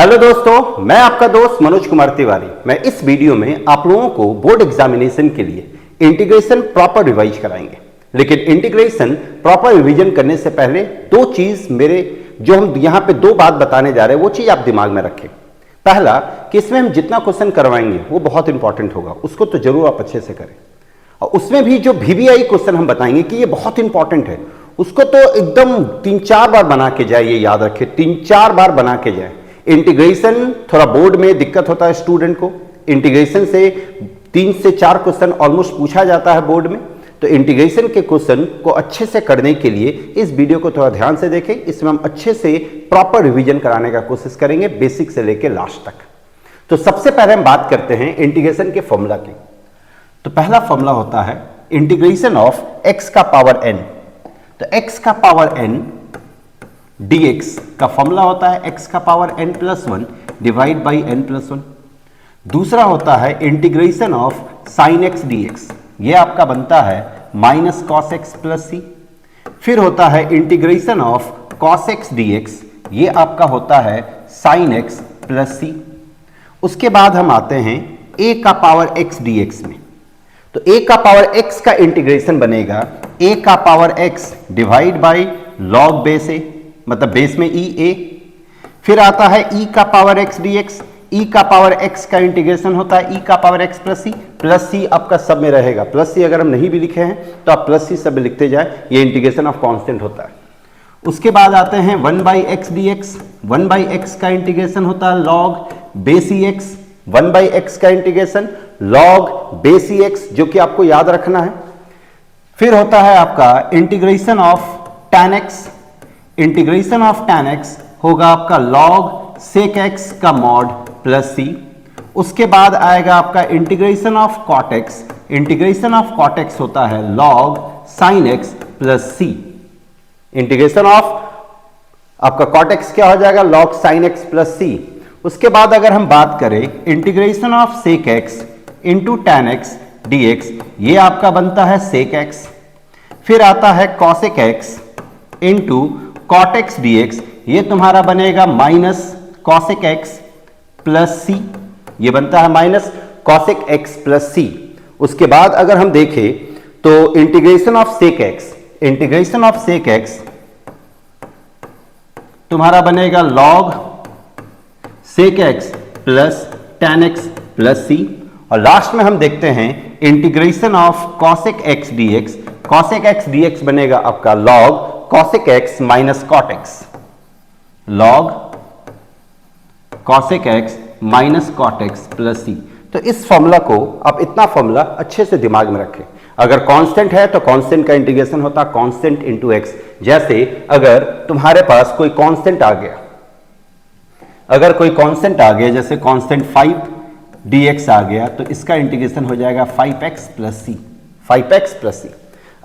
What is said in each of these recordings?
Hello दोस्तों, मैं आपका दोस्त मनोज कुमार तिवारी। मैं इस वीडियो में आप लोगों को बोर्ड एग्जामिनेशन के लिए इंटीग्रेशन प्रॉपर रिवाइज कराएंगे। लेकिन इंटीग्रेशन प्रॉपर रिवीजन करने से पहले दो चीज जो हम यहां पे दो बात बताने जा रहे हैं वो चीज आप दिमाग में रखें। पहला कि इसमें हम जितना क्वेश्चन करवाएंगे वो बहुत इंपॉर्टेंट होगा, उसको तो जरूर आप अच्छे से करें। और उसमें भी जो VBI क्वेश्चन हम बताएंगे कि ये बहुत इंपॉर्टेंट है, उसको तो एकदम 3-4 बार बना के जाए, ये याद रखें 3-4 बार बना के जाए। इंटीग्रेशन थोड़ा बोर्ड में दिक्कत होता है स्टूडेंट को, इंटीग्रेशन से 3 से 4 क्वेश्चन ऑलमोस्ट पूछा जाता है बोर्ड में। तो इंटीग्रेशन के क्वेश्चन को अच्छे से करने के लिए इस वीडियो को थोड़ा ध्यान से देखें। इसमें हम अच्छे से प्रॉपर रिवीजन कराने का कोशिश करेंगे, बेसिक से लेकर लास्ट तक। तो सबसे पहले हम बात करते हैं इंटीग्रेशन के फॉर्मूला की। तो पहला फॉर्मूला होता है इंटीग्रेशन ऑफ x का पावर n। तो x का पावर n dx का फॉर्मूला होता है x का power n+1 divide by n+1। दूसरा होता है integration of sine x dx, ये आपका बनता है माइनस कॉस एक्स प्लस सी। फिर होता है integration of cos x dx, ये आपका होता है साइन x प्लस सी। उसके बाद हम आते हैं a का पावर x dx में। तो a का पावर x का इंटीग्रेशन बनेगा a का power x divide by log base a, मतलब बेस में ई ए। फिर आता है e का पावर x dx, e का पावर x का इंटीग्रेशन होता है e का पावर x प्लस सी आपका सब में रहेगा। प्लस सी अगर हम नहीं भी लिखे हैं तो आप प्लस सी सब में लिखते जाए, ये इंटीग्रेशन ऑफ कांस्टेंट होता है। उसके बाद आते हैं 1/x dx, 1/x का इंटीग्रेशन होता है लॉग बेस ई x, 1/x का इंटीग्रेशन लॉग बेस ई x, जो कि आपको याद रखना है। फिर होता है आपका integration of tan x, integration of tan x होगा आपका log sec x का मॉड प्लस सी। उसके बाद आएगा आपका integration of cot x, integration of cot x होता है log sin x plus C. Integration of आपका cot x क्या हो जाएगा, log sin x plus C. उसके बाद अगर हम बात करें integration of sec x into tan x dx, ये आपका बनता है sec x। फिर आता है cosec x into cot x dx, ये तुम्हारा बनेगा minus cosec x plus C, ये बनता है minus cosec x plus C. उसके बाद अगर हम देखें तो integration of sec x, integration of sec x तुम्हारा बनेगा log sec x plus tan x plus C. और लास्ट में हम देखते हैं integration of cosec x dx, cosec x dx बनेगा आपका log cosec x minus cot x, log cosec x minus cot x plus C. तो इस formula को आप इतना फॉर्मूला अच्छे से दिमाग में रखें। अगर कांस्टेंट है तो कांस्टेंट का इंटीग्रेशन होता है कांस्टेंट इंटू एक्स। जैसे अगर तुम्हारे पास कोई कांस्टेंट आ गया, अगर कोई कांस्टेंट आ गया जैसे कांस्टेंट 5 dx आ गया, तो इसका इंटीग्रेशन हो जाएगा 5x प्लस सी, 5x प्लस सी।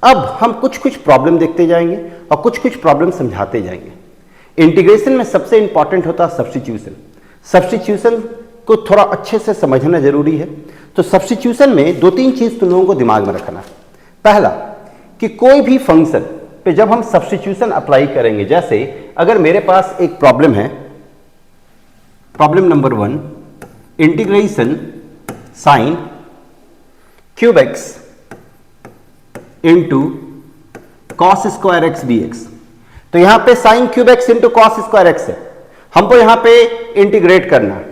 अब हम कुछ कुछ प्रॉब्लम देखते जाएंगे और कुछ कुछ प्रॉब्लम समझाते जाएंगे। इंटीग्रेशन में सबसे इंपॉर्टेंट होता है सब्स्टिट्यूशन। सब्स्टिट्यूशन को थोड़ा अच्छे से समझना जरूरी है। तो सब्स्टिट्यूशन में 2-3 चीज तुम लोगों को दिमाग में रखना है। पहला कि कोई भी फंक्शन पे जब हम सब्स्टिट्यूशन अप्लाई करेंगे, जैसे अगर मेरे पास एक प्रॉब्लम है, problem number 1 integration sine cube x into cos square x dx। तो यहां पे sine cube x into cos square x है, हमको यहां पे इंटीग्रेट करना है।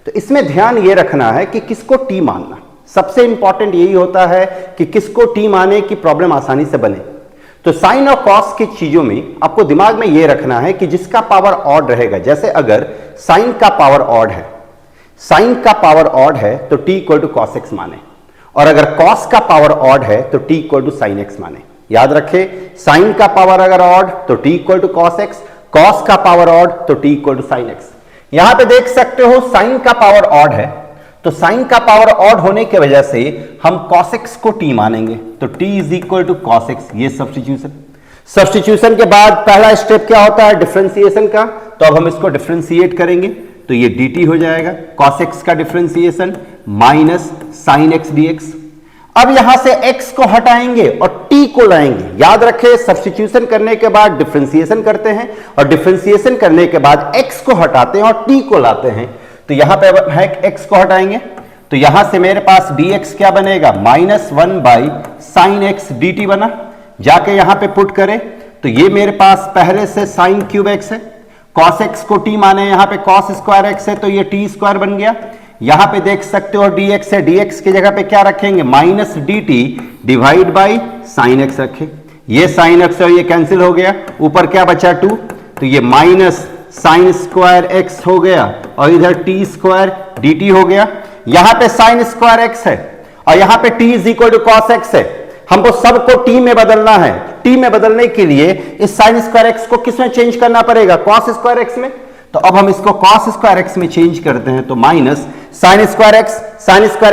तो इसमें ध्यान ये रखना है कि किसको टी मानना। सबसे इंपॉर्टेंट यही होता है कि किसको टी माने कि प्रॉब्लम आसानी से बने। तो साइन और कॉस की चीजों में आपको दिमाग में ये रखना है कि जिसका पावर ऑड रहेगा, जैसे अगर साइन का पावर ऑड है, साइन का पावर ऑड है तो t equal to cos x माने, और अगर कॉस का पावर ऑड है तो t equal to sine x माने। याद रखें, साइन का पावर अगर ऑड तो t equal to cos x, cos का पावर ऑड तो t equal to sine x. यहां पे देख सकते हो साइन का पावर ऑड है, तो साइन का पावर ऑड होने की वजह से हम कॉस एक्स को t मानेंगे, तो t is equal to cos x. ये सब्स्टिट्यूशन। सब्स्टिट्यूशन के बाद पहला स्टेप क्या होता है, डिफरेंशिएशन का। तो अब हम इसको डिफरेंशिएट करेंगे तो ये dt हो जाएगा, cos x का differentiation minus sine x dx। अब यहां से x को हटाएंगे और t को लाएंगे। याद रखें, सब्स्टिट्यूशन करने के बाद डिफरेंशिएशन करते हैं और डिफरेंशिएशन करने के बाद x को हटाते हैं और t को लाते हैं। तो यहां पे है x को हटाएंगे तो यहां से मेरे पास dx क्या बनेगा, -1/sin x dt बना। जाके यहां पे पुट करें तो ये मेरे पास पहले से sin क्यूब x है, cos x को t माने यहां पे cos स्क्वायर x है तो ये t स्क्वायर बन गया। यहां पे देख सकते हो dx है, dx की जगह पे क्या रखेंगे, -dt divide by sin x रखें। ये sin x और ये कैंसिल हो गया, ऊपर क्या बचा 2, तो ये माइनस sin स्क्वायर x हो गया और इधर t स्क्वायर dt हो गया। यहां पे sin स्क्वायर x है और यहां पे t is equal to cos x है। हमको सबको t में बदलना है। t में बदलने के लिए इस sin स्क्वायर x को किस में चेंज करना पड़ेगा, cos स्क्वायर x में। तो अब हम इसको cos स्क्वायर x में चेंज करते हैं तो माइनस sin स्क्वायर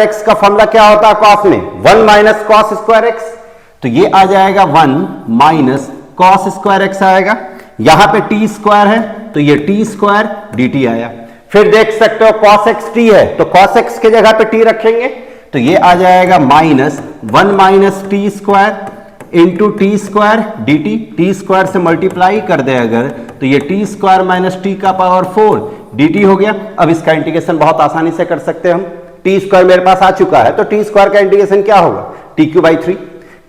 x का फॉर्मूला क्या होता है cos में, 1 माइनस cos स्क्वायर x। तो ये आ जाएगा 1 माइनस cos स्क्वायर x आएगा। यहां पे t स्क्वायर है तो ये t स्क्वायर dt आया। फिर देख सकते हो cos x t है तो cos x की जगह पे t रखेंगे तो ये आ जाएगा -1 minus T square into T square D T square से मल्टीप्लाई कर दे अगर तो ये टी स्क्वायर माइनस टी का पावर 4 dt हो गया। अब इसका इंटीग्रेशन बहुत आसानी से कर सकते हैं हम। टी स्क्वायर मेरे पास आ चुका है तो टी स्क्वायर का इंटीग्रेशन क्या होगा, t³ 3।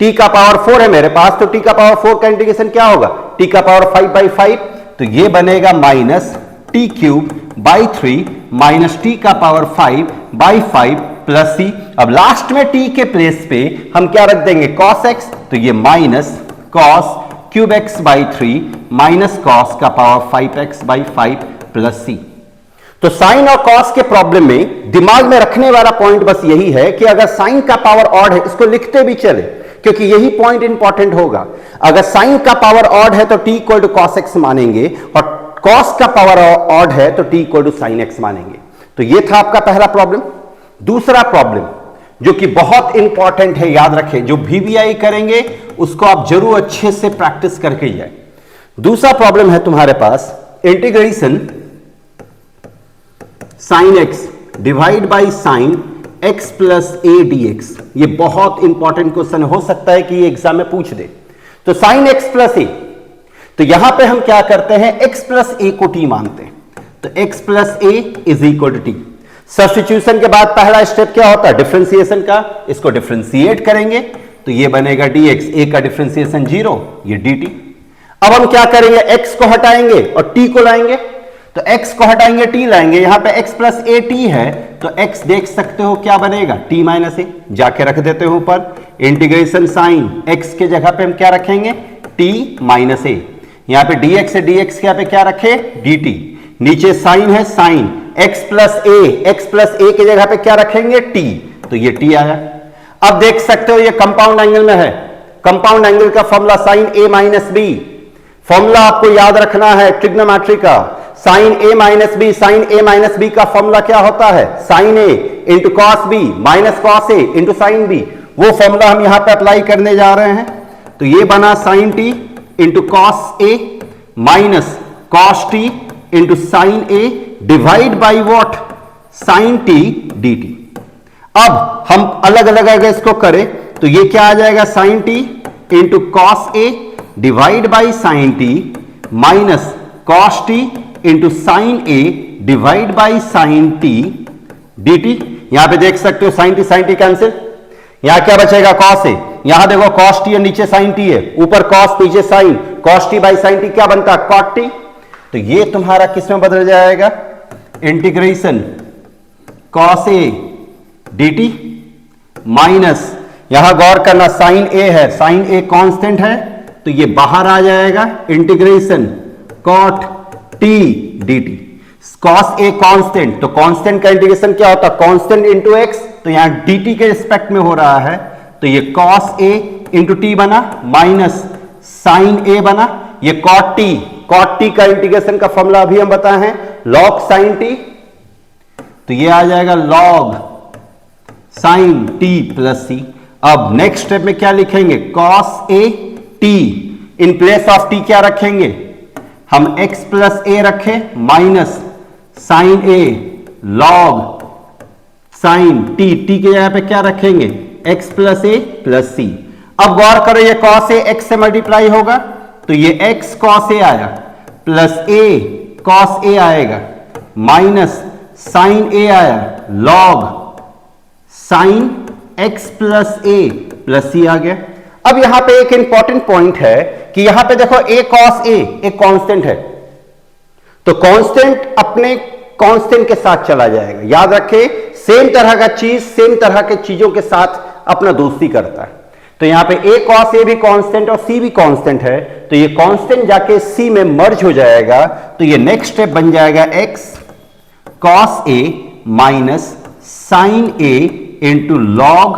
टी का पावर 4 है मेरे पास तो टी का पावर 4 का इंटीग्रेशन क्या होगा, टी का पावर 5/5। तो ये बनेगा -t³/3 माइनस टी का पावर 5/5 प्लस सी। अब लास्ट में t के प्लेस पे हम क्या रख देंगे, cos x। तो ये minus cos³ x/3 minus cos का पावर 5x/5 प्लस सी। तो साइन और cos के प्रॉब्लम में दिमाग में रखने वाला पॉइंट बस यही है कि अगर साइन का पावर ऑड है इसको लिखते भी चले, क्योंकि यही पॉइंट इंपॉर्टेंट होगा। अगर साइन का पावर ऑड है तो t equal to cos x मानेंगे और cos का पावर ऑड है तो t equal to sin x मानेंगे। तो ये था आपका पहला प्रॉब्लम। दूसरा प्रॉब्लम जो कि बहुत इंपॉर्टेंट है, याद रखें, जो VBI करेंगे उसको आप जरूर अच्छे से प्रैक्टिस करके जाए। दूसरा प्रॉब्लम है तुम्हारे पास integration sin x divide by sin x plus a dx। ये बहुत इंपॉर्टेंट क्वेश्चन हो सकता है कि ये एग्जाम में पूछ दे। तो sin x प्लस a, तो यहां पे हम क्या करते हैं, x प्लस a को t मानते हैं। तो x plus a is equal to t। Substitution के बाद पहला स्टेप क्या होता है, डिफरेंशिएशन का। इसको डिफरेंशिएट करेंगे तो ये बनेगा dx, a का डिफरेंशिएशन 0, ये dt। अब हम क्या करेंगे, x को हटाएंगे और t को लाएंगे। तो x को हटाएंगे t लाएंगे, यहां पे x प्लस a t है तो x देख सकते हो क्या बनेगा, t माइनस a। जाके रख देते हो ऊपर, इंटीग्रेशन साइन x के जगह पे हम क्या रखेंगे, t माइनस a। यहां पे dx से dx यहाँ पे क्या रखे, dt। नीचे साइन है, साइन x प्लस a की जगह पे क्या रखेंगे, t। तो ये t आया। अब देख सकते हो ये कंपाउंड एंगल में है। कंपाउंड एंगल का formula sine a minus B. Formula आपको याद रखना है ट्रिग्नोमेट्री का। साइन a माइनस बी का फॉर्मूला क्या होता है, sine a into cos B minus cos a into sine B. वो फॉर्मूला हम यहां पे अप्लाई करने जा रहे हैं। तो ये बना sine t into cos a minus cos t into sine a divide by what, sine t dt। अब हम अलग अलग अगर इसको करें तो ये क्या आ जाएगा, sine t into cos a divide by sine t minus cos t into sine a divide by sine t dt। यहां पे देख सकते हो साइन t कैंसिल, यहां क्या बचेगा, cos a। यहां देखो cos t है, नीचे साइन t है, ऊपर cos नीचे sine, cos t by sine t क्या बनता है, cot t। तो ये तुम्हारा किस में बदल जाएगा, integration cos a dt minus, यहां गौर करना साइन a है, साइन a कांस्टेंट है तो ये बाहर आ जाएगा, integration cot t dt। cos a constant, तो कांस्टेंट का इंटीग्रेशन क्या होता है, कांस्टेंट इंटू x। तो यहां dt के रिस्पेक्ट में हो रहा है तो ये cos a इंटू t बना माइनस साइन a बना, ये cot t का इंटीग्रेशन का फॉर्मूला अभी हम बताए हैं, log साइन t। तो ये आ जाएगा log sine t plus c। अब नेक्स्ट स्टेप में क्या लिखेंगे, cos a t, in place of t क्या रखेंगे, हम x प्लस a रखे minus sine a log sine t की जगह पे क्या रखेंगे, x plus A plus C. अब गौर करो ये cos ए x से मल्टीप्लाई होगा तो ये x cos ए आया प्लस a cos ए आएगा माइनस sin ए आया log sin x plus A plus सी आ गया। अब यहां पे एक इंपॉर्टेंट पॉइंट है कि यहां पे देखो a cos a एक कांस्टेंट है, तो कांस्टेंट अपने कांस्टेंट के साथ चला जाएगा। याद रखें सेम तरह का चीज सेम तरह के चीजों के साथ अपना दोस्ती करता है। तो यहां पे a cos a भी कांस्टेंट और c भी कांस्टेंट है, तो ये कांस्टेंट जाके c में मर्ज हो जाएगा। तो ये नेक्स्ट स्टेप बन जाएगा x cos a minus sin a into log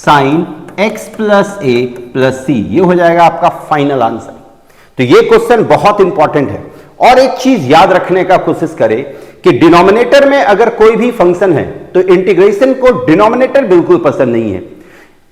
sin x plus a plus c। ये हो जाएगा आपका फाइनल आंसर। तो ये क्वेश्चन बहुत इंपॉर्टेंट है। और एक चीज याद रखने का कोशिश करें कि डिनोमिनेटर में अगर कोई भी फंक्शन है तो इंटीग्रेशन को डिनोमिनेटर बिल्कुल पसंद नहीं है।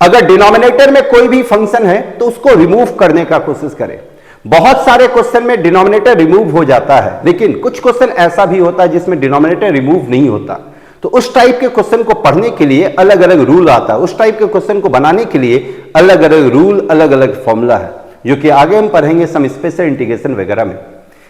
अगर डिनोमिनेटर में कोई भी फंक्शन है तो उसको रिमूव करने का कोशिश करें। बहुत सारे क्वेश्चन में डिनोमिनेटर रिमूव हो जाता है, लेकिन कुछ क्वेश्चन ऐसा भी होता है जिसमें डिनोमिनेटर रिमूव नहीं होता। तो उस टाइप के क्वेश्चन को पढ़ने के लिए अलग अलग रूल आता है, उस टाइप के क्वेश्चन को बनाने के लिए अलग अलग रूल अलग अलग फॉर्मूला है, जो कि आगे हम पढ़ेंगे सम स्पेशल इंटीग्रेशन वगैरह में।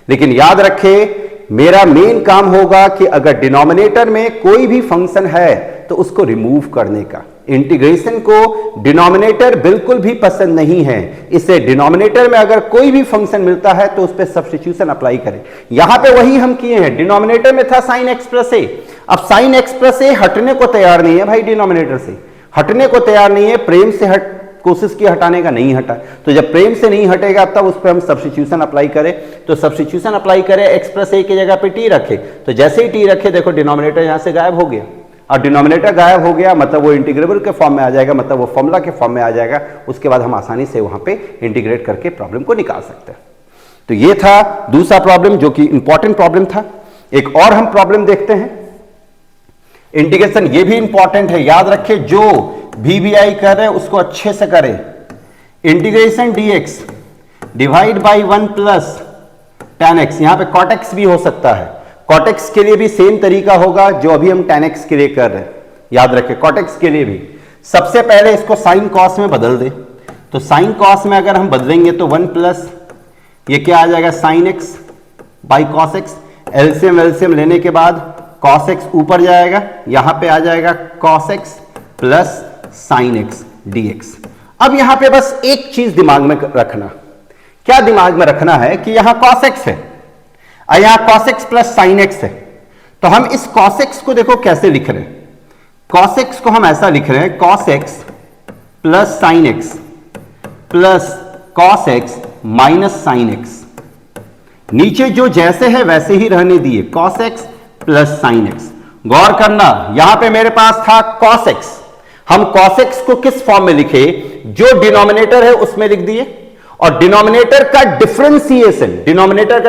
लेकिन याद रखें मेरा मेन काम होगा कि अगर डिनोमिनेटर में कोई भी फंक्शन है तो उसको रिमूव करने का। इंटीग्रेशन को डिनोमिनेटर बिल्कुल भी पसंद नहीं है, इससे डिनोमिनेटर में अगर कोई भी फंक्शन मिलता है तो उस पर सब्स्टिट्यूशन अप्लाई करें। यहां पे वही हम किए हैं। डिनोमिनेटर में था sin x प्लस ए, अब sin x प्लस ए हटने को तैयार नहीं है भाई, डिनोमिनेटर से हटने को तैयार नहीं है। प्रेम से कोशिश की हटाने का, नहीं हटा। तो जब प्रेम से नहीं हटेगा तब उस पर हम सब्स्टिट्यूशन अप्लाई करें। तो सब्स्टिट्यूशन अप्लाई करें, x प्लस ए की जगह पे t रखे, तो जैसे ही t रखे देखो डिनोमिनेटर यहां से गायब हो गया। और डिनोमिनेटर गायब हो गया मतलब वो इंटीग्रेबल के फॉर्म में आ जाएगा, मतलब वो फॉर्मूला के फॉर्म में आ जाएगा। उसके बाद हम आसानी से वहां पे इंटीग्रेट करके प्रॉब्लम को निकाल सकते हैं। तो ये था दूसरा प्रॉब्लम जो कि इंपॉर्टेंट प्रॉब्लम था। एक और हम प्रॉब्लम देखते हैं इंटीग्रेशन, ये भी इंपॉर्टेंट है। याद रखें जो VBI कर रहे हैं उसको अच्छे से करें। Integration dx divide by 1 plus tan x, यहां पे cot x भी हो सकता है। cot x के लिए भी सेम तरीका होगा जो अभी हम tan x के लिए कर रहे हैं। याद रखें cot x के लिए भी सबसे पहले इसको sin cos में बदल दे। तो sin cos में अगर हम बदलेंगे तो 1 प्लस ये क्या आ जाएगा sin x by cos x। LCM लेने के बाद cos x ऊपर जाएगा, यहां पे आ जाएगा cos x plus sin x dx। अब यहां पे बस एक चीज दिमाग में रखना, क्या दिमाग में रखना है कि यहां cos x है और यहां cos x plus sin x है। तो हम इस cos x को देखो कैसे लिख रहे हैं। cos x को हम ऐसा लिख रहे हैं cos x plus sin x plus cos x minus sin x। नीचे जो जैसे है वैसे ही रहने दिए, cos x plus sin x। गौर करना यहां पे मेरे पास था cos x, हम cos x को किस फॉर्म में लिखे, जो डिनोमिनेटर है उसमें लिख दिए। और डिनोमिनेटर का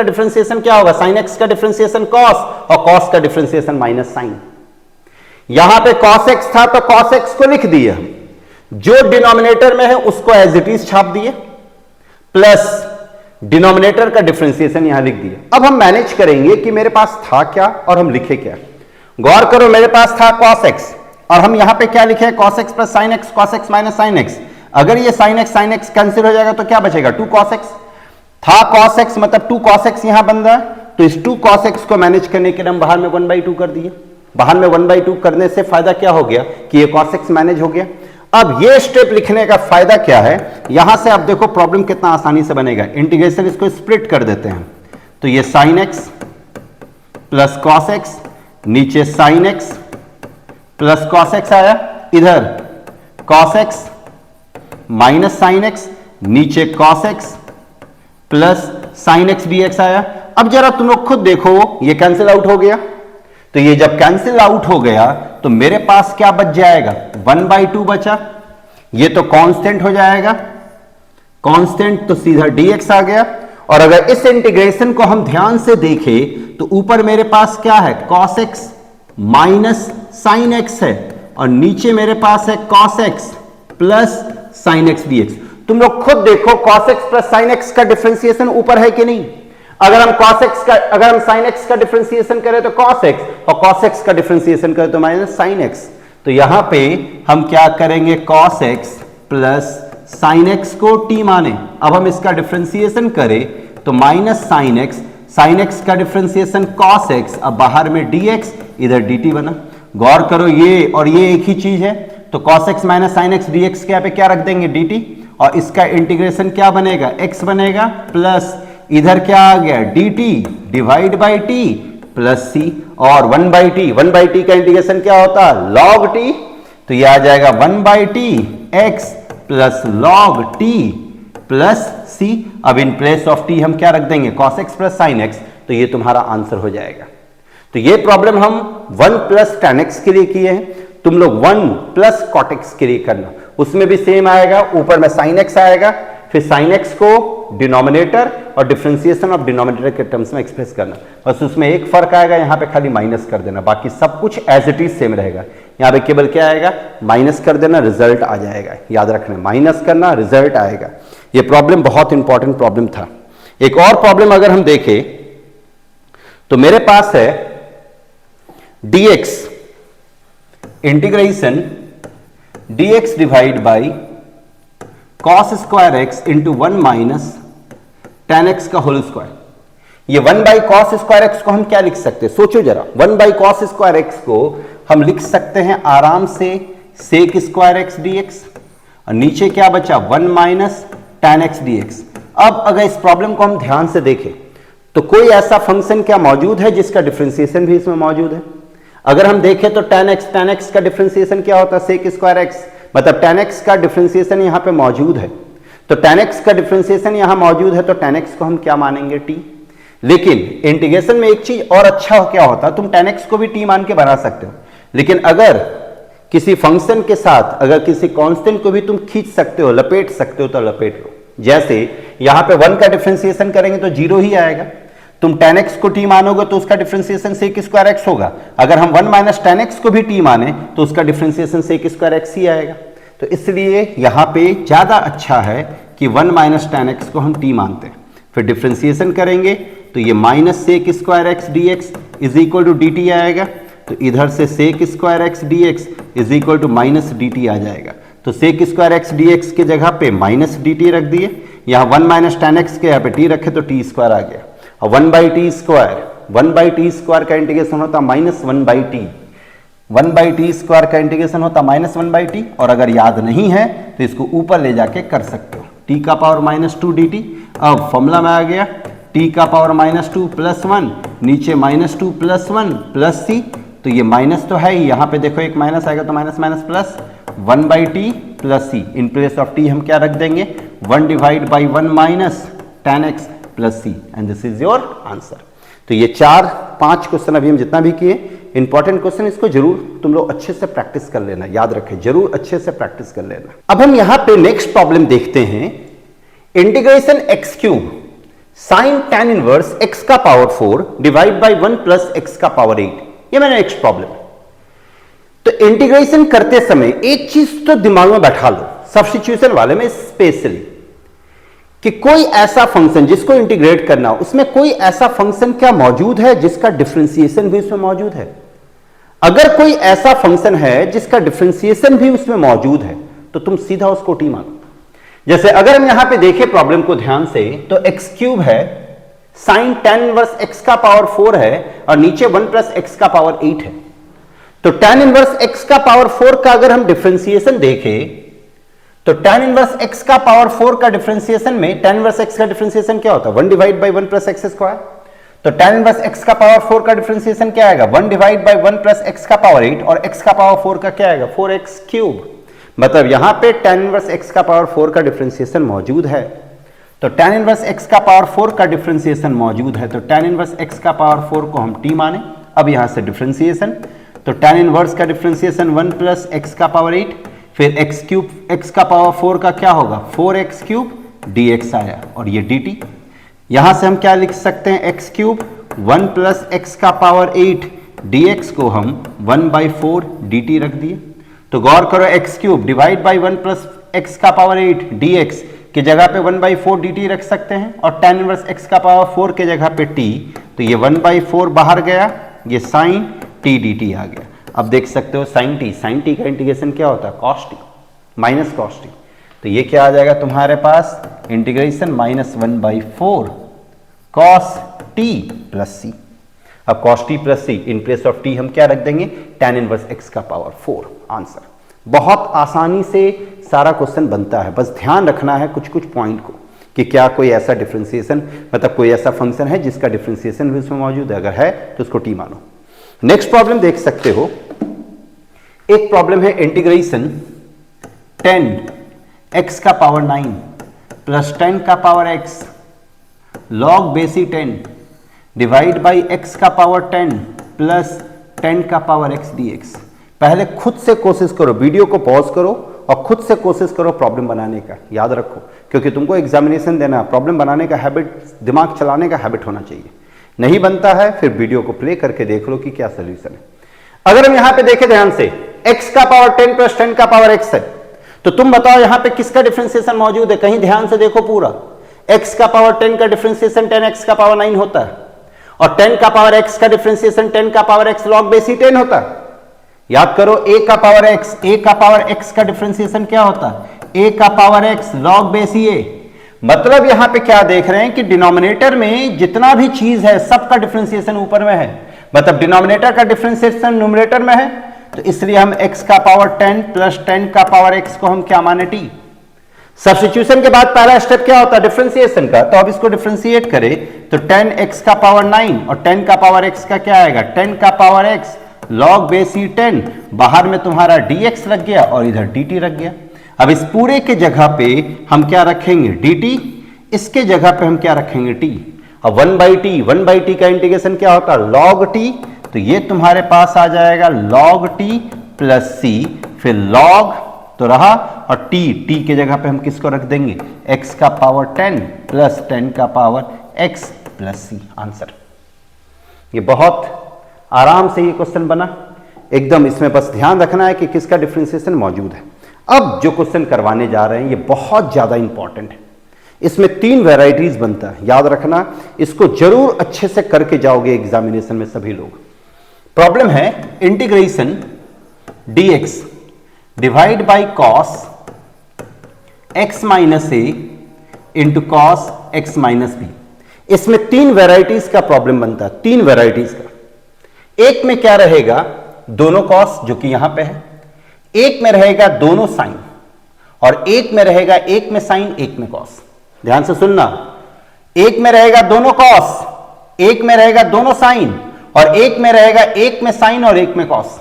डिफरेंशिएशन क्या होगा, sin x का डिफरेंशिएशन cos और cos का डिफरेंशिएशन माइनस sin। यहां पे cos x था तो cos x को लिख दिए हम, जो डिनोमिनेटर में है उसको एज इट इज छाप दिए, प्लस डिनोमिनेटर का डिफरेंशिएशन यहां लिख दिया। अब हम मैनेज करेंगे कि मेरे पास था क्या और हम लिखे क्या। गौर करो मेरे पास था cos x और हम यहां पे क्या लिखे, cos x plus sin x, cos x minus sin x। अगर ये sin x कैंसिल हो जाएगा तो क्या बचेगा, 2 cos x। था cos x मतलब 2 cos x यहां बन रहा है, तो इस 2 cos x को मैनेज करने के लिए हम बाहर में 1/2 कर दिए। बाहर में 1/2 करने से फायदा क्या हो गया कि ये cos x मैनेज हो गया। अब ये स्टेप लिखने का फायदा क्या है, यहां से आप देखो प्रॉब्लम कितना आसानी से बनेगा। इंटीग्रेशन इसको स्प्लिट कर देते हैं, तो ये sin x plus cos x, नीचे sin x plus cos x आया, इधर cos x minus sin x, नीचे cos x plus sin x dx आया। अब जरा तुम लोग खुद देखो ये कैंसिल आउट हो गया, तो ये जब कैंसिल आउट हो गया तो मेरे पास क्या बच जाएगा, 1/2 बचा। ये तो कांस्टेंट हो जाएगा, कांस्टेंट तो सीधा dx आ गया। और अगर इस इंटीग्रेशन को हम ध्यान से देखें तो ऊपर मेरे पास क्या है, cos x minus sin x है, और नीचे मेरे पास है cos x plus sin x dx। तुम लोग खुद देखो cos x plus sin x का डिफरेंशिएशन ऊपर है कि नहीं। अगर हम sin x का डिफरेंशिएशन करें तो cos x, और cos x का डिफरेंशिएशन करें तो माइनस sin x। तो यहां पे हम क्या करेंगे, cos x plus sine x को t माने। अब हम इसका डिफरेंशिएशन करें तो माइनस साइन एक्स का डिफरेंशिएशन cos x, अब बाहर में dx इधर dt बना। गौर करो ये और ये एक ही चीज है, तो cos x minus sine x dx के यहाँ पे क्या रख देंगे dt, और इसका इंटीग्रेशन क्या बनेगा, x बनेगा प्लस इधर क्या आ गया dt divide by t plus c, और 1/t का इंटीग्रेशन क्या होता है log t, तो ये आ जाएगा 1/t x plus log t plus c। अब इन प्लेस ऑफ t हम क्या रख देंगे cos x plus sine x, तो ये तुम्हारा आंसर हो जाएगा। तो ये प्रॉब्लम हम 1 प्लस tan x के लिए किए हैं, तुम लोग 1 प्लस cot x के लिए करना, उसमें भी सेम आएगा, ऊपर में sin x आएगा, फिर sin x को डिनोमिनेटर और डिफरेंशिएशन ऑफ डिनोमिनेटर के टर्म्स में एक्सप्रेस करना। बस उसमें एक फर्क आएगा, यहाँ पे खाली माइनस कर देना, बाकी सब कुछ एज इट इज सेम रहेगा। यहाँ पे केवल क्या आएगा, माइनस कर देना, रिजल्ट आ जाएगा। याद रखना, माइनस करना, रिजल्ट आएगा। ये प्रॉब्लम बहुत इंपॉर्टेंट प्रॉब्लम था। एक और प्रॉब्लम अगर हम देखें तो मेरे पास है dx integration dx divide by cos square x into 1 minus tan x का होल स्क्वायर। ये 1 बाई cos स्क्वायर एक्स को हम क्या लिख सकते हैं, सोचो जरा। 1 बाई cos स्क्वायर एक्स को हम लिख सकते हैं आराम से sec स्क्वायर एक्स dx, और नीचे क्या बचा 1 माइनस tan x dx। अब अगर इस प्रॉब्लम को हम ध्यान से देखें तो कोई ऐसा फंक्शन क्या मौजूद है जिसका डिफरेंशिएशन भी इसमें मौजूद है। अगर हम देखें तो tan x का डिफरेंशिएशन क्या होता है sec स्क्वायर एक्स, मतलब tan x का डिफरेंशिएशन यहां पे मौजूद है, तो tan x का डिफरेंशिएशन यहां मौजूद है, तो tan x को हम क्या मानेंगे t। लेकिन इंटीग्रेशन में एक चीज और अच्छा क्या होता है, तुम tan x को भी t मान के बना सकते हो, लेकिन अगर किसी फंक्शन के साथ अगर किसी कांस्टेंट को भी तुम खींच सकते हो, लपेट सकते हो, तो लपेट लो। जैसे यहां पे 1 का डिफरेंशिएशन करेंगे तो 0 ही आएगा, तुम tan x को t मानोगे तो उसका डिफरेंशिएशन sec स्क्वायर x होगा। अगर हम 1 माइनस tan x को भी t माने तो उसका डिफरेंशिएशन sec स्क्वायर x ही आएगा। तो इसलिए यहां पे ज्यादा अच्छा है कि 1 माइनस tan x को हम t मानते हैं, फिर डिफरेंशिएशन करेंगे तो ये minus sec square x dx is equal to dt आएगा, तो इधर से sec square x dx is equal to minus dt आ जाएगा। तो sec स्क्वायर एक्स dx के जगह पे माइनस dt रख दिए, यहाँ 1 माइनस tan x के यहाँ पे t रखे तो t स्क्वायर आ गया, और 1/t स्क्वायर का इंटीग्रेशन होता माइनस 1/t, 1/t स्क्वायर का इंटीग्रेशन होता माइनस 1/t। और अगर याद नहीं है तो इसको ऊपर ले जाके कर सकते हो, t का पावर माइनस 2 dt। अब फॉर्मूला में आ गया t का पावर माइनस 2 प्लस 1, नीचे माइनस 2 प्लस 1 प्लस c, तो ये माइनस तो है ही, यहाँ पे देखो एक माइनस आएगा तो minus minus plus 1/t plus c। In place of t हम क्या रख देंगे 1 divide by 1 minus tan x plus c, and this is your answer. तो ये 4-5 क्वेश्चन अभी हम जितना भी किए इंपॉर्टेंट क्वेश्चन, इसको जरूर तुम लोग अच्छे से प्रैक्टिस कर लेना, याद रखें, जरूर अच्छे से प्रैक्टिस कर लेना। अब हम यहां पे नेक्स्ट प्रॉब्लम देखते हैं, integration x cube sign tan inverse x का power 4 divide by 1 plus x का पावर 8। ये मैंने नेक्स्ट प्रॉब्लम। तो इंटीग्रेशन करते समय एक चीज तो दिमाग में बैठा लो, सब्स्टिट्यूशन वाले में स्पेशली, कि कोई ऐसा फंक्शन जिसको इंटीग्रेट करना हो उसमें कोई ऐसा फंक्शन क्या मौजूद है जिसका डिफरेंशिएशन भी उसमें मौजूद है। अगर कोई ऐसा फंक्शन है जिसका डिफरेंशिएशन भी उसमें मौजूद है तो तुम सीधा उसको t मानो। जैसे अगर हम यहां पे देखें प्रॉब्लम को ध्यान से, तो x क्यूब है, साइन tan इनवर्स x का पावर 4 है, और नीचे 1 प्लस x का पावर 8 है। तो tan इनवर्स x का पावर 4 का अगर हम डिफरेंशिएशन देखें तो tan इनवर्स x का पावर 4 का डिफरेंशिएशन में tan इनवर्स x का डिफरेंशिएशन क्या होता है 1 divide by 1 plus x square. तो tan इनवर्स x का पावर 4 का डिफरेंशिएशन क्या आएगा 1 डिवाइड बाई 1 प्लस x का पावर 8, और x का पावर 4 का क्या आएगा 4x क्यूब। मतलब यहां पे tan इनवर्स x का पावर 4 का डिफरेंशिएशन मौजूद है, तो tan इनवर्स x का पावर 4 का डिफरेंशिएशन मौजूद है, तो tan इनवर्स x का पावर 4 को हम t माने। अब यहां से डिफरेंशिएशन, तो tan इनवर्स का डिफरेंशिएशन 1 प्लस x का पावर 8, फिर x क्यूब x का पावर 4 का क्या होगा 4x क्यूब dx आया, और ये dt। यहां से हम क्या लिख सकते हैं x क्यूब 1 प्लस x का पावर 8 dx को हम 1/4 dt रख दिए। तो गौर करो x cube divide by 1 plus x का पावर 8 dx की जगह पे 1/4 dt रख सकते हैं, और tan इनवर्स x का पावर 4 के जगह पे t, तो ये 1/4 बाहर गया, ये साइन t dt आ गया। अब देख सकते हो sin t का इंटीग्रेशन क्या होता है, cos t minus cos t, तो ये क्या आ जाएगा तुम्हारे पास integration -1/4 cos t plus c। अब cos t plus c in place of t हम क्या रख देंगे, tan इनवर्स x का पावर 4। आंसर बहुत आसानी से सारा क्वेश्चन बनता है, बस ध्यान रखना है कुछ कुछ पॉइंट को कि क्या कोई ऐसा डिफरेंशिएशन, मतलब कोई ऐसा फंक्शन है जिसका डिफरेंशिएशन भी उसमें मौजूद है, अगर है तो उसको t मानो। नेक्स्ट प्रॉब्लम देख सकते हो, एक प्रॉब्लम है इंटीग्रेशन 10 x का पावर 9 प्लस 10 का पावर x log बेसी 10 डिवाइड बाई x का पावर 10 प्लस 10 का पावर x dx। पहले खुद से कोशिश करो, वीडियो को पॉज करो और खुद से कोशिश करो प्रॉब्लम बनाने का। याद रखो, क्योंकि तुमको एग्जामिनेशन देना है, प्रॉब्लम बनाने का हैबिट, दिमाग चलाने का हैबिट होना चाहिए। नहीं बनता है फिर वीडियो को प्ले करके देख लो कि क्या सोल्यूशन है। अगर हम यहां पे देखें ध्यान से, x का पावर 10 प्लस 10 का पावर x है, तो तुम बताओ यहां पे किसका डिफरेंशिएशन मौजूद है, कहीं ध्यान से देखो पूरा। x का पावर 10 का डिफरेंशिएशन 10x का पावर 9 होता है और 10 का पावर x का डिफरेंशिएशन 10 का पावर x log बेसी 10 होता है। याद करो, a का पावर x का डिफरेंशिएशन क्या होता है, a का पावर x log बेसी a। मतलब यहां पे क्या देख रहे हैं कि डिनोमिनेटर में जितना भी चीज है सबका डिफरेंशिएशन ऊपर में है, मतलब डिनोमिनेटर का डिफरेंशिएशन न्यूमरेटर में है, तो इसलिए हम x का पावर 10 प्लस 10 का पावर x को हम क्या माने t। सब्स्टिट्यूशन के बाद पहला स्टेप क्या होता है, डिफरेंशिएशन का, तो अब इसको डिफरेंशिएट करें तो 10x का पावर 9 और 10 का पावर x का क्या आएगा, 10 का पावर x log बेसी 10, बाहर में तुम्हारा dx रख गया और इधर dt रख गया। अब इस पूरे के जगह पे हम क्या रखेंगे, dt, इसके जगह पे हम क्या रखेंगे, t। अब 1/t का इंटीग्रेशन क्या होता है, log t, तो ये तुम्हारे पास आ जाएगा log t प्लस c, फिर log तो रहा, और t के जगह पे हम किसको रख देंगे, x का पावर 10 प्लस 10 का power x plus c। Answer ये बहुत आराम से ये क्वेश्चन बना एकदम, इसमें बस ध्यान रखना है कि किसका डिफरेंशिएशन मौजूद है। अब जो क्वेश्चन करवाने जा रहे हैं ये बहुत ज्यादा इंपॉर्टेंट है, इसमें 3 वेराइटीज बनता है, याद रखना, इसको जरूर अच्छे से करके जाओगे एग्जामिनेशन में सभी लोग। प्रॉब्लम है integration dx divide by cos x minus A into cos x minus B. इसमें 3 वेराइटीज का प्रॉब्लम बनता है, 3 वेराइटीज का। एक में क्या रहेगा, दोनों कॉस जो कि यहां पे है, एक में रहेगा दोनों साइन, और एक में रहेगा एक में साइन एक में कॉस। ध्यान से सुनना, एक में रहेगा दोनों कॉस, एक में रहेगा दोनों साइन, और एक में रहेगा एक में साइन और एक में कॉस।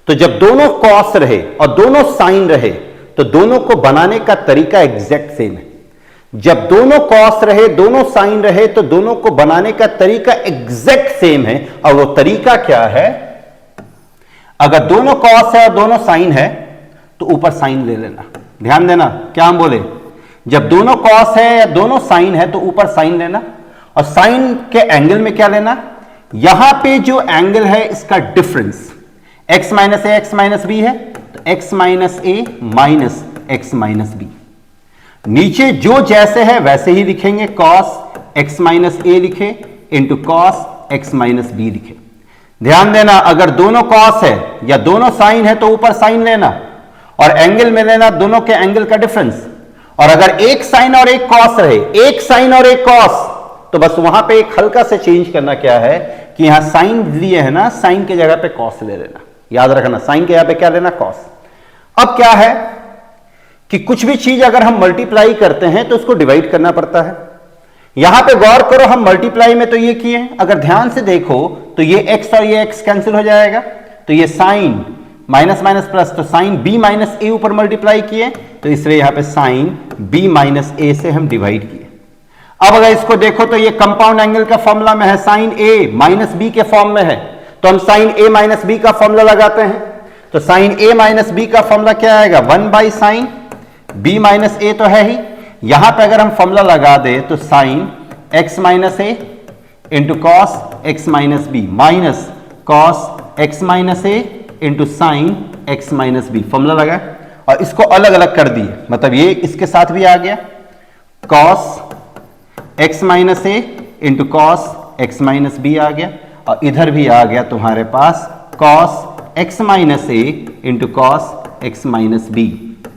तो जब दोनों कॉस रहे और दोनों साइन रहे तो दोनों को बनाने का तरीका एग्जैक्ट सेम है। जब दोनों कॉस रहे दोनों साइन रहे तो दोनों को बनाने का तरीका एग्जैक्ट सेम है, और वो तरीका क्या है, अगर दोनों कॉस है और दोनों साइन है तो ऊपर साइन ले लेना। ध्यान देना, क्या हम बोले, जब दोनों कॉस है या दोनों साइन है तो ऊपर साइन लेना, और साइन के एंगल में क्या लेना, यहां पे जो एंगल है इसका डिफरेंस x माइनस ए एक्स माइनस बी है तो x minus a minus x minus B. नीचे जो जैसे है वैसे ही लिखेंगे, cos x माइनस ए लिखे into cos x minus B लिखे। ध्यान देना, अगर दोनों cos है या दोनों साइन है तो ऊपर साइन लेना और एंगल में लेना दोनों के एंगल का डिफरेंस। और अगर एक साइन और एक cos रहे, एक साइन और एक cos, तो बस वहां पे एक हल्का से चेंज करना क्या है कि यहां साइन लिए है ना, साइन के जगह पे cos ले लेना। याद रखना, साइन के यहां पे क्या लेना, cos। अब क्या है कि कुछ भी चीज अगर हम मल्टीप्लाई करते हैं तो उसको डिवाइड करना पड़ता है। यहां पे गौर करो, हम मल्टीप्लाई में तो ये किए, अगर ध्यान से देखो तो ये x और ये x कैंसिल हो जाएगा, तो ये साइन माइनस माइनस प्लस, तो साइन b माइनस ए ऊपर मल्टीप्लाई किए, तो इसलिए यहां पे साइन b माइनस ए से हम डिवाइड किए। अब अगर इसको देखो तो ये कंपाउंड एंगल का फॉर्मूला में है, साइन a माइनस बी के फॉर्म में है, तो हम साइन a माइनस बी का फॉर्मूला लगाते हैं। तो साइन a माइनस बी का फॉर्मूला क्या आएगा, 1 by sine b minus A तो है ही, यहां पे अगर हम फॉर्मूला लगा दे तो साइन x माइनस ए into cos x minus b minus cos x minus ए into sine x minus B. Formula लगा और इसको अलग अलग कर दिए, मतलब ये इसके साथ भी आ गया कॉस x माइनस ए into cos x minus b आ गया, और इधर भी आ गया तुम्हारे पास कॉस x माइनस ए into cos x minus B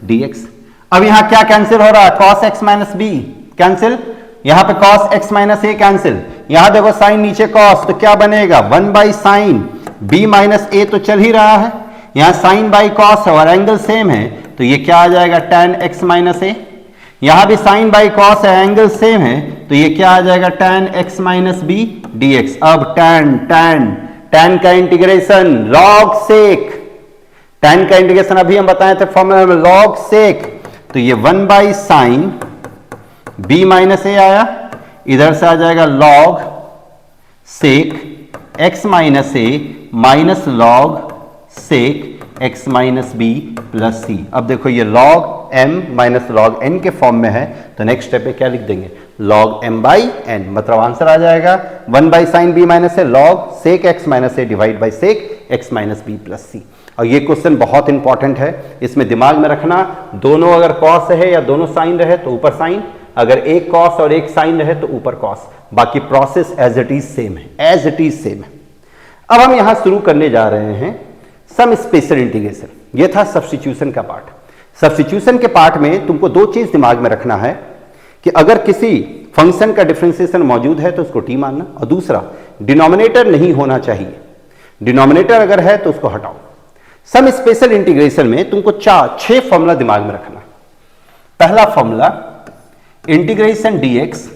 dx। अब यहां क्या कैंसिल हो रहा है? cos x minus B cancel, यहां पे cos x minus A cancel, यहां देखो साइन नीचे cos, तो क्या बनेगा 1 by sine b minus A, तो चल ही रहा है, यहां साइन बाई कॉस है और एंगल सेम है, तो ये क्या आ जाएगा tan x माइनस ए। यहां भी साइन बाई कॉस है, एंगल सेम है, तो ये क्या आ जाएगा tan x minus B dx। अब tan का इंटीग्रेशन log sec, tan का इंटीग्रेशन अभी हम बताए थे फॉर्मूला में log sec, तो ये 1 by sine b minus a आया, इधर से आ जाएगा log sec x minus a minus log sec x minus b plus C. अब देखो ये log m minus log n के फॉर्म में है, तो नेक्स्ट स्टेप पे क्या लिख देंगे? log m बाई n, मतलब आंसर आ जाएगा 1 by sine b minus a log sec x minus a divide by sec x minus b plus C. और ये क्वेश्चन बहुत इंपॉर्टेंट है, इसमें दिमाग में रखना, दोनों अगर कॉस है या दोनों साइन रहे तो ऊपर साइन, अगर एक कॉस और एक साइन रहे तो ऊपर कॉस, बाकी process as it is same है, एज इट इज सेम है। अब हम यहां शुरू करने जा रहे हैं सम स्पेशल इंटीग्रेशन। ये था सब्स्टिट्यूशन का पार्ट। सब्स्टिट्यूशन के पार्ट में तुमको दो चीज दिमाग में रखना है कि अगर किसी फंक्शन का डिफरेंशिएशन मौजूद है तो उसको टी मानना, और दूसरा डिनोमिनेटर नहीं होना चाहिए, डिनोमिनेटर अगर है तो उसको हटाओ। सम स्पेशल इंटीग्रेशन में तुमको 6 फॉर्मूला दिमाग में रखना। पहला formula integration dx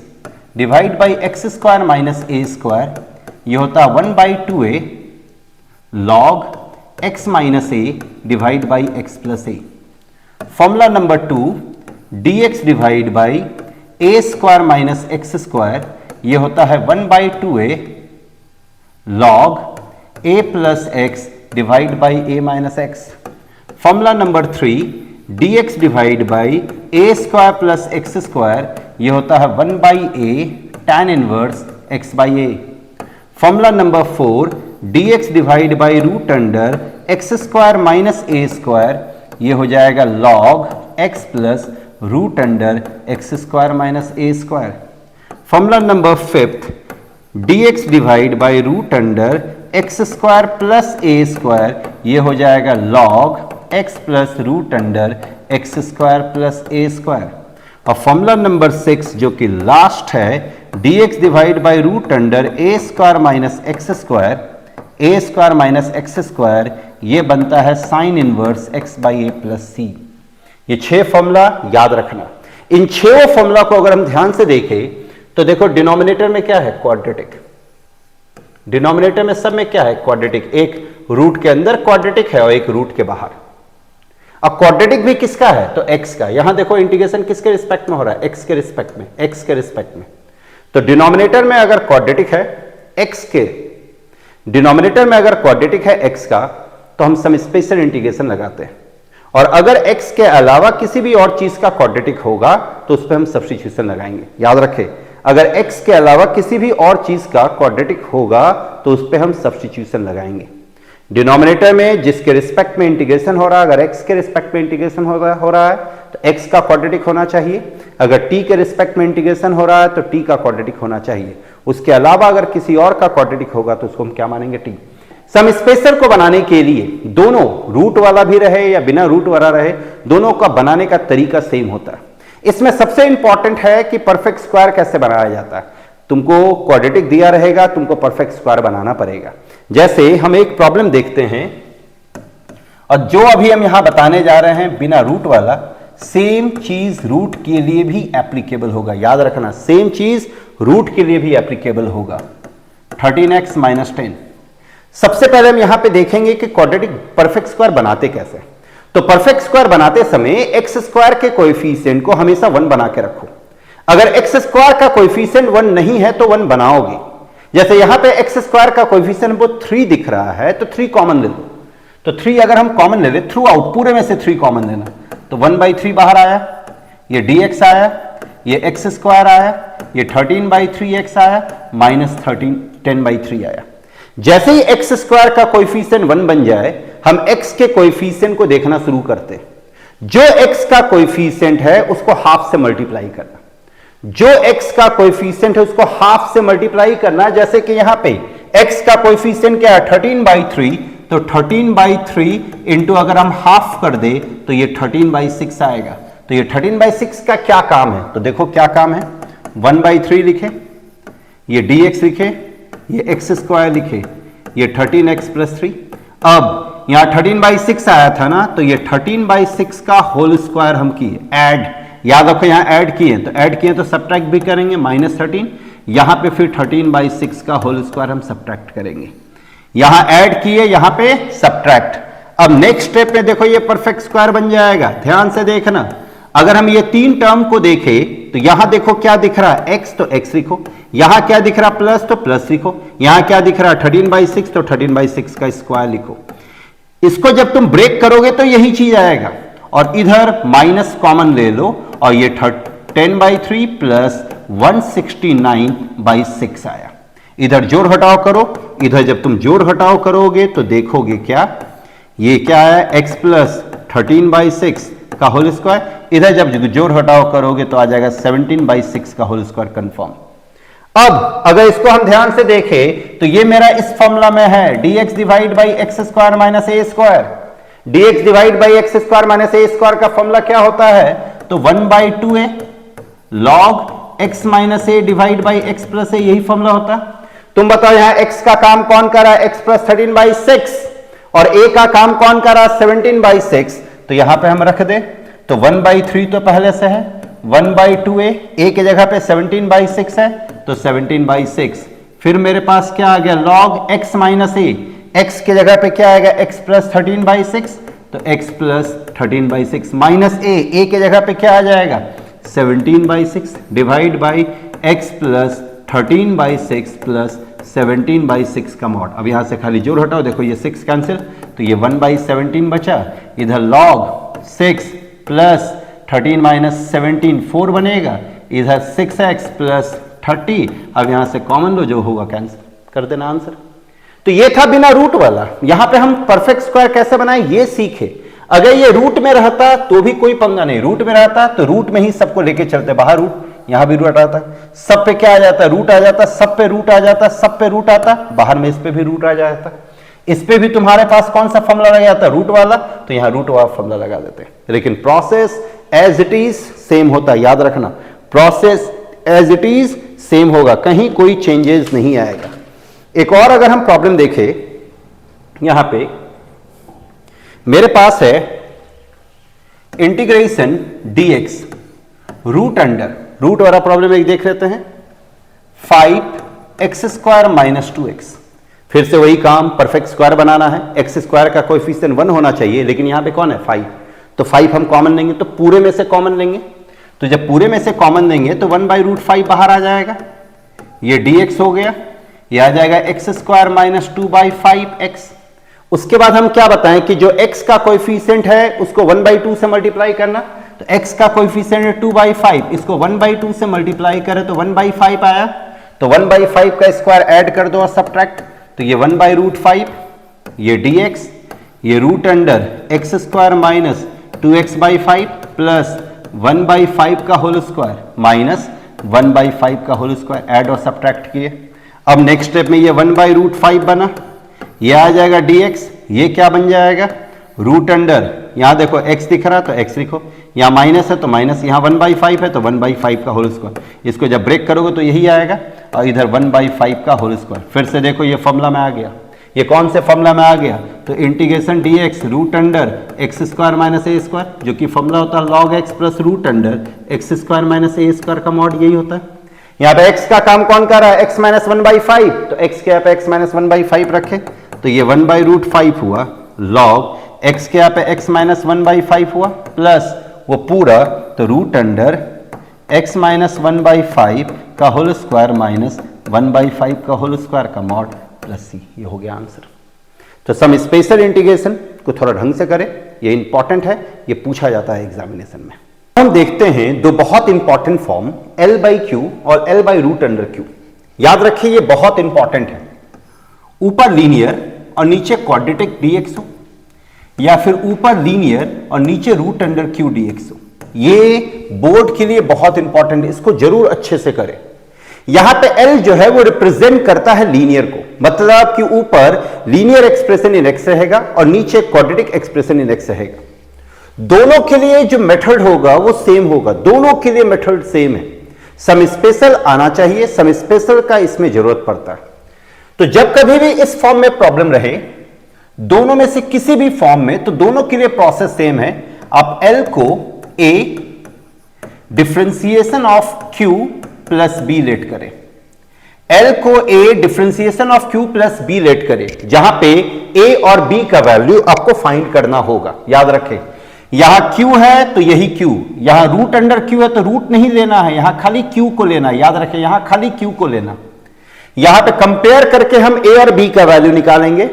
divide by x square minus a square, ये होता है 1 by 2a log x minus a divide by x plus A. Formula number 2 dx divide by A square minus x square, ये होता है 1 by 2a log a plus x divide by A minus x. Formula number 3 dx divide by A square plus x square, ये होता है 1 by a tan inverse x by a. Formula number 4 dx divide by root under x square minus a square, ये हो जाएगा log x plus root under x square minus a square. Formula number 5 dx divide by root under x square plus A square, ये हो जाएगा log x plus root under x square plus ए square. और formula number 6 जो कि last है dx divide by root under a square minus x square, a square minus x square, ये बनता है sine inverse x by a plus C. ये 6 formula याद रखना। इन 6 फॉर्मूला को अगर हम ध्यान से देखें तो देखो डिनोमिनेटर में क्या है? क्वाड्रेटिक। डिनोमिनेटर में सब में क्या है? क्वाड्रेटिक। एक रूट के अंदर क्वाड्रेटिक है और एक रूट के बाहर। अब क्वाड्रेटिक भी किसका है? तो x का। यहां देखो इंटीग्रेशन किसके रिस्पेक्ट में हो रहा है? x के रिस्पेक्ट में, x के रिस्पेक्ट में। तो डिनोमिनेटर में अगर क्वाड्रेटिक है x के, डिनोमिनेटर में अगर क्वाड्रेटिक है x का, तो हम सम स्पेशल इंटीग्रेशन लगाते हैं। और अगर x के अलावा किसी भी और चीज का क्वाड्रेटिक होगा तो उस पर हम सब्स्टिट्यूशन लगाएंगे। याद रखें, अगर x के अलावा किसी भी और चीज का क्वाड्रेटिक होगा तो उस पर हम सब्स्टिट्यूशन लगाएंगे। डिनोमिनेटर में जिसके रिस्पेक्ट में इंटीग्रेशन हो रहा है, अगर x के रिस्पेक्ट में इंटीग्रेशन हो रहा है तो x का क्वाड्रेटिक होना चाहिए। अगर t के रिस्पेक्ट में इंटीग्रेशन हो रहा है तो t का क्वाड्रेटिक होना चाहिए। उसके अलावा अगर किसी और का क्वाड्रेटिक होगा तो उसको हम क्या मानेंगे? t। सम स्पेशल को बनाने के लिए दोनों रूट वाला भी रहे या बिना रूट वाला रहे, दोनों का बनाने का तरीका सेम होता है। इसमें सबसे इंपॉर्टेंट है कि परफेक्ट स्क्वायर कैसे बनाया जाता है। तुमको क्वाड्रेटिक दिया रहेगा, तुमको परफेक्ट स्क्वायर बनाना पड़ेगा। जैसे हम एक प्रॉब्लम देखते हैं, और जो अभी हम यहां बताने जा रहे हैं बिना रूट वाला, सेम चीज रूट के लिए भी एप्लीकेबल होगा। याद रखना, सेम चीज रूट के लिए भी एप्लीकेबल होगा। 13x minus 10। सबसे पहले हम यहां पे देखेंगे कि क्वाड्रेटिक परफेक्ट स्क्वायर बनाते कैसे। तो परफेक्ट स्क्वायर बनाते समय एक्स स्क्वायर के कोएफिशिएंट को हमेशा 1 बना के रखो। अगर एक्स स्क्वायर का कोएफिशिएंट 1 नहीं है तो 1 बनाओगे। जैसे यहां पे एक्स स्क्वायर का कोएफिशिएंट वो 3 दिख रहा है, तो 3 कॉमन ले लो। तो 3 अगर हम कॉमन ले ले, थ्रू आउट पूरे में से 3 कॉमन लेना, तो 1/3 बाहर आया, ये dx आया, ये एक्स स्क्वायर आया, ये 13/3x आया, माइनस 10/3 आया। जैसे ही एक्स स्क्वायर का कोएफिशिएंट 1 बन जाए, हम x के कोएफिशिएंट को देखना शुरू करते हैं। जो x का कोएफिशिएंट है उसको हाफ से मल्टीप्लाई करना, जो x का कोएफिशिएंट है उसको हाफ से मल्टीप्लाई करना। जैसे कि यहां पे x का कोएफिशिएंट क्या है? 13/3, तो 13/3 इंटू अगर हम हाफ कर दे तो ये 13/6 आएगा। तो ये 13/6 का क्या काम है, तो देखो क्या काम है, 1/3 लिखे, ये dx लिखे, ये x² लिखे, ये 13x + 3। अब यहां 13/6 आया था ना, तो ये 13/6 का होल स्क्वायर हम किए, ऐड, याद रखो यहां ऐड किए, तो ऐड किए तो सब्ट्रैक्ट भी करेंगे, -13, यहां पे फिर 13/6 का होल स्क्वायर हम सब्ट्रैक्ट करेंगे, यहां ऐड किए, यहां पे सब्ट्रैक्ट। अब नेक्स्ट स्टेप में देखो ये परफेक्ट स्क्वायर बन जाएगा, ध्यान से देखना। अगर हम ये तीन टर्म को देखें तो यहां देखो क्या दिख रहा है, x तो x लिखो, यहां क्या दिख रहा प्लस तो प्लस लिखो, यहां क्या दिख रहा 13/6 तो 13/6 का स्क्वायर लिखो। इसको जब तुम ब्रेक करोगे तो यही चीज आएगा, और इधर माइनस कॉमन ले लो और ये 10/3 प्लस 169/6 आया। इधर जोड़ घटाव करो, इधर जब तुम जोड़ घटाव करोगे तो देखोगे क्या, ये क्या है x प्लस 13/6 का होल स्क्वायर, इधर जब जोड़ घटाव करोगे तो आ जाएगा 17/6 का होल स्क्वायर कंफर्म। अब अगर इसको हम ध्यान से देखें तो ये मेरा इस फॉर्मूला में है, dx divide by x² minus a square. dx divide by x² minus a square का फॉर्मूला क्या होता है, तो 1/2a log x minus a divide by x plus a, यही फॉर्मूला होता। तुम बताओ यहां x का काम कौन कर रहा है, x प्लस 13/6, और a का काम कौन कर रहा है 17/6, तो यहां पे हम रख दे, तो 1/3 तो पहले से है, 1/2a, a की जगह पे 17/6 है तो 17/6, फिर मेरे पास क्या आ गया log x minus a, x की जगह पे क्या आएगा x प्लस 13/6, तो x प्लस 13/6 माइनस a की जगह पे क्या आ जाएगा 17/6 divide by x plus 13/6 plus 17/6 का मॉड। अब यहां से खाली जोड़ हटाओ, देखो ये 6 कैंसिल, तो ये 1/17 बचा, इधर log 6 प्लस 13 माइनस 17 4 बनेगा, इधर 6x प्लस 30, अब यहां से कॉमन लो, जो होगा कैंसिल कर देना आंसर। तो ये था बिना रूट वाला। यहां पे हम परफेक्ट स्क्वायर कैसे बनाए ये सीखे। अगर ये रूट में रहता तो भी कोई पंगा नहीं, रूट में रहता तो रूट में ही सबको लेके चलते, बाहर रूट, यहां भी रूट आता, सब पे क्या आ जाता, रूट आ जाता, सब पे रूट आ जाता, सब पे रूट आता, बाहर में इस पे भी रूट आ जाता, इस पे भी तुम्हारे पास कौन सा फॉर्मूला लग जाता, रूट वाला, तो यहां रूट वाला फॉर्मूला लगा देते। लेकिन process as it is same होता है, याद रखना, process as it is same होगा, कहीं कोई चेंजेस नहीं आएगा। एक और अगर हम प्रॉब्लम देखें, यहां पे मेरे पास है integration dx root under, root वाला प्रॉब्लम एक देख लेते हैं, 5x² माइनस 2x। फिर से वही काम, परफेक्ट स्क्वायर बनाना है, x² का कोएफिशिएंट 1 होना चाहिए, लेकिन यहां पे कौन है 5, तो 5 हम कॉमन लेंगे, तो पूरे में से कॉमन लेंगे, तो जब पूरे में से कॉमन लेंगे तो 1/√5 बाहर आ जाएगा, ये dx हो गया, ये आ जाएगा x² माइनस 2/5x। उसके बाद हम क्या बताएं कि जो x का कोएफिशिएंट है उसको 1/2 से मल्टीप्लाई करना, तो x का कोएफिशिएंट है 2/5, इसको 1/2 से मल्टीप्लाई करें तो 1/5 आया, तो 1/5 का स्क्वायर ऐड कर दो और सब्ट्रैक्ट, तो ये 1/√5, ये dx, ये root under x² minus 2x/5 plus 1/5 का होल स्क्वायर माइनस 1/5 का होल स्क्वायर, ऐड और सब्ट्रैक्ट किए। अब नेक्स्ट स्टेप में ये 1/√5 बना, ये आ जाएगा dx, ये क्या बन जाएगा रूट अंडर, यहां देखो x दिख रहा तो x लिखो, यहां माइनस है तो माइनस, यहां 1/5 है तो 1/5 का होल स्क्वायर, इसको जब ब्रेक करोगे तो यही आएगा, और इधर 1/5 का होल स्क्वायर। फिर से देखो ये फॉर्मूला में आ गया, ये कौन से फॉर्मूला में आ गया, तो integration dx root under x² minus a square, जो कि फॉर्मूला होता है log x plus root under x² minus a square का मॉड, यही होता है। यहाँ पे x का काम कौन कर रहा है, x माइनस 1/5, तो x के यहाँ पे x माइनस 1/5 रखे, तो ये 1/√5 हुआ, log x के यहाँ पे x माइनस 1/5 हुआ, प्लस वो पूरा तो रूट अंडर x माइनस 1/5 का होल स्क्वायर माइनस 1/5 का होल स्क्वायर का मॉड प्लस c, ये हो गया आंसर। तो सम स्पेशल इंटीग्रेशन को थोड़ा ढंग से करें, ये इंपॉर्टेंट है, ये पूछा जाता है एग्जामिनेशन में। हम देखते हैं दो बहुत इंपॉर्टेंट फॉर्म L/Q और L/√Q। याद रखिए ये बहुत इंपॉर्टेंट है, ऊपर लीनियर और नीचे क्वाड्रेटिक dx हो, या फिर ऊपर लीनियर और नीचे √Q dx हो। ये बोर्ड के लिए बहुत इंपॉर्टेंट है, इसको जरूर अच्छे से करें। यहां पे L जो है वो रिप्रेजेंट करता है लीनियर को, मतलब कि ऊपर लीनियर एक्सप्रेशन इन एक्स रहेगा और नीचे क्वाड्रेटिक एक्सप्रेशन इन एक्स रहेगा। दोनों के लिए जो मेथड होगा वो सेम होगा, दोनों के लिए मेथड सेम है। सम स्पेशल आना चाहिए, सम स्पेशल का इसमें जरूरत पड़ता है। तो जब कभी भी इस फॉर्म में प्रॉब्लम रहे, दोनों में से किसी भी फॉर्म में, तो दोनों के लिए प्रोसेस सेम है। आप L को A differentiation of Q plus B let करें, L को A differentiation of Q plus B let करें, जहां पे A और B का वैल्यू आपको फाइंड करना होगा। याद रखें, यहां Q है तो यही Q, यहां रूट अंडर Q है तो रूट नहीं लेना है, यहां खाली Q को लेना है। याद रखें, यहां खाली Q को लेना। यहां पे कंपेयर करके हम A और B का वैल्यू निकालेंगे,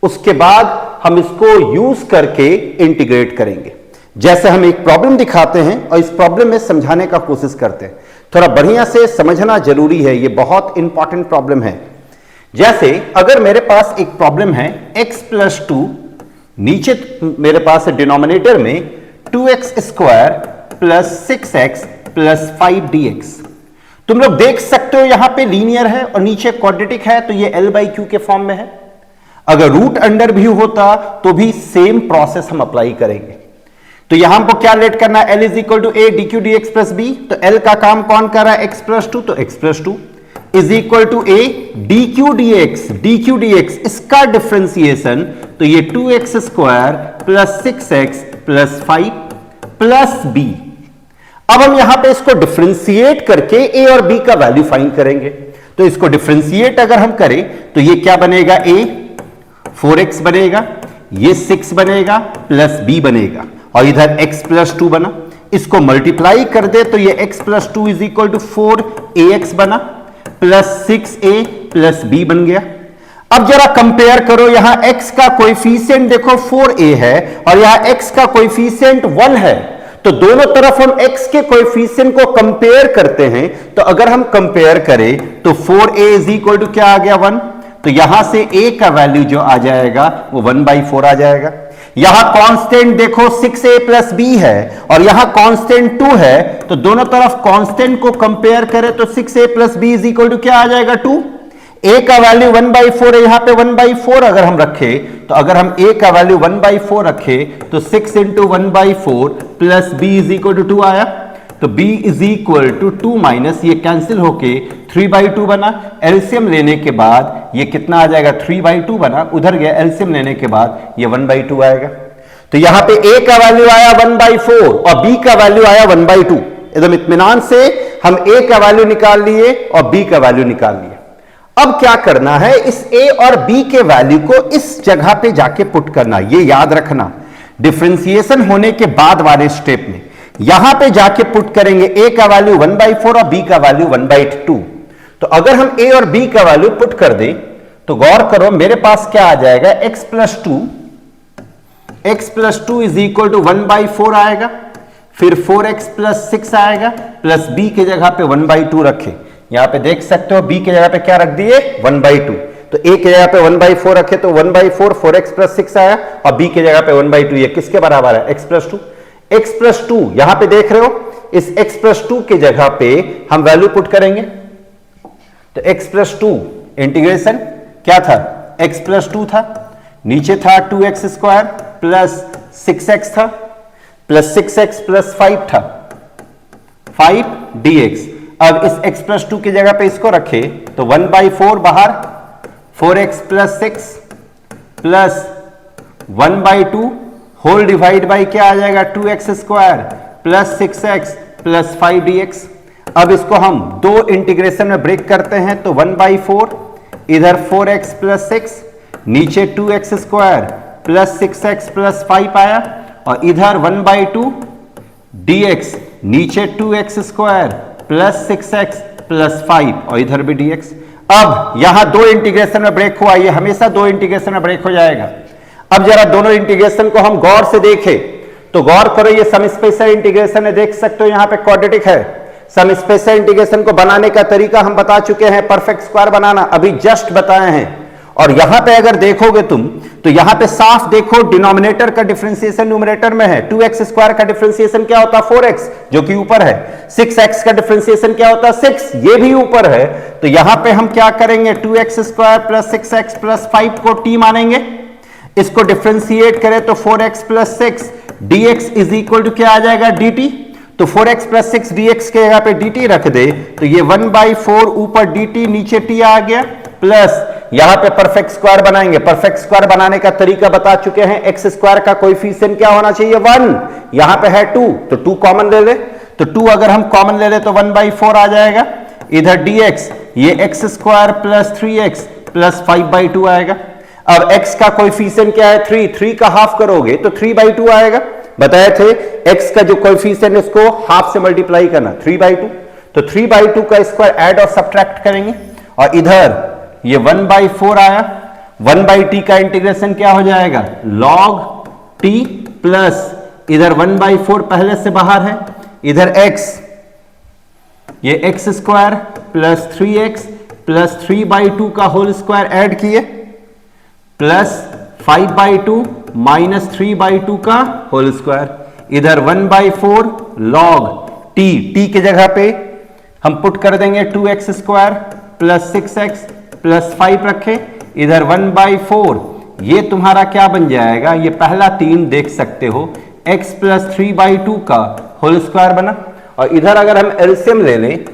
उसके बाद हम इसको यूज करके इंटीग्रेट करेंगे। जैसे हम एक प्रॉब्लम दिखाते हैं और इस प्रॉब्लम में समझाने का कोशिश करते हैं, थोड़ा बढ़िया से समझना जरूरी है, ये बहुत इंपॉर्टेंट प्रॉब्लम है। जैसे अगर मेरे पास एक प्रॉब्लम है x प्लस 2, नीचे मेरे पास है डिनोमिनेटर में 2x square plus 6x plus 5 dx। तुम लोग देख सकते हो यहां पे लीनियर है और नीचे क्वाड्रेटिक है, तो ये L बाई क्यू के फॉर्म में है। अगर रूट अंडर भी होता तो भी सेम प्रोसेस हम अप्लाई करेंगे। तो यहां हमको क्या लेट करना है, L is equal to A D Q D X plus B. तो L का काम कौन कर रहा है, x प्लस 2, तो x plus 2 is equal to A D Q D X, इसका डिफरेंशिएशन तो ये 2x square plus 6x plus 5 plus b। अब हम यहां पे इसको डिफरेंशिएट करके a और b का वैल्यू फाइंड करेंगे। तो इसको डिफरेंशिएट अगर हम करें तो ये क्या बनेगा, a 4x बनेगा, ये 6 बनेगा प्लस b बनेगा, और इधर x प्लस 2 बना। इसको मल्टीप्लाई कर दे तो ये x plus 2 is equal to 4ax बना प्लस 6a प्लस b बन गया। अब जरा कंपेयर करो, यहां x का कोएफिशिएंट देखो 4a है और यहां x का कोएफिशिएंट 1 है, तो दोनों तरफ हम x के कोएफिशिएंट को कंपेयर करते हैं। तो अगर हम कंपेयर करें तो 4a इज इक्वल टू क्या आ गया, 1। तो यहां से a का वैल्यू जो आ जाएगा वो 1/4 आ जाएगा। यहां कांस्टेंट देखो 6a प्लस b है और यहां कांस्टेंट 2 है, तो दोनों तरफ कांस्टेंट को कंपेयर करें तो 6a plus b is equal to क्या आ जाएगा, 2। a का वैल्यू 1/4 है, यहां पे 1/4 अगर हम रखें, तो अगर हम a का वैल्यू 1/4 रखें तो 6 into 1/4 plus b is equal to 2 आया। तो b is equal to 2 minus ये कैंसिल होके 3/2 बना। एलसीएम लेने के बाद ये कितना आ जाएगा, 3/2 बना, उधर गया एलसीएम लेने के बाद ये 1/2 आएगा। तो यहां पे a का वैल्यू आया 1/4 और b का वैल्यू आया 1/2। एकदम इत्मीनान से हम a का वैल्यू निकाल लिए और b का वैल्यू निकाल लिए। अब क्या करना है, इस a और b के वैल्यू को इस जगह पे जाके पुट करना। ये याद रखना, डिफरेंशिएशन होने के बाद वाले स्टेप में यहां पे जाके पुट करेंगे, a का वैल्यू 1/4 और b का वैल्यू 1/2। तो अगर हम a और b का वैल्यू पुट कर दें तो गौर करो मेरे पास क्या आ जाएगा, x plus 2 is equal to 1/4 आएगा, फिर 4x प्लस 6 आएगा, प्लस b की जगह पे 1/2 रखे। यहां पे देख सकते हो b की जगह पे क्या रख दिए, 1/2। तो a की जगह पे 1/4 रखे तो 1/4 4x प्लस 6 आया और b की जगह पे 1/2। ये किसके बराबर है, x प्लस 2। x प्लस 2 यहां पे देख रहे हो, इस x प्लस 2 की जगह पे हम वैल्यू पुट करेंगे। तो x प्लस 2 इंटीग्रेशन क्या था, x प्लस 2 था, नीचे था 2x स्क्वायर प्लस 6x था, प्लस 6x प्लस 5 था, 5 dx। अब इस x प्लस 2 की जगह पे इसको रखे तो 1/4 बाहर, 4x plus 6 plus 1/2 whole divide by क्या आ जाएगा, 2x square plus 6x plus 5 dx। अब इसको हम दो इंटीग्रेशन में ब्रेक करते हैं तो 1/4 इधर 4x प्लस 6, नीचे 2x square plus 6x plus 5 आया, और इधर 1/2 dx, नीचे 2x square plus 6x plus 5 और इधर भी dx। अब यहां दो इंटीग्रेशन में ब्रेक हुआ, ये हमेशा दो इंटीग्रेशन में ब्रेक हो जाएगा। अब जरा दोनों इंटीग्रेशन को हम गौर से देखें तो गौर करो, ये सम स्पेशल इंटीग्रेशन है, देख सकते हो यहां पे क्वाड्रेटिक है। सम स्पेशल इंटीग्रेशन को बनाने का तरीका हम बता चुके हैं, परफेक्ट स्क्वायर बनाना अभी जस्ट बताए हैं। और यहां पे अगर देखोगे तुम तो यहां पे साफ देखो डिनोमिनेटर का डिफरेंशिएशन न्यूमरेटर में है। 2x स्क्वायर का डिफरेंशिएशन क्या होता है 4x जो कि ऊपर है। 6x का डिफरेंशिएशन क्या होता है 6 ये भी ऊपर है। तो यहां पे हम क्या करेंगे 2x square plus 6x plus 5 को t मानेंगे। इसको डिफरेंशिएट करें तो 4x plus 6 dx is equal to क्या आ जाएगा dt। तो 4x प्लस 6 dx के जगह पे dt रख दे तो ये 1/4 ऊपर dt नीचे t आ गया प्लस यहां पे परफेक्ट स्क्वायर बनाएंगे। परफेक्ट स्क्वायर बनाने का तरीका बता चुके हैं। एक्स स्क्वायर का कोएफिशिएंट क्या होना चाहिए 1, यहां पे है 2 तो 2 कॉमन ले ले तो 2 अगर हम कॉमन ले ले तो 1/4 आ जाएगा। इधर dx ये x स्क्वायर प्लस 3x प्लस 5/2 आएगा। अब x का कोएफिशिएंट क्या है 3 का हाफ करोगे तो 3/2 आएगा। बताए थे x का जो कोएफिशिएंट उसको हाफ से मल्टीप्लाई करना 3/2 तो 3/2 का स्क्वायर ऐड और सब्ट्रैक्ट करेंगे और इधर ये 1/4 आया। 1/t का इंटीग्रेशन क्या हो जाएगा log t प्लस इधर 1/4 पहले से बाहर है। इधर x ये x स्क्वायर प्लस 3x प्लस 3/2 का होल स्क्वायर ऐड किए प्लस 5/2 माइनस 3/2 का होल स्क्वायर। इधर 1/4 log t के जगह पे हम पुट कर देंगे 2x square plus 6x plus 5 रखे। इधर 1/4 ये तुम्हारा क्या बन जाएगा ये पहला 3 देख सकते हो x प्लस 3/2 का होल स्क्वायर बना। और इधर अगर हम एलसीएम ले लें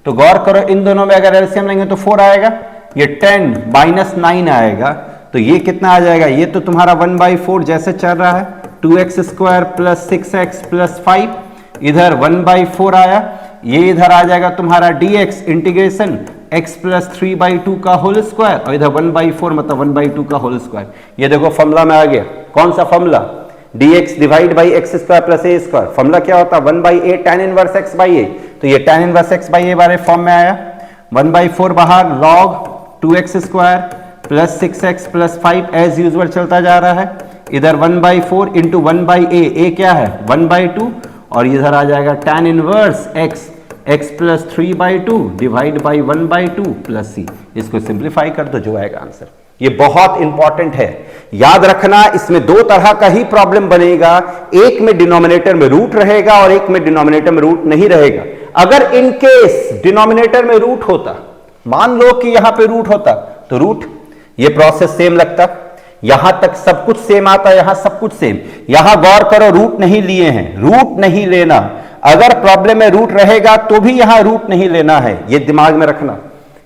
तो गौर करो इन दोनों में अगर एलसीएम लेंगे तो 4 आएगा। ये 10 माइनस 9 आएगा तो ये कितना आ जाएगा ये तो तुम्हारा 1/4 जैसे चल रहा है 2x square plus 6x plus 5। इधर 1/4 आया ये इधर आ जाएगा तुम्हारा dx इंटीग्रेशन x प्लस 3/2 का होल स्क्वायर और इधर 1/4 मतलब 1/2 का होल स्क्वायर। ये देखो फॉर्मूला में आ गया। कौन सा formula dx divide by x square plus A square. Formula क्या होता है 1/a tan inverse x by a। तो ये tan inverse x by a वाले फॉर्म में आया। 1/4 बाहर log 2x square plus 6x plus 5 as usual चलता जा रहा है। इधर 1/4 इंटू 1/a a क्या है 1/2 और इधर आ जाएगा tan inverse x plus 3/2 divide by 1/2 plus c। इसको सिंप्लीफाई कर दो जो आएगा आंसर। ये बहुत इंपॉर्टेंट है याद रखना। इसमें 2 तरह का ही प्रॉब्लम बनेगा। एक में डिनोमिनेटर में रूट रहेगा और एक में डिनोमिनेटर में रूट नहीं रहेगा। अगर इन केस डिनोमिनेटर में रूट होता मान लो कि यहां पे रूट होता तो रूट ये प्रोसेस सेम लगता। यहां तक सब कुछ सेम आता यहां सब कुछ सेम। यहां गौर करो रूट नहीं लिए हैं रूट नहीं लेना। अगर प्रॉब्लम में रूट रहेगा तो भी यहां रूट नहीं लेना है ये दिमाग में रखना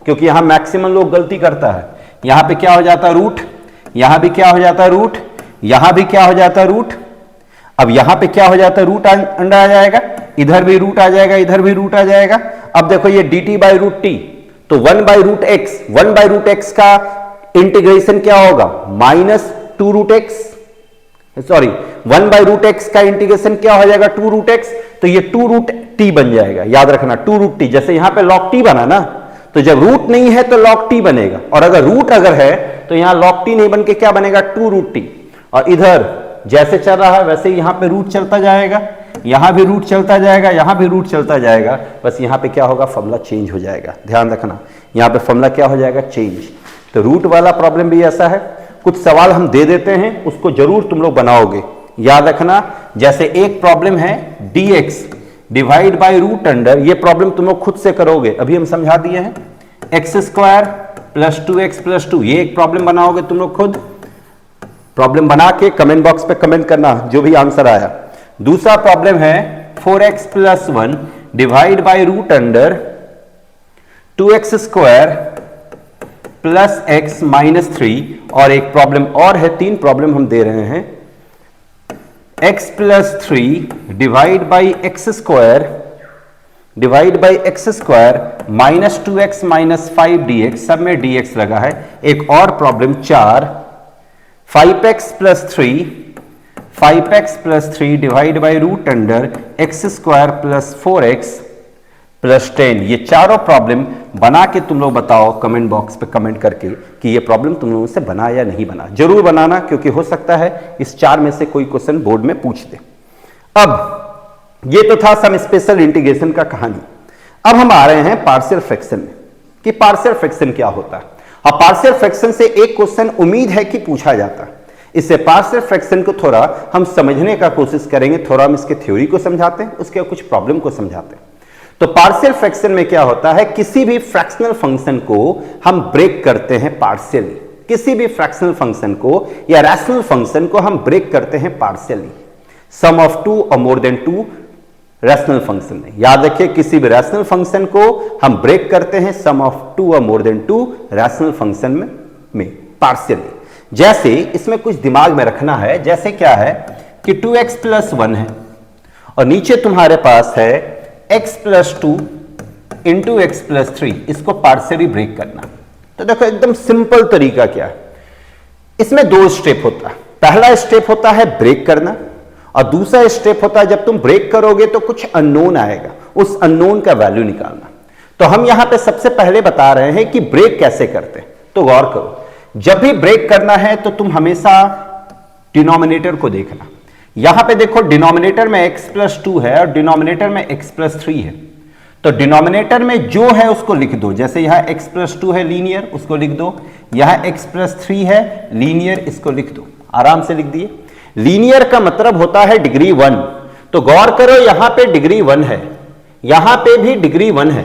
क्योंकि यहां मैक्सिमम लोग गलती करता है। यहां पे क्या हो जाता रूट यहां भी क्या हो जाता रूट यहां भी क्या हो जाता रूट। अब यहां पे क्या हो जाता रूट अंडर आ जाएगा इधर भी रूट आ जाएगा इधर भी रूट आ जाएगा। अब देखो ये dt बाई रूट टी तो 1/√x का इंटीग्रेशन क्या होगा -2√x सॉरी 1/√x का इंटीग्रेशन क्या हो जाएगा 2√x तो ये 2√t बन जाएगा। याद रखना 2√t जैसे यहां पे log t बना ना तो जब रूट नहीं है तो log t बनेगा और अगर रूट अगर है तो यहां log t नहीं बन के क्या बनेगा 2√t। और इधर जैसे चल रहा है वैसे यहां पे रूट चलता जाएगा यहां भी रूट चलता जाएगा यहां भी रूट चलता जाएगा। बस यहां पे क्या होगा फॉर्मूला चेंज हो जाएगा। ध्यान रखना यहां पे फॉर्मूला क्या हो जाएगा चेंज। तो रूट वाला प्रॉब्लम भी ऐसा है। कुछ सवाल हम दे देते हैं उसको जरूर तुम लोग बनाओगे। याद रखना जैसे एक प्रॉब्लम है dx divide by root under ये प्रॉब्लम तुम लोग खुद से करोगे अभी हम समझा दिए हैं x स्क्वायर प्लस 2x प्लस 2 ये एक प्रॉब्लम बनाओगे तुम लोग खुद। प्रॉब्लम बना के कमेंट बॉक्स पे कमेंट करना जो भी आंसर आया। दूसरा प्रॉब्लम है 4x plus 1 divide by root under 2x square plus x minus 3 और एक प्रॉब्लम और है 3 प्रॉब्लम हम दे रहे हैं x plus 3 divide by x square minus 2x minus 5 dx सब में dx लगा है। एक और problem 4 5x plus 3 divide by root under x square plus 4x plus 10 ये चारों प्रॉब्लम बना के तुम लोग बताओ कमेंट बॉक्स पे कमेंट करके कि ये प्रॉब्लम तुम लोगों से बना या नहीं बना। जरूर बनाना क्योंकि हो सकता है इस 4 में से कोई क्वेश्चन बोर्ड में पूछ दे। अब ये तो था सम स्पेशल इंटीग्रेशन का कहानी। अब हम आ रहे हैं पार्शियल फ्रैक्शन में कि पार्शियल फ्रैक्शन क्या होता है। अब पार्शियल फ्रैक्शन से एक क्वेश्चन उम्मीद है कि पूछा जाता है। इससे पार्शियल फ्रैक्शन को थोड़ा हम समझने का कोशिश करेंगे, थोड़ा हम इसके थ्योरी को समझाते हैं, उसके कुछ प्रॉब्लम को समझाते हैं। तो पार्शियल फ्रैक्शन में क्या होता है, किसी भी फ्रैक्शनल फंक्शन को हम ब्रेक करते हैं पार्शियली, किसी भी फ्रैक्शनल फंक्शन को या रैशनल फंक्शन को हम ब्रेक करते हैं पार्शियली, सम ऑफ टू और more than to rational function में। याद रखिए, किसी भी रैशनल फंक्शन को हम ब्रेक करते हैं सम ऑफ टू और more than to rational function में पार्शियली। जैसे इसमें कुछ दिमाग में रखना है, जैसे क्या है कि 2x + 1 है और नीचे तुम्हारे पास है x + 2 × x + 3, इसको पार्शियली ब्रेक करना। तो देखो एकदम सिंपल तरीका क्या है, इसमें दो स्टेप होता है। पहला स्टेप होता है ब्रेक करना और दूसरा स्टेप होता है जब तुम ब्रेक करोगे तो कुछ अननोन आएगा, उस अननोन का वैल्यू निकालना। तो हम यहां पे सबसे पहले बता रहे हैं कि ब्रेक कैसे करते हैं। तो गौर करो, जब भी ब्रेक करना है तो तुम हमेशा डिनोमिनेटर को देखना। यहां पे देखो डिनोमिनेटर में x + 2 है और डिनोमिनेटर में x + 3 है। तो डिनोमिनेटर में जो है उसको लिख दो, जैसे यहां x + 2 है लीनियर, उसको लिख दो। यहां x + 3 है लीनियर, इसको लिख दो। आराम से लिख दिए। लीनियर का मतलब होता है डिग्री 1। तो गौर करो, यहां पे डिग्री 1 है, यहां पे भी डिग्री 1 है।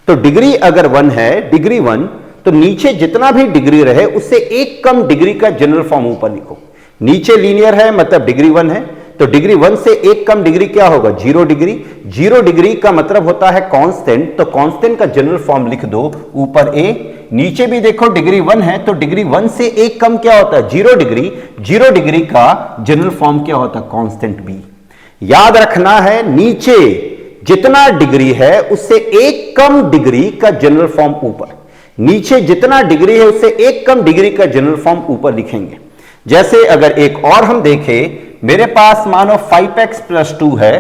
तो डिग्री अगर 1 है, डिग्री 1, तो नीचे जितना भी डिग्री रहे उससे एक कम डिग्री का जनरल फॉर्म ऊपर लिखो। नीचे लीनियर है मतलब डिग्री 1 है, तो डिग्री 1 से एक कम डिग्री क्या होगा, 0 डिग्री। 0 डिग्री का मतलब होता है कांस्टेंट, तो कांस्टेंट का जनरल फॉर्म लिख दो ऊपर a। नीचे भी देखो डिग्री 1 है, तो डिग्री 1 से एक कम क्या होता है, 0 डिग्री। 0 डिग्री का जनरल फॉर्म क्या होता है, कांस्टेंट b। याद रखना है, नीचे जितना डिग्री है उससे एक कम डिग्री का जनरल फॉर्म ऊपर। नीचे जितना डिग्री है उससे एक कम डिग्री का जनरल फॉर्म ऊपर लिखेंगे। जैसे अगर एक और हम देखें, मेरे पास मानो 5x + 2 है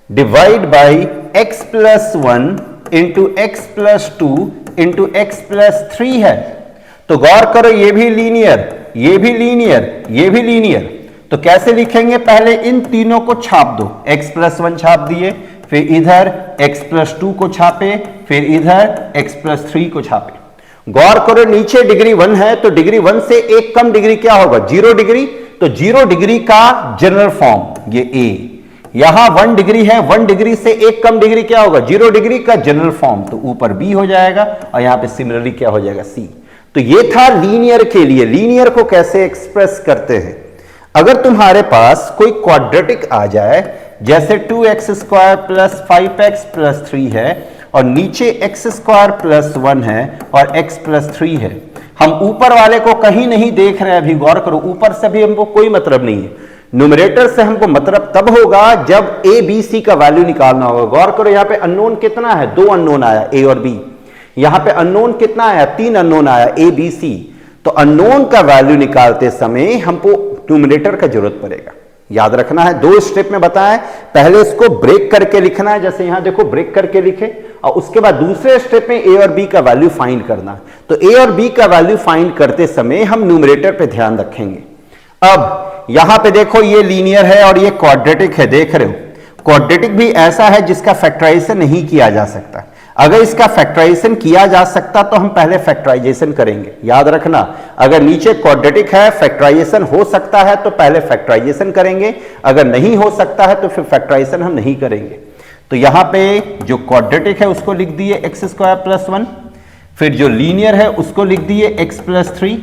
divide by x + 1 × x + 2 × x + 3 है। तो गौर करो, ये भी लीनियर, ये भी लीनियर, ये भी लीनियर। तो कैसे लिखेंगे, पहले इन तीनों को छाप दो। x + 1 छाप दिए, फिर इधर x + 2 को छापे, फिर इधर x + 3 को छापे। गौर करो, नीचे डिग्री 1 है तो डिग्री 1 से एक कम डिग्री क्या होगा, 0 डिग्री। तो 0 डिग्री का जनरल फॉर्म ये a। यहां 1 डिग्री है, 1 डिग्री से एक कम डिग्री क्या होगा, 0 डिग्री का जनरल फॉर्म, तो ऊपर b हो जाएगा और यहां पे सिमिलरली क्या हो जाएगा, c। तो ये था लीनियर के लिए। लीनियर को कैसे एक्सप्रेस करते हैं, अगर तुम्हारे पास कोई क्वाड्रेटिक आ जाए, जैसे 2x² + 5x + 3 है और नीचे x² + 1 है और x + 3 है। हम ऊपर वाले को कहीं नहीं देख रहे हैं अभी, गौर करो, ऊपर से भी हमको कोई मतलब नहीं है। न्यूमरेटर से हमको मतलब तब होगा जब a b c का वैल्यू निकालना होगा। गौर करो, यहां पे अननोन कितना है, 2 अननोन आया, a और b। यहां पे अननोन कितना आया, 3 अननोन आया, a b c। तो अननोन का वैल्यू निकालते समय हमको न्यूमरेटर का जरूरत पड़ेगा। याद रखना है, 2 स्टेप में बताएं। पहले इसको ब्रेक करके लिखना है, जैसे यहां देखो ब्रेक करके लिखे, और उसके बाद दूसरे स्टेप में a और b का वैल्यू फाइंड करना। तो a और b का वैल्यू फाइंड करते समय हम न्यूमरेटर पे ध्यान रखेंगे। अब यहां पे देखो, ये लीनियर है और ये क्वाड्रेटिक है, देख रहे हो। क्वाड्रेटिक भी ऐसा है जिसका फैक्टराइजेशन नहीं किया जा सकता। अगर इसका फैक्टराइजेशन किया जा सकता तो हम पहले फैक्टराइजेशन करेंगे। याद रखना, अगर नीचे क्वाड्रेटिक है, फैक्टराइजेशन हो सकता है तो पहले फैक्टराइजेशन करेंगे, अगर नहीं हो सकता है तो फिर फैक्टराइजेशन हम नहीं करेंगे। तो यहां पे जो क्वाड्रेटिक है उसको लिख दिए x² + 1, फिर जो लीनियर है उसको लिख दिए x + 3।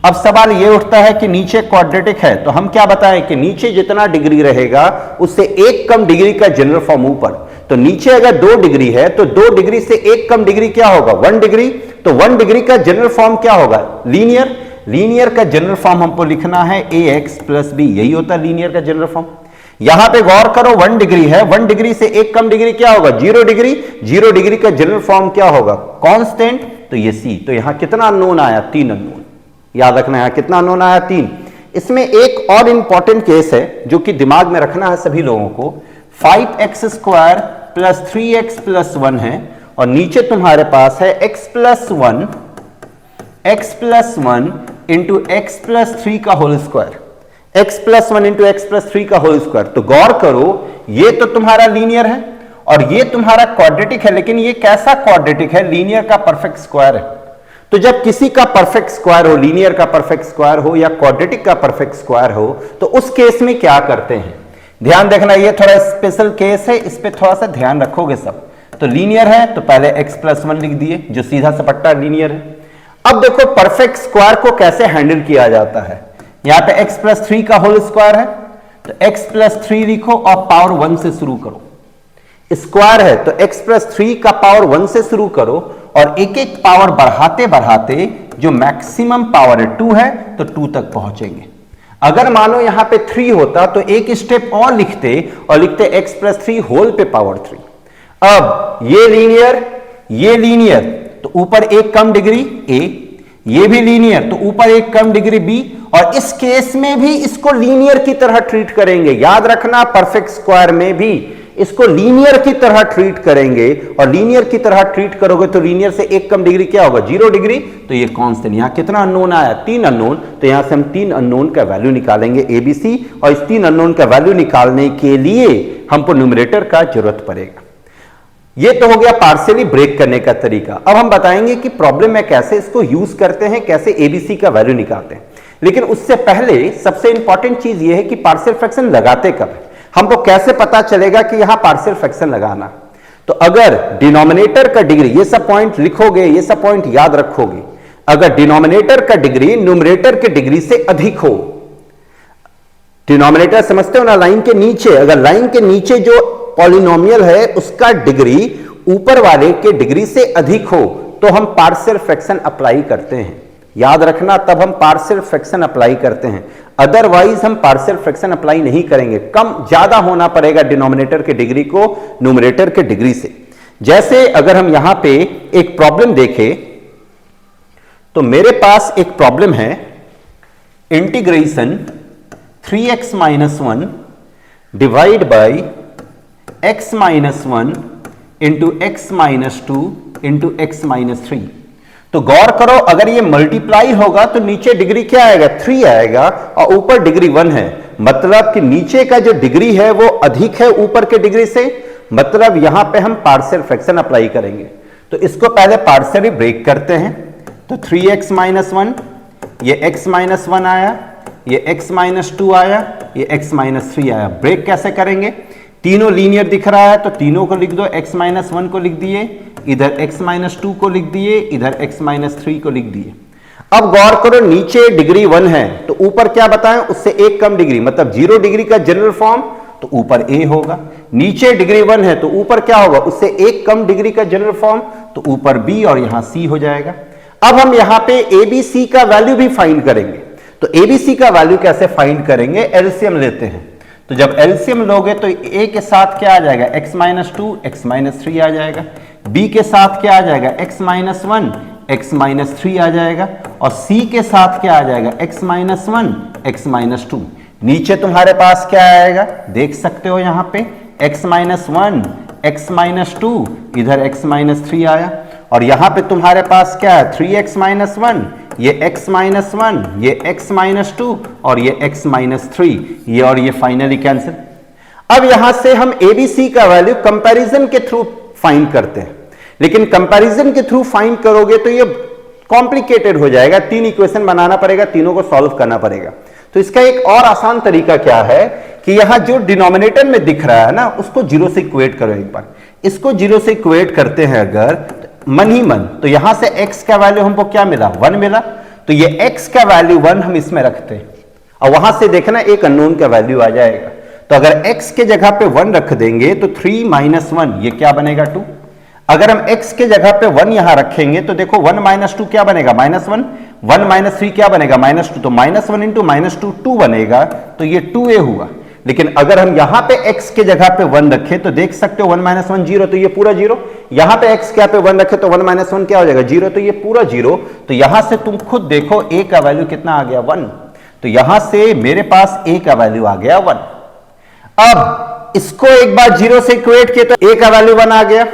अब सवाल ये उठता है कि नीचे क्वाड्रेटिक है तो हम क्या बताएं कि नीचे जितना डिग्री रहेगा उससे एक कम डिग्री का जनरल फॉर्म ऊपर। तो नीचे अगर 2 डिग्री है तो 2 डिग्री से एक कम डिग्री क्या होगा, 1 डिग्री। तो 1 डिग्री का जनरल फॉर्म क्या होगा, लीनियर। लीनियर का जनरल फॉर्म हमको लिखना है ax + b, यही होता है लीनियर का जनरल फॉर्म। यहां पे गौर करो, 1 डिग्री है, 1 डिग्री से एक कम डिग्री क्या होगा, 0 डिग्री। 0 डिग्री का जनरल फॉर्म क्या होगा, कांस्टेंट। तो ये c। तो यहां कितना अननोन आया, 3 अननोन। याद रखना है कितना अननोन आया, 3। इसमें एक और इंपॉर्टेंट केस है जो कि दिमाग में रखना है सभी लोगों को। 5x² + 3x + 1 है और नीचे तुम्हारे पास है x + 1 × x + 3 का होल स्क्वायर। x + 1 × x + 3 का होल स्क्वायर। तो गौर करो, ये तो तुम्हारा लीनियर है और ये तुम्हारा क्वाड्रेटिक है, लेकिन ये कैसा क्वाड्रेटिक है, लीनियर का परफेक्ट स्क्वायर है। तो जब किसी का परफेक्ट स्क्वायर हो, लीनियर का परफेक्ट स्क्वायर हो या क्वाड्रेटिक का परफेक्ट स्क्वायर हो, तो उस केस में क्या करते हैं, ध्यान देखना, ये थोड़ा स्पेशल केस है, इस पे थोड़ा सा ध्यान रखोगे सब। तो लीनियर है तो पहले x+1 लिख दिए, जो सीधा सपट्टा लीनियर है। अब देखो परफेक्ट स्क्वायर को कैसे हैंडल किया जाता है। यहां पे x+3 का होल स्क्वायर है, तो x+3 लिखो और पावर 1 से शुरू करो। स्क्वायर है तो x+3 का पावर 1 से शुरू करो और एक एक पावर बढ़ाते बढ़ाते जो मैक्सिमम पावर 2 है तो 2 तक पहुंचेंगे। अगर मानो यहां पे 3 होता तो एक स्टेप और लिखते और लिखते x+3 होल पे पावर 3। अब ये लीनियर तो ऊपर एक कम डिग्री a, ये भी लीनियर तो ऊपर एक कम डिग्री b, और इस केस में भी इसको लीनियर की तरह ट्रीट करेंगे। याद रखना, परफेक्ट स्क्वायर में भी इसको लीनियर की तरह ट्रीट करेंगे, और लीनियर की तरह ट्रीट करोगे तो लीनियर से एक कम डिग्री क्या होगा, 0 डिग्री। तो ये कांस्टेंट, यहां कितना अननोन आया, 3 अननोन, तो यहां से हम 3 अननोन का वैल्यू निकालेंगे ABC, और इस 3 अननोन का वैल्यू निकालने के लिए हमको न्यूमरेटर का जरूरत पड़ेगा। ये तो हो गया पार्शियली ब्रेक करने का तरीका। अब हम बताएंगे कि प्रॉब्लम में कैसे इसको यूज करते हैं, कैसे ABC का वैल्यू निकालते हैं। लेकिन उससे पहले सबसे इंपॉर्टेंट चीज ये है कि पार्शियल फ्रैक्शन लगाते कब है, हमको कैसे पता चलेगा कि यहां पार्शियल फ्रैक्शन लगाना। तो अगर डिनोमिनेटर का डिग्री, ये सब पॉइंट लिखोगे, ये सब पॉइंट याद रखोगे, अगर डिनोमिनेटर का डिग्री न्यूमरेटर के डिग्री से अधिक हो, डिनोमिनेटर समझते हो ना, लाइन के नीचे, अगर लाइन के नीचे जो पॉलिनोमियल है उसका डिग्री ऊपर वाले के डिग्री से अधिक हो तो हम पार्शियल फ्रैक्शन अप्लाई करते हैं। याद रखना, तब हम पार्शियल फ्रैक्शन अप्लाई करते हैं, अदरवाइज हम पार्शियल फ्रैक्शन अप्लाई नहीं करेंगे। कम ज्यादा होना पड़ेगा डिनोमिनेटर के डिग्री को न्यूमरेटर के डिग्री से। जैसे अगर हम यहां पे एक प्रॉब्लम देखें, तो मेरे पास एक प्रॉब्लम है, integration 3x-1 divide by x-1 into x-2 into x-3। तो गौर करो, अगर ये मल्टीप्लाई होगा तो नीचे डिग्री क्या आएगा, 3 आएगा, और ऊपर डिग्री 1 है। मतलब कि नीचे का जो डिग्री है वो अधिक है ऊपर के डिग्री से, मतलब यहां पे हम पार्शियल फ्रैक्शन अप्लाई करेंगे। तो इसको पहले पार्शियली ब्रेक करते हैं। तो 3x-1, ये x-1 आया, ये x-2 आया, ये x-3 आया। ब्रेक कैसे करेंगे, तीनों लीनियर दिख रहा है तो तीनों को लिख दो, x-1 को लिख दिए, इधर x-2 को लिख दिए, इधर x-3 को लिख दिए। अब गौर करो, नीचे डिग्री 1 है तो ऊपर क्या बताएं, उससे एक कम डिग्री, मतलब 0 डिग्री का जनरल फॉर्म तो ऊपर a होगा। नीचे डिग्री 1 है तो ऊपर क्या होगा, उससे एक कम डिग्री का जनरल फॉर्म तो ऊपर b और यहां c हो जाएगा। अब हम यहां पे ABC का वैल्यू भी फाइंड करेंगे। तो ABC का वैल्यू कैसे फाइंड करेंगे, एलसीएम लेते हैं। तो जब एलसीएम लोगे तो a के साथ क्या आ जाएगा, x-2 x-3 आ जाएगा, b के साथ क्या आ जाएगा, x-1 x-3 आ जाएगा, और c के साथ क्या आ जाएगा, x-1 x-2। नीचे तुम्हारे पास क्या आएगा, देख सकते हो यहां पे x-1 x-2, इधर x-3 आया, और यहां पे तुम्हारे पास क्या है, 3x-1, ये x-1, ये x-2 और ये x-3, ये और ये फाइनली कैंसिल। अब यहां से हम ABC का वैल्यू कंपैरिजन के थ्रू फाइंड करते हैं, लेकिन कंपैरिजन के थ्रू फाइंड करोगे तो ये कॉम्प्लिकेटेड हो जाएगा, 3 इक्वेशन बनाना पड़ेगा, तीनों को सॉल्व करना पड़ेगा। तो इसका एक और आसान तरीका क्या है कि यहां जो डिनोमिनेटर में दिख रहा है ना, उसको 0 से इक्वेट करो। एक बार इसको 0 से इक्वेट करते हैं अगर मन ही मन, तो यहां से x का वैल्यू हमको क्या मिला, 1 मिला, तो ये x का वैल्यू 1 हम इसमें रखते हैं, और वहां से देखना एक अननोन का वैल्यू आ जाएगा। तो अगर x के जगह पे 1 रख देंगे तो 3 - 1 ये क्या बनेगा, 2। अगर हम x के जगह पे 1 यहां रखेंगे तो देखो 1 - 2 क्या बनेगा, -1, 1 - 3 क्या बनेगा, -2, तो -1 इंटू -2 2 बनेगा, तो ये 2a हुआ। लेकिन अगर हम यहां पे x के जगह पे 1 रखें तो देख सकते हो 1 - 1 0, तो ये पूरा 0। यहां पे x क्या पे 1 रखे तो 1 - 1 क्या हो जाएगा, 0, तो ये पूरा 0। तो यहां से तुम खुद देखो a का वैल्यू कितना आ गया, 1। तो यहां से मेरे पास a का वैल्यू आ गया 1। अब इसको एक बार 0 से इक्वेट किए तो a का वैल्यू 1 आ गया।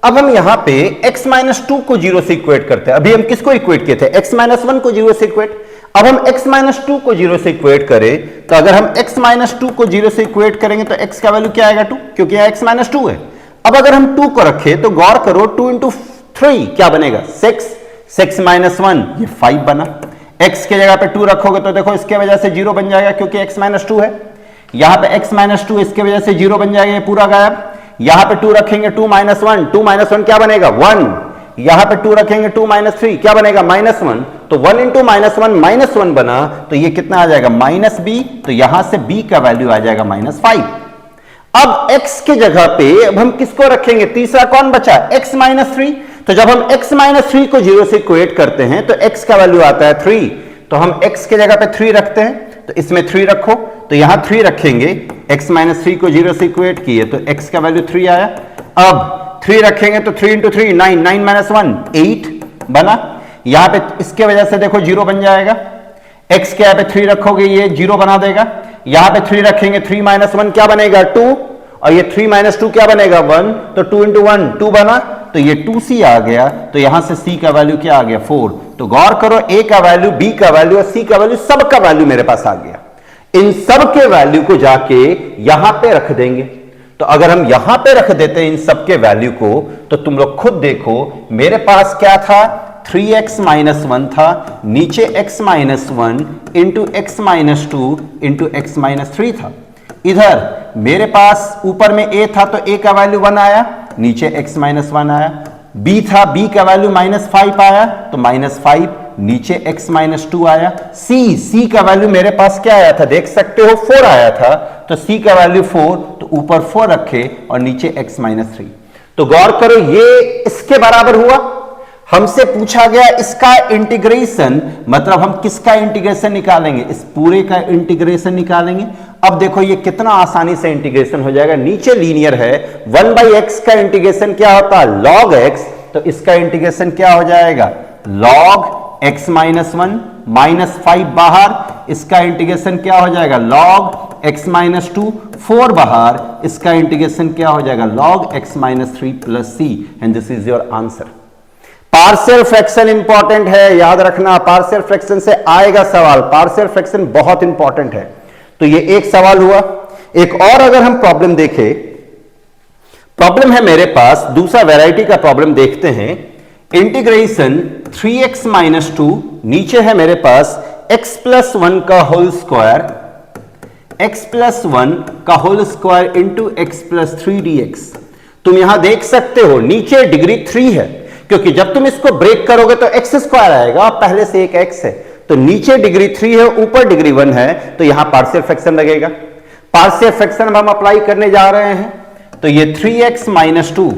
अब हम यहां पे x-2 को 0 से इक्वेट करते हैं। अभी हम किसको इक्वेट किए थे, x-1 को 0 से इक्वेट। अब हम x-2 को 0 से इक्वेट करें तो अगर हम x-2 को 0 से इक्वेट करेंगे तो x का वैल्यू क्या आएगा, 2, क्योंकि यहां x-2 है। अब अगर हम 2 को रखें तो गौर करो 2 × 3 क्या बनेगा, 6, 6 माइनस 1 ये 5 बना। x के जगह पे 2 रखोगे तो देखो इसके वजह से 0 बन जाएगा क्योंकि x माइनस 2 है। यहां पे x माइनस 2 इसके वजह से 0 बन जाएगा, ये पूरा गायब। यहां पे 2 रखेंगे 2 माइनस 1, 2 माइनस 1 क्या बनेगा 1। यहां पे 2 रखेंगे 2 माइनस 3 क्या बनेगा माइनस 1। तो 1 इंटू माइनस 1 माइनस 1 बना, तो ये कितना आ जाएगा माइनस b। तो यहां से b का वैल्यू आ जाएगा माइनस 5। अब x के जगह पे अब हम किसको रखेंगे, तीसरा कौन बचा x माइनस 3। तो जब हम x माइनस 3 को 0 से इक्वेट करते हैं तो x का वैल्यू आता है 3। तो हम x के जगह पे 3 रखते हैं, तो इसमें 3 रखो, तो यहां 3 रखेंगे, x माइनस 3 को 0 से इक्वेट किए तो x का वैल्यू 3 आया। अब 3 रखेंगे तो 3 इंटू 3 9, 9 माइनस 1 8 बना। यहां पे इसके वजह से देखो 0 बन जाएगा, x के यहां पे 3 रखोगे ये 0 बना देगा। यहां पे 3 रखेंगे 3 माइनस 1 क्या बनेगा 2, और ये 3 माइनस 2 क्या बनेगा 1। तो 2 इंटू 1 2 बना, तो ये 2c आ गया। तो यहां से c का वैल्यू क्या आ गया 4। तो गौर करो a का वैल्यू, b का वैल्यू और c का वैल्यू, सब का वैल्यू मेरे पास आ गया। इन सब के वैल्यू को जाके यहां पे रख देंगे। तो अगर हम यहां पे रख देते हैं इन सब के वैल्यू को, तो तुम लोग खुद देखो मेरे पास क्या था 3x माइनस 1 था, नीचे x minus 1 into x minus 2 into x minus 3 था। इधर मेरे पास ऊपर में a था तो a का वैल्यू 1 आया, नीचे x माइनस 1 आया। b था, b का वैल्यू माइनस 5 आया तो माइनस 5, नीचे x माइनस 2 आया। c का वैल्यू मेरे पास क्या आया था देख सकते हो 4 आया था, तो c का वैल्यू 4, तो ऊपर 4 रखे और नीचे x माइनस 3। तो गौर करो ये इसके बराबर हुआ। हमसे पूछा गया इसका इंटीग्रेशन, मतलब हम किसका इंटीग्रेशन निकालेंगे, इस पूरे का इंटीग्रेशन निकालेंगे। अब देखो ये कितना आसानी से इंटीग्रेशन हो जाएगा, नीचे लीनियर है, 1/x का इंटीग्रेशन क्या होता है log x, तो इसका इंटीग्रेशन क्या हो जाएगा log x माइनस 1 माइनस 5 बाहर, इसका इंटीग्रेशन क्या हो जाएगा log x माइनस 2 4 बाहर, इसका इंटीग्रेशन क्या हो जाएगा log x minus 3 plus c, and this is your answer. Partial fraction important है, याद रखना पार्शियल फ्रैक्शन से आएगा सवाल, पार्शियल फ्रैक्शन बहुत इंपॉर्टेंट है। तो ये एक सवाल हुआ। एक और अगर हम प्रॉब्लम देखें, प्रॉब्लम है मेरे पास दूसरा वैरायटी का प्रॉब्लम देखते हैं। इंटीग्रेशन 3x माइनस 2, नीचे है मेरे पास x प्लस 1 का होल स्क्वायर, x प्लस 1 का whole square into x plus 3 dx। तुम यहां देख सकते हो नीचे डिग्री 3 है, क्योंकि जब तुम इसको ब्रेक करोगे तो x स्क्वायर आएगा, पहले से एक x है, तो नीचे डिग्री 3 है ऊपर डिग्री 1 है, तो यहां पार्शियल फ्रैक्शन लगेगा। पार्शियल फ्रैक्शन हम अप्लाई करने जा रहे हैं, तो ये 3x माइनस 2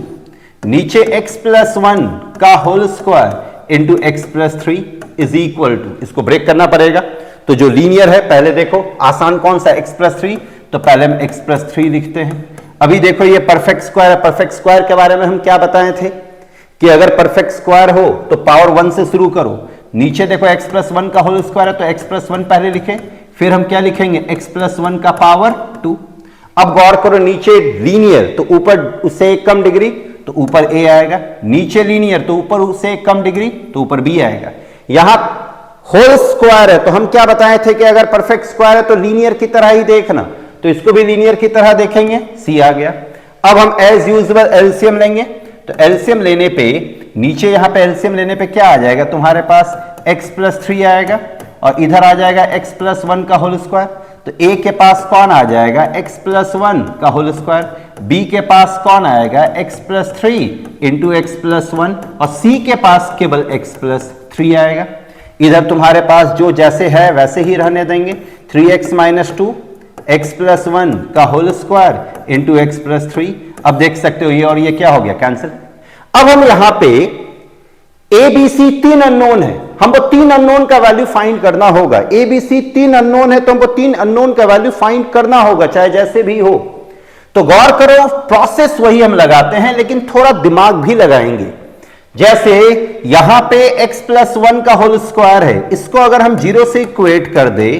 नीचे x प्लस 1 का whole square into x plus 3 is equal to, इसको ब्रेक करना पड़ेगा। तो जो लीनियर है पहले देखो आसान कौन सा x प्लस 3, तो पहले हम x प्लस 3 लिखते हैं। अभी देखो ये परफेक्ट स्क्वायर है, परफेक्ट स्क्वायर के बारे में हम क्या बताए थे कि अगर परफेक्ट स्क्वायर हो तो पावर 1 से शुरू करो। नीचे देखो x प्लस 1 का होल स्क्वायर है तो x प्लस 1 पहले लिखे, फिर हम क्या लिखेंगे x प्लस 1 का पावर 2। अब गौर करो नीचे लीनियर तो ऊपर उससे एक कम डिग्री तो ऊपर a आएगा, नीचे लीनियर तो ऊपर उससे एक कम डिग्री तो ऊपर b आएगा। यहां होल स्क्वायर है तो हम क्या बताए थे कि अगर परफेक्ट स्क्वायर है तो लीनियर की तरह ही देखना, तो इसको भी लीनियर की तरह देखेंगे, c आ गया। अब हम एज यूजुअल एलसीएम लेंगे, तो एलसीएम लेने पे नीचे यहां पे एलसीएम लेने पे क्या आ जाएगा तुम्हारे पास x प्लस 3 आएगा और इधर आ जाएगा x प्लस 1 का होल स्क्वायर। तो a के पास कौन आ जाएगा x प्लस 1 का होल स्क्वायर, b के पास कौन आएगा x plus 3 into x plus 1 और c के पास केवल x प्लस 3 आएगा। इधर तुम्हारे पास जो जैसे है वैसे ही रहने देंगे, 3x माइनस 2 एक्स प्लस 1 का whole square into x plus 3। अब देख सकते हो ये और ये क्या हो गया कैंसिल। अब हम यहां पे ए बी सी 3 अननोन है, हमको 3 अननोन का वैल्यू फाइंड करना होगा। ए बी सी 3 अननोन है तो हमको 3 अननोन का वैल्यू फाइंड करना होगा चाहे जैसे भी हो। तो गौर करो प्रोसेस वही हम लगाते हैं लेकिन थोड़ा दिमाग भी लगाएंगे। जैसे यहां पे x प्लस 1 का होल स्क्वायर है, इसको अगर हम 0 से इक्वेट कर दे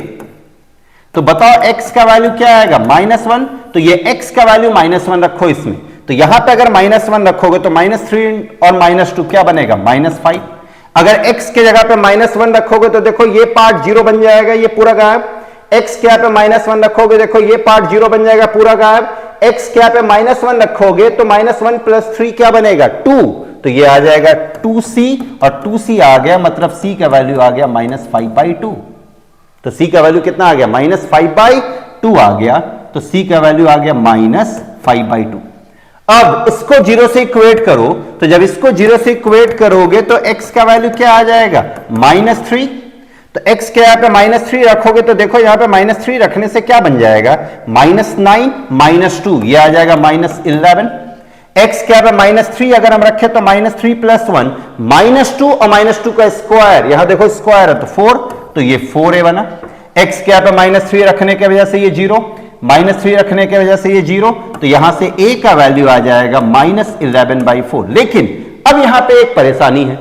तो बताओ x का वैल्यू क्या आएगा -1, तो ये x का वैल्यू -1 रखो इसमें, तो यहां पे अगर -1 रखोगे तो -3 और -2 क्या बनेगा -5। अगर x के जगह पे -1 रखोगे तो देखो ये पार्ट 0 बन जाएगा, ये पूरा गायब। x के यहां पे -1 रखोगे देखो ये पार्ट 0 बन जाएगा, पूरा गायब। x के यहां पे -1 रखोगे तो -1 प्लस 3 क्या बनेगा 2, तो ये आ जाएगा 2c और 2c आ गया मतलब c का वैल्यू आ गया -5/2। तो c का वैल्यू कितना आ गया -5/2 आ गया, तो c का वैल्यू आ गया -5/2। अब इसको 0 से इक्वेट करो, तो जब इसको 0 से इक्वेट करोगे तो x का वैल्यू क्या आ जाएगा -3। तो x के यहां पे -3 रखोगे तो देखो यहां पे -3 रखने से क्या बन जाएगा -9 -2, ये आ जाएगा -11। x के यहां पे -3 अगर हम रखें तो -3 + 1 -2 और -2 का स्क्वायर, यहां देखो स्क्वायर है तो 4, तो ये 4a बना। x के यहां पे -3 रखने की वजह से ये 0, -3 रखने की वजह से ये 0, तो यहां से a का वैल्यू आ जाएगा -11/4। लेकिन अब यहां पे एक परेशानी है,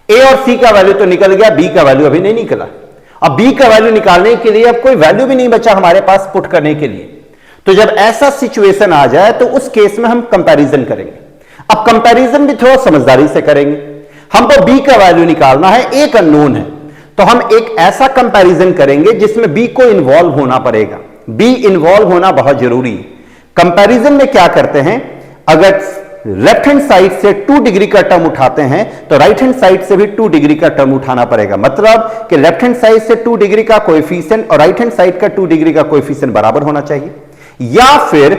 a और c का वैल्यू तो निकल गया, b का वैल्यू अभी नहीं निकला। अब b का वैल्यू निकालने के लिए अब कोई वैल्यू भी नहीं बचा हमारे पास पुट करने के लिए। तो जब ऐसा सिचुएशन आ जाए तो उस केस में हम कंपैरिजन करेंगे। अब कंपैरिजन भी थोड़ा समझदारी से करेंगे। हमको b का वैल्यू निकालना है, एक अननोन है, तो हम एक ऐसा कंपैरिजन करेंगे जिसमें b को इन्वॉल्व होना पड़ेगा। b इन्वॉल्व होना बहुत जरूरी है। कंपैरिजन में क्या करते हैं, अगर लेफ्ट हैंड साइड से 2 डिग्री का टर्म उठाते हैं तो राइट हैंड साइड से भी 2 डिग्री का टर्म उठाना पड़ेगा। मतलब कि लेफ्ट हैंड साइड से 2 डिग्री का कोएफिशिएंट और राइट हैंड साइड का 2 डिग्री का कोएफिशिएंट बराबर होना चाहिए, या फिर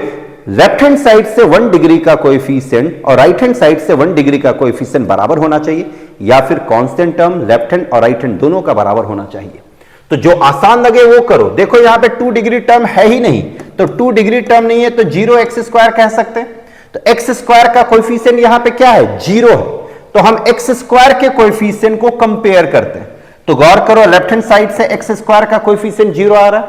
लेफ्ट हैंड साइड से 1 डिग्री का कोएफिशिएंट और राइट हैंड साइड से 1 डिग्री का कोएफिशिएंट बराबर होना चाहिए, या फिर कांस्टेंट टर्म लेफ्ट हैंड और राइट हैंड दोनों का बराबर होना चाहिए। तो जो आसान लगे वो करो। देखो यहां पे 2 डिग्री टर्म है ही नहीं, तो 2 डिग्री टर्म नहीं है तो 0x² कह सकते हैं। तो x² का कोएफिशिएंट यहां पे क्या है 0 है, तो हम x² के कोएफिशिएंट को कंपेयर करते हैं। तो गौर करो लेफ्ट हैंड साइड से x² का कोएफिशिएंट 0 आ रहा है।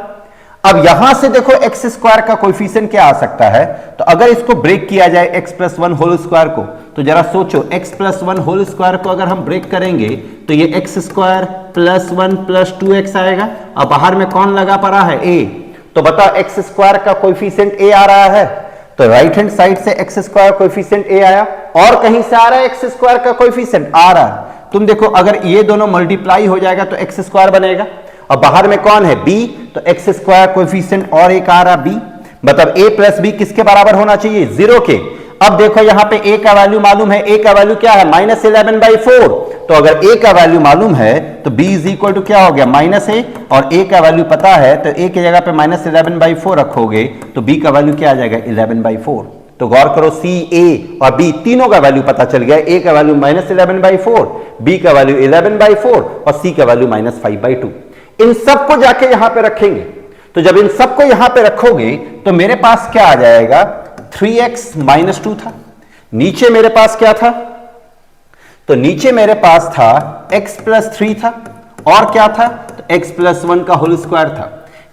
अब यहां से देखो x² का कोएफिशिएंट क्या आ सकता है, तो अगर इसको ब्रेक किया जाए x + 1 होल स्क्वायर को, तो जरा सोचो x + 1 होल स्क्वायर को अगर हम ब्रेक करेंगे तो ये x² + 1 + 2x आएगा, और बाहर में कौन लगा पड़ा है a, तो बताओ x² का कोएफिशिएंट a आ रहा है, तो राइट हैंड साइड से x² कोएफिशिएंट a आया, और कहीं से आ रहा है x² का कोएफिशिएंट आ रहा है। तुम देखो अगर ये दोनों मल्टीप्लाई हो जाएगा तो x² बनेगा, और बाहर में कौन है b, तो x² कोएफिशिएंट और एक आ रहा b, मतलब a + b किसके बराबर होना चाहिए 0 के। अब देखो यहां पे a का वैल्यू मालूम है, a का वैल्यू क्या है -11/4, तो अगर a का वैल्यू मालूम है तो b = क्या हो गया -a, और a का वैल्यू पता है तो a की जगह पे -11/4 रखोगे तो b का वैल्यू क्या आ जाएगा 11/4। तो गौर करो c, a और b तीनों का वैल्यू पता चल गया, a का वैल्यू -11/4, b का वैल्यू 11/4 और c का वैल्यू -5/2। इन सबको जाके यहां पे रखेंगे, तो जब इन सबको यहां पे रखोगे तो मेरे पास क्या आ जाएगा 3x - 2 था। नीचे मेरे पास क्या था, तो नीचे मेरे पास था x + 3 था, और क्या था तो x + 1 का होल स्क्वायर था।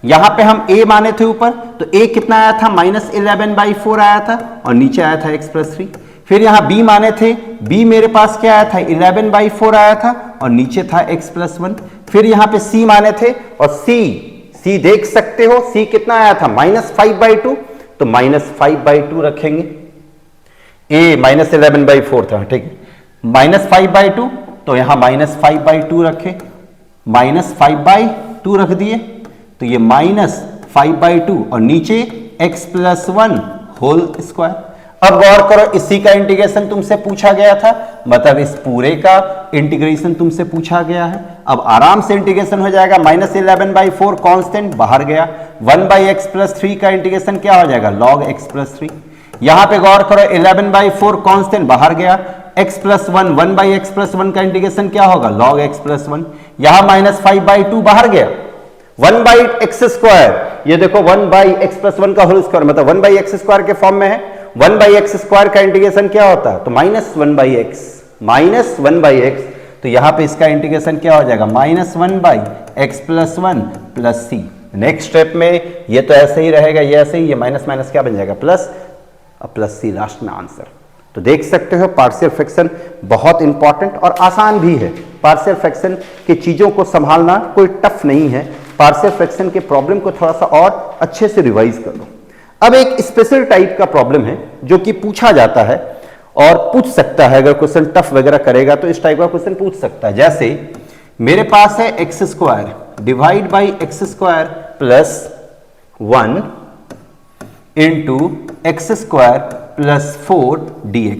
यहां पे हम a माने थे ऊपर, तो a कितना आया था -11/4 आया था, और नीचे आया था x + 3। फिर यहां b माने थे, b मेरे पास क्या आया था 11/4 आया था, और नीचे था x + 1। फिर यहां पे c माने थे, और c देख सकते हो c कितना आया था -5/2, तो -5/2 रखेंगे। a -11/4 था, ठीक है, -5/2, तो यहां -5/2 रखे, -5/2 रख दिए, तो ये -5/2 और नीचे x + 1 होल स्क्वायर। अब गौर करो इसी का इंटीग्रेशन तुमसे पूछा गया था, मतलब इस पूरे का इंटीग्रेशन तुमसे पूछा गया है। अब आराम से इंटीग्रेशन हो जाएगा, -11/4 कांस्टेंट बाहर गया, 1/x + 3 का इंटीग्रेशन क्या हो जाएगा log x + 3। यहां पे गौर करो 11/4 कांस्टेंट बाहर गया, x + 1 1/x + 1 का इंटीग्रेशन क्या होगा log x + 1। यहां -5/2 बाहर गया, 1/x², ये देखो 1/x + 1 का होल स्क्वायर मतलब 1/x² के फॉर्म में है। 1/x² का इंटीग्रेशन क्या होता है, तो -1/x, तो यहां पे इसका इंटीग्रेशन क्या हो जाएगा -1/x + 1 + c। नेक्स्ट स्टेप में ये तो ऐसे ही रहेगा, ये ऐसे ही, ये माइनस माइनस क्या बन जाएगा प्लस, और +c लास्ट में आंसर। तो देख सकते हो पार्शियल फ्रैक्शन बहुत इंपॉर्टेंट और आसान भी है। पार्शियल फ्रैक्शन की चीजों को संभालना कोई टफ नहीं है। पार्शियल फ्रैक्शन के प्रॉब्लम को थोड़ा सा और अच्छे से रिवाइज कर लो। अब एक स्पेशल टाइप का प्रॉब्लम है जो कि पूछा जाता है और पूछ सकता है, अगर क्वेश्चन टफ वगैरह करेगा तो इस टाइप का क्वेश्चन पूछ सकता है। जैसे मेरे पास है x² divide by x² + 1 × x² + 4 dx।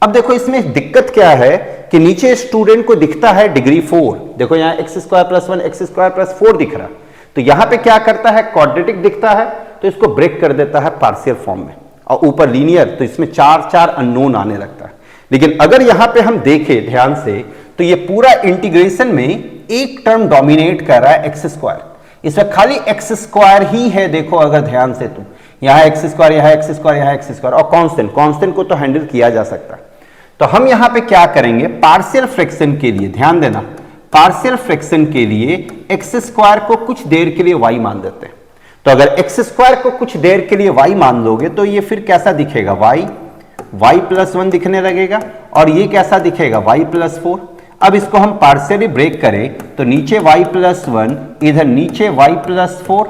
अब देखो इसमें दिक्कत क्या है कि नीचे स्टूडेंट को दिखता है डिग्री 4, देखो यहाँ x स्क्वायर प्लस 1 x स्क्वायर प्लस 4 दिख रहा, तो यहां पे क्या करता है, क्वाड्रेटिक दिखता है तो इसको ब्रेक कर देता है पार्शियल फॉर्म में, और ऊपर लीनियर, तो इसमें 4 अननोन आने लगता है। लेकिन अगर यहां पे हम देखें ध्यान से तो ये पूरा इंटीग्रेशन में एक टर्म डोमिनेट कर रहा है एक्स स्क्वायर, इसमें खाली एक्स स्क्वायर ही है। देखो अगर ध्यान से तुम, यहां एक्स स्क्वायर, यहां एक्स स्क्वायर, यहां एक्स स्क्वायर, और कांस्टेंट, कांस्टेंट को तो हैंडल किया जा सकता है। तो हम यहां पे क्या करेंगे, पार्शियल फ्रैक्शन के लिए ध्यान देना, पार्शियल फ्रैक्शन के लिए एक्स स्क्वायर को कुछ देर के लिए वाई मान देते हैं। तो अगर एक्स स्क्वायर को कुछ देर के लिए वाई मान लोगे तो ये फिर कैसा दिखेगा, वाई प्लस 1 दिखने लगेगा, और ये कैसा दिखेगा, वाई प्लस 4। अब इसको हम पार्शियली ब्रेक करें तो नीचे y प्लस 1, इधर नीचे y प्लस 4।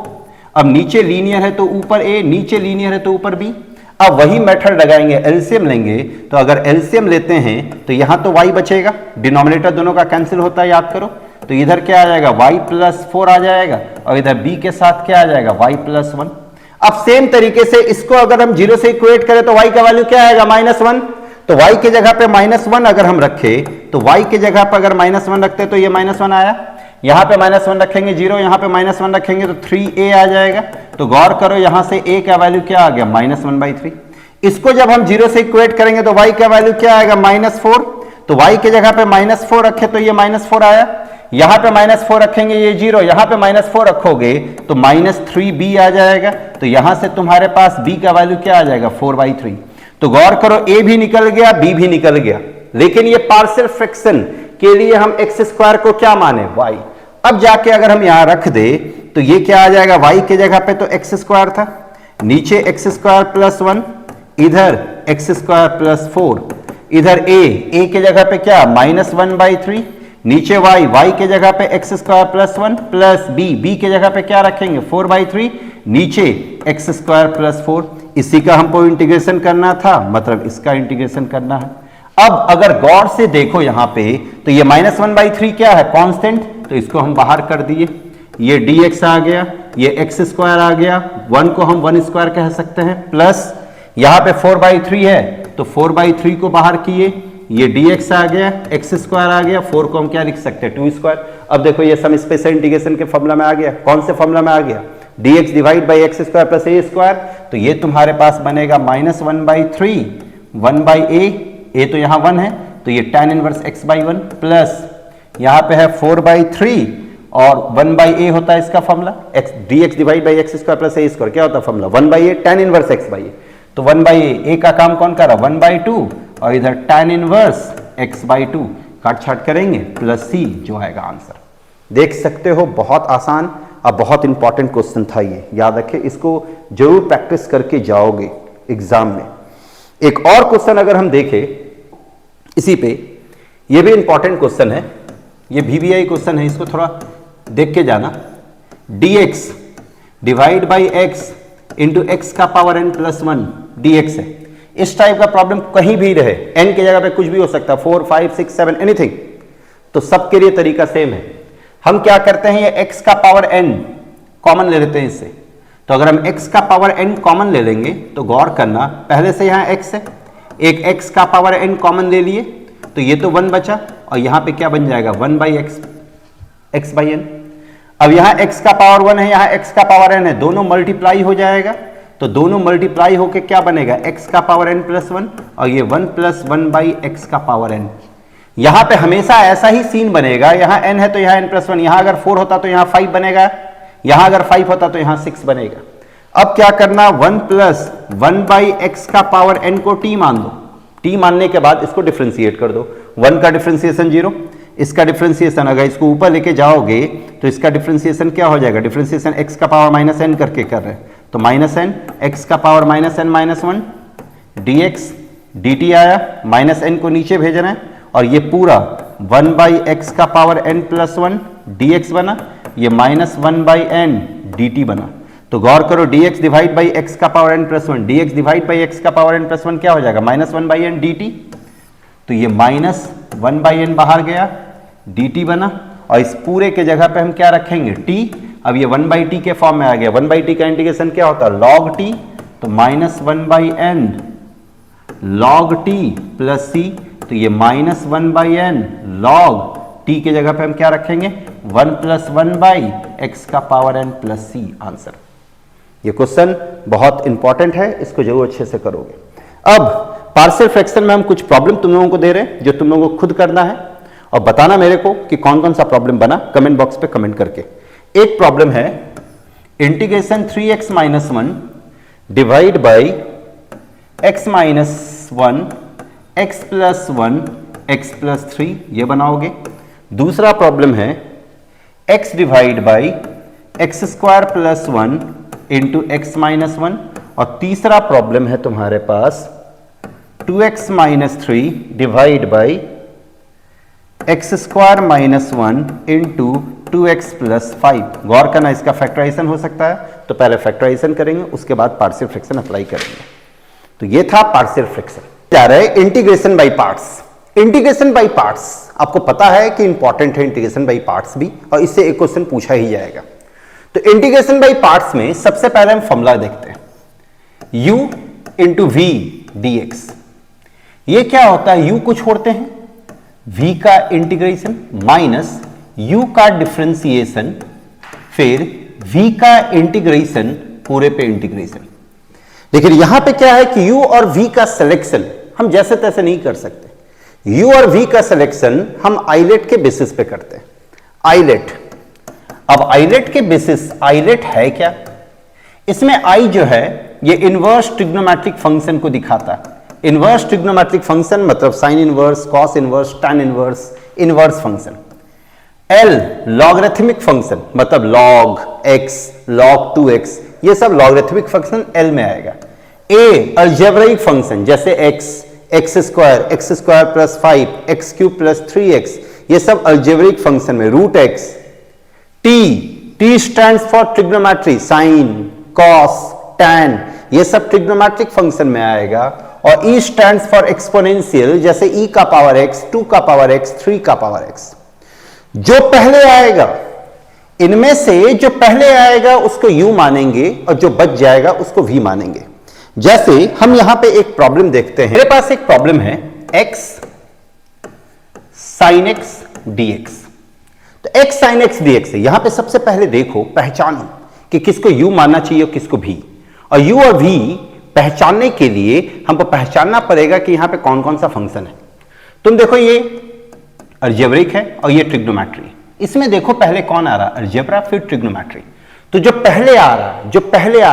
अब नीचे लीनियर है तो ऊपर a, नीचे लीनियर है तो ऊपर b। अब वही मेथड लगाएंगे, एलसीएम लेंगे, तो अगर एलसीएम लेते हैं तो यहां तो y बचेगा, डिनोमिनेटर दोनों का कैंसिल होता है, याद करो, तो इधर क्या आ जाएगा, y प्लस 4 आ जाएगा, और इधर b के साथ क्या आ जाएगा, y प्लस 1। अब सेम तरीके से इसको अगर हम 0 से इक्वेट करें तो y का वैल्यू क्या आएगा, -1। तो y के जगह पे -1 अगर हम रखें तो y के जगह पे अगर -1 रखते तो ये -1 आया, यहां पे -1 रखेंगे 0, यहां पे -1 रखेंगे तो 3a आ जाएगा। तो गौर करो यहां से a का वैल्यू क्या आ गया, -1/3। इसको जब हम 0 से इक्वेट करेंगे तो y का वैल्यू क्या आएगा, -4। तो y के जगह पे -4 रखे तो ये -4 आया, यहां पे -4 रखेंगे ये 0, यहां पे -4 रखोगे तो -3b आ जाएगा। तो यहां से तुम्हारे पास b का वैल्यू क्या आ जाएगा, 4/3। तो गौर करो a भी निकल गया, b भी निकल गया, लेकिन ये पार्शियल फ्रैक्शन के लिए हम एक्स स्क्वायर को क्या माने, y। अब जाके अगर हम यहां रख दे तो ये क्या आ जाएगा, y के जगह पे तो एक्स स्क्वायर था, नीचे एक्स स्क्वायर प्लस 1, इधर एक्स स्क्वायर प्लस 4, इधर a के जगह पे क्या, -1/3, नीचे y के जगह पे x square plus 1 plus b के जगह पे क्या रखेंगे, 4/3, नीचे एक्स स्क्वायर प्लस 4। इसी का हमको इंटीग्रेशन करना था, मतलब इसका इंटीग्रेशन करना है। अब अगर गौर से देखो यहां पे तो ये -1/3 क्या है, कांस्टेंट, तो इसको हम बाहर कर दिए, ये dx आ गया, ये एक्स स्क्वायर आ गया, 1 को हम 1 स्क्वायर कह सकते हैं, प्लस यहां पे 4/3 है तो 4/3 को बाहर किए, ये dx आ गया, एक्स स्क्वायर आ गया, 4 को हम क्या लिख सकते हैं, 2 स्क्वायर। अब देखो ये सम स्पेशल इंटीग्रेशन के फॉर्मूला में आ गया, कौन से फॉर्मूला में आ गया, dx divide by x square plus A square. तो ये तुम्हारे पास बनेगा -1/3, 1/a तो यहाँ 1 है तो ये tan इनवर्स x/1 प्लस यहाँ पे है 4/3 और 1/a होता है इसका formula, dx divide by x square plus A square, क्या होता है formula, 1/a tan inverse x/a। तो 1/a का काम कौन कर रहा, 1/2, और इधर tan इनवर्स x/2 काट छाट करेंगे प्लस c जो आएगा आंसर। देख सकते हो बहुत आसान, अब बहुत इंपॉर्टेंट क्वेश्चन था ये, याद रखें, इसको जरूर प्रैक्टिस करके जाओगे एग्जाम में। एक और क्वेश्चन अगर हम देखें इसी पे, ये भी इंपॉर्टेंट क्वेश्चन है, ये VBI क्वेश्चन है, इसको थोड़ा देख के जाना। dx divide by x into x का पावर n प्लस 1 dx है। इस टाइप का प्रॉब्लम कहीं भी रहे, n की जगह पे कुछ भी हो सकता है, 4, 5, 6, 7 एनीथिंग, तो सबके लिए तरीका सेम है। हम क्या करते हैं, ये x का पावर n कॉमन ले लेते हैं इससे। तो अगर हम x का पावर n कॉमन ले लेंगे तो गौर करना, पहले से यहाँ x है, एक x का पावर n कॉमन ले लिए तो ये तो 1 बचा, और यहाँ पे क्या बन जाएगा, 1/x, x/n। अब यहाँ x का पावर 1 है, यहाँ x का पावर n है, दोनों मल्टीप्लाई हो जाएगा, तो दोनों मल्टीप्लाई होके क्या बनेगा, x का पावर n प्लस 1, और ये 1 + 1/x का पावर n। यहां पे हमेशा ऐसा ही सीन बनेगा, यहां n है तो यहां n + 1, यहां अगर 4 होता तो यहां 5 बनेगा, यहां अगर 5 होता तो यहां 6 बनेगा। अब क्या करना, 1 + 1/x का पावर n को t मान दो, t मानने के बाद इसको डिफरेंशिएट कर दो, 1 का डिफरेंशिएशन 0, इसका डिफरेंशिएशन अगर इसको ऊपर लेके जाओगे तो इसका डिफरेंशिएशन क्या हो जाएगा, डिफरेंशिएशन x का पावर -n करके कर रहे हैं, तो -n x का पावर -n-1 dx dt आया, -n को नीचे भेजना है, और ये पूरा 1/x का पावर n + 1 dx बना, ये -1/n dt बना। तो गौर करो, dx डिवाइड बाई एक्स का power n + 1, dx divide by x का पावर n + 1 क्या हो जाएगा, -1/n dt। तो ये -1/n बाहर गया, dt बना, और इस पूरे के जगह पे हम क्या रखेंगे, t। अब ये 1/t के फॉर्म में आ गया, 1/t का इंटीग्रेशन क्या होता है, log t, तो -1/n log t plus c, तो ये -1/n log t के जगह पे हम क्या रखेंगे 1 + 1/x का power n plus c answer. ये क्वेश्चन बहुत इंपॉर्टेंट है, इसको जरूर अच्छे से करोगे। अब पार्शियल फ्रैक्शन में हम कुछ प्रॉब्लम तुम लोगों को दे रहे हैं जो तुम लोगों को खुद करना है और बताना मेरे को कि कौन कौन सा प्रॉब्लम बना, कमेंट बॉक्स पे कमेंट करके। एक प्रॉब्लम है integration 3x - 1 divide by x - 1 x + 1 x + 3, ये बनाओगे। दूसरा प्रॉब्लम है x divide by x² + 1 into x - 1, और तीसरा प्रॉब्लम है तुम्हारे पास 2x - 3 divide by x² - 1 into 2x + 5। गौर करना, इसका फैक्टराइजेशन हो सकता है, तो पहले फैक्टराइजेशन करेंगे, उसके बाद पार्शियल फ्रैक्शन अप्लाई करेंगे। तो ये था पार्शियल फ्रैक्शन। जा रहे हैं integration by parts. Integration by parts आपको पता है कि इंपॉर्टेंट है इंटीग्रेशन बाई पार्ट्स भी, और इससे एक क्वेश्चन पूछा ही जाएगा। तो इंटीग्रेशन बाई पार्ट्स में सबसे पहले हम फॉर्मूला देखते हैं, u इंटू वी dx। ये क्या होता है, u को छोड़ते हैं, v का इंटीग्रेशन माइनस u का डिफरेंशिएशन, फिर v का इंटीग्रेशन पूरे पे इंटीग्रेशन। लेकिन यहां पे क्या है कि u और v का सिलेक्शन हम जैसे तैसे नहीं कर सकते। u और v का सिलेक्शन हम आइलेट के बेसिस पे करते हैं। आइलेट, अब आइलेट के बेसिस, आइलेट है क्या, इसमें i जो है ये इनवर्स ट्रिग्नोमेट्रिक फंक्शन को दिखाता है। इनवर्स ट्रिग्नोमेट्रिक फंक्शन मतलब sine inverse, cos inverse, tan inverse, inverse function. L logarithmic function मतलब log x, log 2x, ये सब लॉगरिथमिक फंक्शन L में आएगा। A अलजेब्राइक फंक्शन जैसे x, x² + 5, x³ + 3x, ये सब अलजेब्रिक फंक्शन में, root x। T stands for trigonometry, sine, cos, tan, ये सब ट्रिग्नोमेट्रिक फंक्शन में आएगा। और E स्टैंड्स फॉर एक्सपोनेंशियल, जैसे e का पावर x, 2 का पावर x, 3 का पावर x। जो पहले आएगा, इनमें से जो पहले आएगा उसको u मानेंगे और जो बच जाएगा उसको v मानेंगे। जैसे हम यहां पे एक प्रॉब्लम देखते हैं, मेरे पास एक प्रॉब्लम है x sin x dx। तो x sin x dx है, यहां पे सबसे पहले देखो, पहचानो कि किसको u मानना चाहिए और किसको v। और u और v पहचानने के लिए हमको पहचानना पड़ेगा कि यहां पे कौन कौन सा फंक्शन है। तुम देखो ये अलजेब्रिक है और ये ट्रिग्नोमेट्री। इसमें देखो पहले कौन आ रहा, अलजेब्रा फिर ट्रिग्नोमेट्री। तो जो पहले आ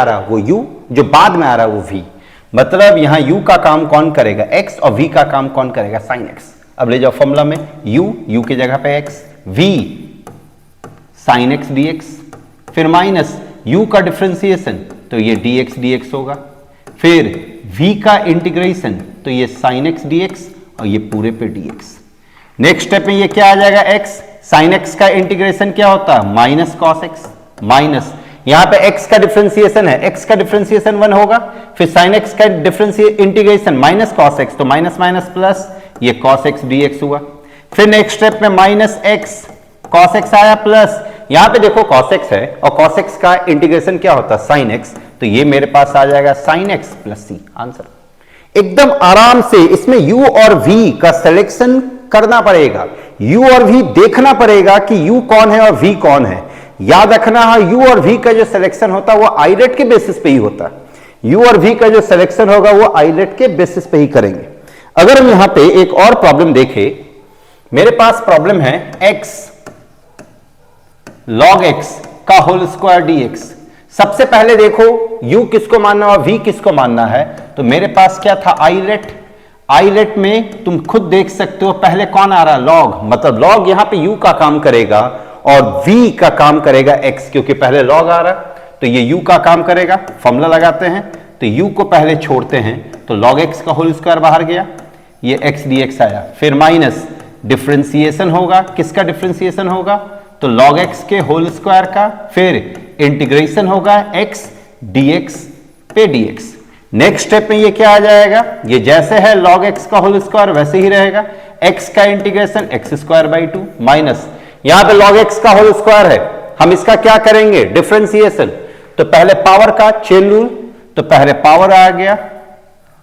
रहा वो u, जो बाद में आ रहा वो v। मतलब यहां u का काम कौन करेगा, x, और v का काम कौन करेगा, sin x। अब ले जाओ फॉर्मूला में, u के जगह पे x, v sin x dx, फिर माइनस u का डिफरेंशिएशन तो ये dx dx होगा, फिर v का इंटीग्रेशन तो ये sin x dx और ये पूरे पे dx। नेक्स्ट स्टेप में ये क्या आ जाएगा, x sin x का इंटीग्रेशन क्या होता है, माइनस cos x, माइनस यहां पे x का डिफरेंशिएशन है, x का डिफरेंशिएशन 1 होगा, फिर sin x का इंटीग्रेशन माइनस cos x, तो माइनस माइनस प्लस, ये cos x dx हुआ। फिर नेक्स्ट स्टेप में माइनस x, cos x आया प्लस, यहां पे देखो cos x है और cos x का इंटीग्रेशन क्या होता है, sin x, तो ये मेरे पास आ जाएगा sin x + c आंसर। एकदम आराम से इसमें u और v का सिलेक्शन करना पड़ेगा, u और v देखना पड़ेगा कि u कौन है और v कौन है। याद रखना है u और v का जो सिलेक्शन होता है वो आइलेट के बेसिस पे ही होता है। u और v का जो सिलेक्शन होगा वो आइलेट के बेसिस पे ही करेंगे। अगर हम यहां पे एक और प्रॉब्लम देखें, मेरे पास प्रॉब्लम है x log x का होल स्क्वायर dx। सबसे पहले देखो u किसको मानना और v किसको मानना है, तो मेरे पास क्या था, आइलेट। आइलेट में तुम खुद देख सकते हो पहले कौन आ रहा, log, मतलब log यहां पे u का काम करेगा और v का काम करेगा x, क्योंकि पहले log आ रहा तो ये u का काम करेगा। फॉर्मूला लगाते हैं तो u को पहले छोड़ते हैं तो log x का होल स्क्वायर बाहर गया, ये x dx आया, फिर माइनस डिफरेंशिएशन होगा, किसका डिफरेंशिएशन होगा, तो log x के होल स्क्वायर का, फिर इंटीग्रेशन होगा x dx पे dx। नेक्स्ट स्टेप में ये क्या आ जाएगा, ये जैसे है log x का होल स्क्वायर वैसे ही रहेगा, x का इंटीग्रेशन x² 2 माइनस यहां पे log x का होल स्क्वायर है, हम इसका क्या करेंगे, डिफरेंशिएशन। तो पहले पावर का चेन रूल, तो पहले पावर आ गया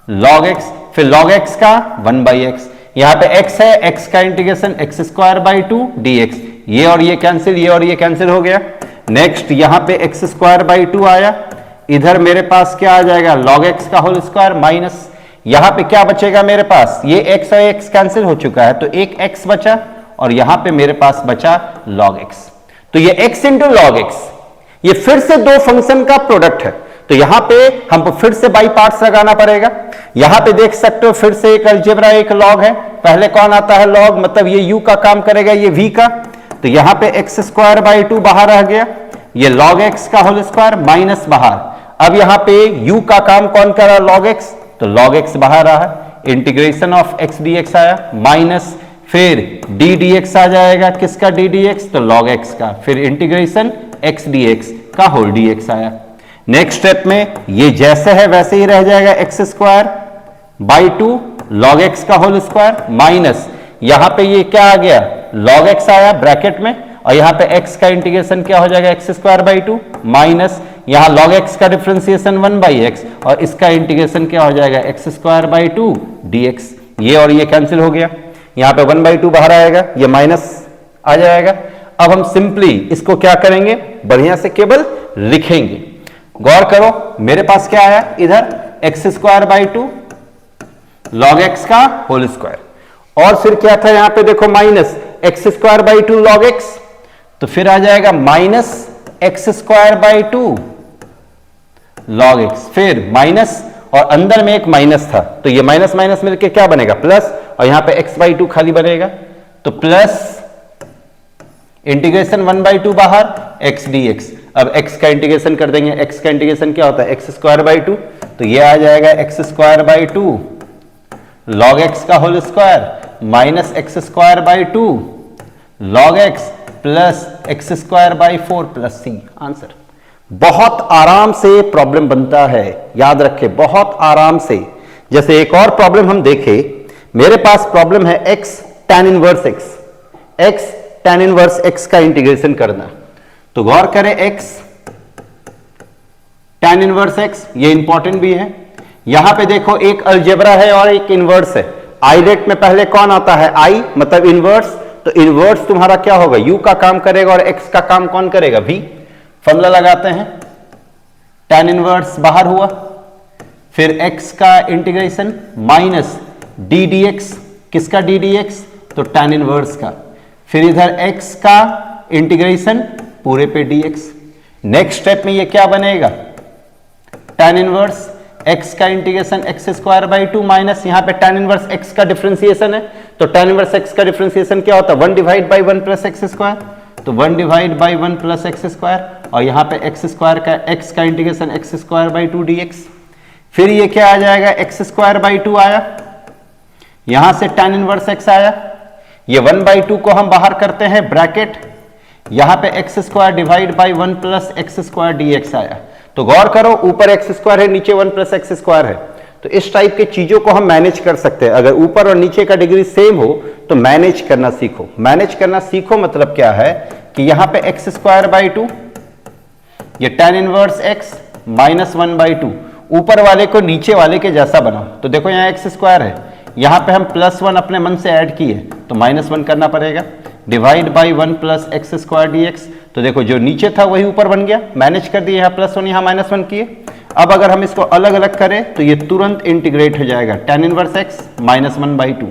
log x फिर log x का 1/x, यहां पे x है, x का इंटीग्रेशन x² 2 dx, ये और ये कैंसिल, ये और ये कैंसिल हो गया। नेक्स्ट यहां पे x² 2 आया, इधर मेरे पास क्या आ जाएगा log x का होल स्क्वायर माइनस, यहां पे क्या बचेगा मेरे पास, ये x और x कैंसिल हो चुका है तो एक x बचा और यहां पे मेरे पास बचा log x। तो ये x इंटू log x, ये फिर से दो फंक्शन का प्रोडक्ट है, तो यहां पे हमको फिर से बाई पार्ट्स लगाना पड़ेगा। यहां पे देख सकते हो फिर से एक अलजेब्रा एक log है, पहले कौन आता है log, मतलब ये u का काम करेगा ये v का, तो यहां पे x² 2 बाहर रह गया, ये log x का होल स्क्वायर माइनस बाहर, अब यहां पे u का काम कौन कर रहा है log x, तो log x बाहर रहा है, इंटीग्रेशन ऑफ x dx आया माइनस, फिर d dx आ जाएगा, किसका d dx, तो log x का, फिर इंटीग्रेशन x dx का होल dx आया। नेक्स्ट स्टेप में ये जैसे है वैसे ही रह जाएगा x² 2 log x का होल स्क्वायर माइनस, यहां पे ये क्या आ गया log x आया ब्रैकेट में, और यहां पे x का इंटीग्रेशन क्या हो जाएगा x² 2 माइनस, यहां log x का डिफरेंशिएशन 1/x और इसका इंटीग्रेशन क्या हो जाएगा x² 2 dx, ये और ये कैंसिल हो गया, यहां पे 1/2 बाहर आएगा, ये माइनस आ जाएगा। अब हम सिंपली इसको क्या करेंगे, बढ़िया से केवल लिखेंगे। गौर करो मेरे पास क्या आया इधर x² 2 log x का होल स्क्वायर, और फिर क्या था यहां पे देखो माइनस x² 2 log x, तो फिर आ जाएगा माइनस x² 2 log x, फिर माइनस और अंदर में एक माइनस था, तो ये माइनस माइनस मिलके क्या बनेगा प्लस, और यहां पे x/2 खाली बनेगा, तो प्लस इंटीग्रेशन 1/2 बाहर x dx, अब x का इंटीग्रेशन कर देंगे, x का इंटीग्रेशन क्या होता है x² 2, तो ये आ जाएगा x² 2 log x का होल स्क्वायर minus x² 2 log x plus x² 4 plus c, answer. बहुत आराम से प्रॉब्लम बनता है, याद रखें बहुत आराम से। जैसे एक और प्रॉब्लम हम देखें, मेरे पास प्रॉब्लम है x tan inverse x tan inverse x का इंटीग्रेशन करना, तो गौर करें x tan इनवर्स x, ये इंपॉर्टेंट भी है। यहां पे देखो एक अलजेब्रा है और एक इनवर्स है, आइलेट में पहले कौन आता है i, मतलब इनवर्स, तो इनवर्स तुम्हारा क्या होगा u का काम करेगा और x का काम कौन करेगा v, फॉर्मूला लगाते हैं, tan इनवर्स बाहर हुआ, फिर x का इंटीग्रेशन माइनस d dx, किसका d dx, तो tan इनवर्स का, फिर इधर x का इंटीग्रेशन पूरे पे dx। नेक्स्ट स्टेप में ये क्या बनेगा tan इनवर्स x का इंटीग्रेशन x² 2 माइनस, यहां पे tan इनवर्स x का डिफरेंशिएशन है, तो tan इनवर्स x का डिफरेंशिएशन क्या होता है 1/1 प्लस x², तो 1/1 प्लस x², और यहां पे x² का x का इंटीग्रेशन x² 2 dx, फिर ये क्या आ जाएगा x² 2 आया, यहां से tan इनवर्स x आया, ये 1/2 को हम बाहर करते हैं ब्रैकेट, यहां पे x² divide by 1 plus x² dx आया, तो गौर करो ऊपर x² है नीचे 1 प्लस x² है, तो इस टाइप की चीजों को हम मैनेज कर सकते हैं। अगर ऊपर और नीचे का डिग्री सेम हो तो मैनेज करना सीखो। मैनेज करना सीखो मतलब क्या है कि यहां पे x² 2, ये tan इनवर्स x माइनस 1/2, ऊपर वाले को नीचे वाले के जैसा बनाओ, तो देखो यहाँ x² है, यहां पे हम +1 अपने मन से ऐड किए तो -1 करना पड़ेगा, divide by 1 plus x² dx, तो देखो जो नीचे था वही ऊपर बन गया, मैनेज कर दिए, यहाँ +1 यहाँ -1 किए। अब अगर हम इसको अलग अलग करें तो ये तुरंत इंटीग्रेट हो जाएगा tan इनवर्स x माइनस 1/2।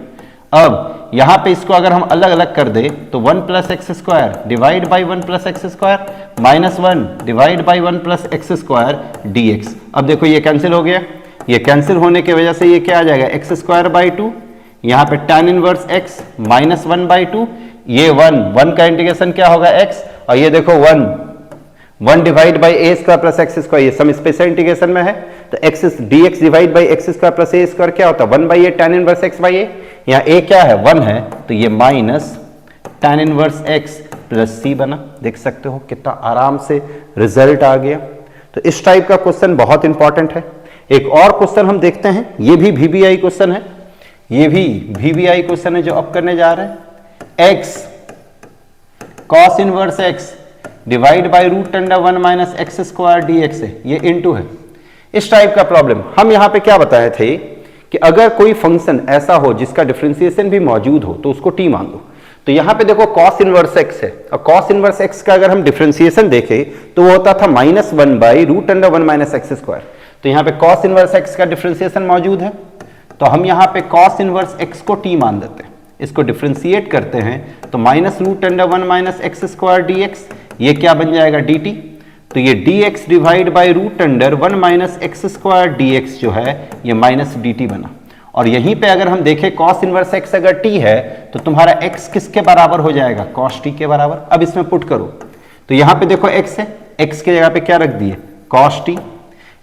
अब यहां पे इसको अगर हम अलग अलग कर दे तो 1 plus x² divide by 1 plus x² minus 1 divide by 1 plus x² dx। अब देखो ये कैंसिल हो गया, ये कैंसिल होने की वजह से ये क्या आ जाएगा x² 2, यहाँ पे tan इनवर्स x माइनस 1/2, ये 1 का इंटीग्रेशन क्या होगा x, और ये देखो 1 divide by a square plus x², ये सम स्पेशल इंटीग्रेशन में है, तो x dx divide by x² plus a square क्या होता है 1/a tan inverse x by a, यहाँ a क्या है 1 है, तो ये minus tan inverse x plus c बना। देख सकते हो कितना आराम से रिजल्ट आ गया। तो इस टाइप का क्वेश्चन बहुत इंपॉर्टेंट है। एक और क्वेश्चन हम देखते हैं, ये भी VBI क्वेश्चन है, ये भी VBI क्वेश्चन है जो अब करने जा रहे हैं। x cos inverse x divide by √1 minus x² dx है, ये इनटू है। इस टाइप का प्रॉब्लम हम यहां पे क्या बताए थे कि अगर कोई फंक्शन ऐसा हो जिसका डिफरेंशिएशन भी मौजूद हो तो उसको टी मान दो। तो यहां पे देखो cos इनवर्स x है, और cos इनवर्स x का अगर हम डिफरेंशिएशन देखें तो वो होता था -1 by root under 1 minus x square. तो यहां पे cos इनवर्स x का डिफरेंशिएशन मौजूद है, तो हम यहां पे cos इनवर्स x को t मान देते हैं। इसको डिफरेंशिएट करते हैं तो -root under 1 minus x square dx, ये क्या बन जाएगा dt। तो ये dx divide by root under 1 minus x square dx जो है ये माइनस dt बना। और यहीं पे अगर हम देखें cos इनवर्स x अगर t है तो तुम्हारा x किसके बराबर हो जाएगा, cos t के बराबर। अब इसमें पुट करो तो यहां पे देखो x है, x के जगह पे क्या रख दिए, cos t।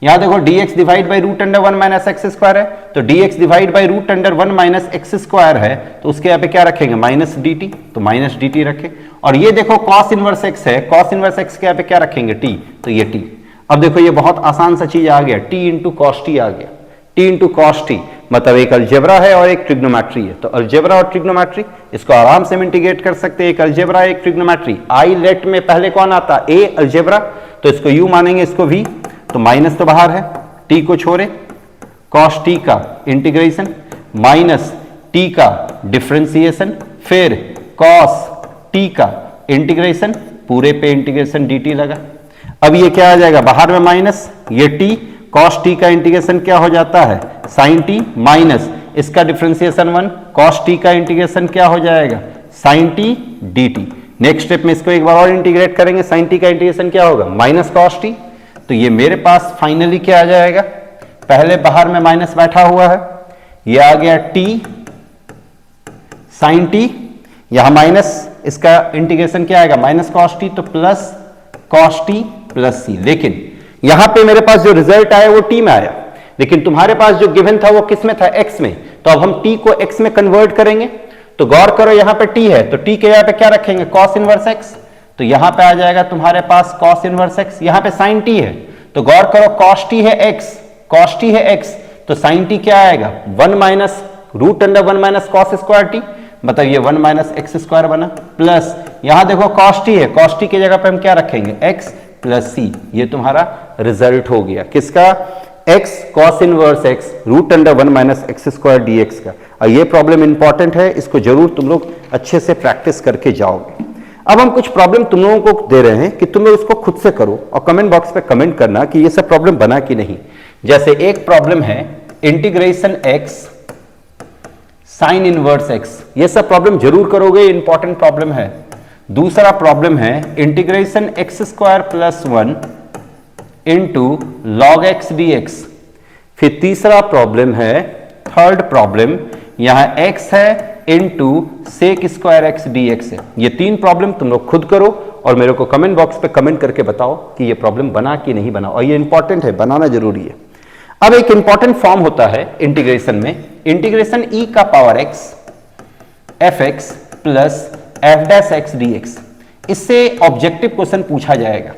यहां देखो dx divide by root under 1 minus x square है, तो dx divide by root under 1 minus x square है, तो उसके यहाँ पे क्या रखेंगे, माइनस dt, तो माइनस dt रखे। और ये देखो cos इनवर्स x है, cos इनवर्स x के यहाँ पे क्या रखेंगे, t, तो ये t। अब देखो ये बहुत आसान सा चीज आ गया, t इंटू कॉस टी आ गया, t इंटू कॉस टी, मतलब एक अलजेब्रा है और एक ट्रिग्नोमेट्री है। तो अलजेब्रा और ट्रिग्नोमेट्री इसको आराम से हम इंटीग्रेट कर सकते हैं, एक अलजेब्रा एक ट्रिग्नोमेट्री। आई लेट में पहले कौन आता, a अलजेब्रा, तो इसको u मानेंगे, इसको v, तो माइनस तो बाहर है, t को छोड़े, cos t का इंटीग्रेशन माइनस t का डिफरेंशिएशन, फिर cos t का इंटीग्रेशन, पूरे पे इंटीग्रेशन dt लगा। अब ये क्या आ जाएगा, बाहर में माइनस, ये t, cos t का इंटीग्रेशन क्या हो जाता है, sin t, माइनस इसका डिफरेंशिएशन 1, cos t का इंटीग्रेशन क्या हो जाएगा, sin t dt। Next step में इसको एक बार और इंटीग्रेट करेंगे, sin t का इंटीग्रेशन क्या होगा, माइनस cos t। तो ये मेरे पास फाइनली क्या आ जाएगा, पहले बाहर में माइनस बैठा हुआ है, ये आ गया t sin t, यहां माइनस, इसका इंटीग्रेशन क्या आएगा, माइनस cos t, तो plus cos t plus c। लेकिन यहां पे मेरे पास जो रिजल्ट आया वो t में आया, लेकिन तुम्हारे पास जो गिवन था वो किस में था, x में। तो अब हम t को x में कन्वर्ट करेंगे। तो गौर करो यहां पे t है, तो t के यहां पे क्या रखेंगे, cos इनवर्स x, तो यहां पे आ जाएगा तुम्हारे पास cos इनवर्स x, यहां पे sin t है, तो गौर करो cos t है x, cos t है x, तो sin t क्या आएगा, 1 minus root under 1 minus cos square t, मतलब ये 1 माइनस एक्स स्क्वायर बना, प्लस यहां देखो cos t है, cos t की जगह पे हम क्या रखेंगे, x प्लस c। ये तुम्हारा रिजल्ट हो गया किसका, x cos inverse x root under 1 minus x square dx का। और ये प्रॉब्लम इंपॉर्टेंट है, इसको जरूर तुम लोग अच्छे से प्रैक्टिस करके जाओगे। अब हम कुछ प्रॉब्लम तुम लोगों को दे रहे हैं कि तुम लोग इसको खुद से करो और कमेंट बॉक्स पे कमेंट करना कि ये सब प्रॉब्लम बना कि नहीं। जैसे एक प्रॉब्लम है integration x sign inverse x, ये सब प्रॉब्लम जरूर करोगे, इंपॉर्टेंट प्रॉब्लम है। दूसरा प्रॉब्लम है इंटीग्रेशन x स्क्वायर plus 1 into log x dx। फिर तीसरा प्रॉब्लम है, थर्ड प्रॉब्लम, यहां x है into sec square x dx है। ये तीन प्रॉब्लम तुम लोग खुद करो और मेरे को कमेंट बॉक्स पे कमेंट करके बताओ कि ये प्रॉब्लम बना कि नहीं बना, और ये इंपॉर्टेंट है, बनाना जरूरी है। अब एक इंपॉर्टेंट फॉर्म होता है इंटीग्रेशन में, इंटीग्रेशन e का power x fx plus f dash x dx। इससे ऑब्जेक्टिव क्वेश्चन पूछा जाएगा।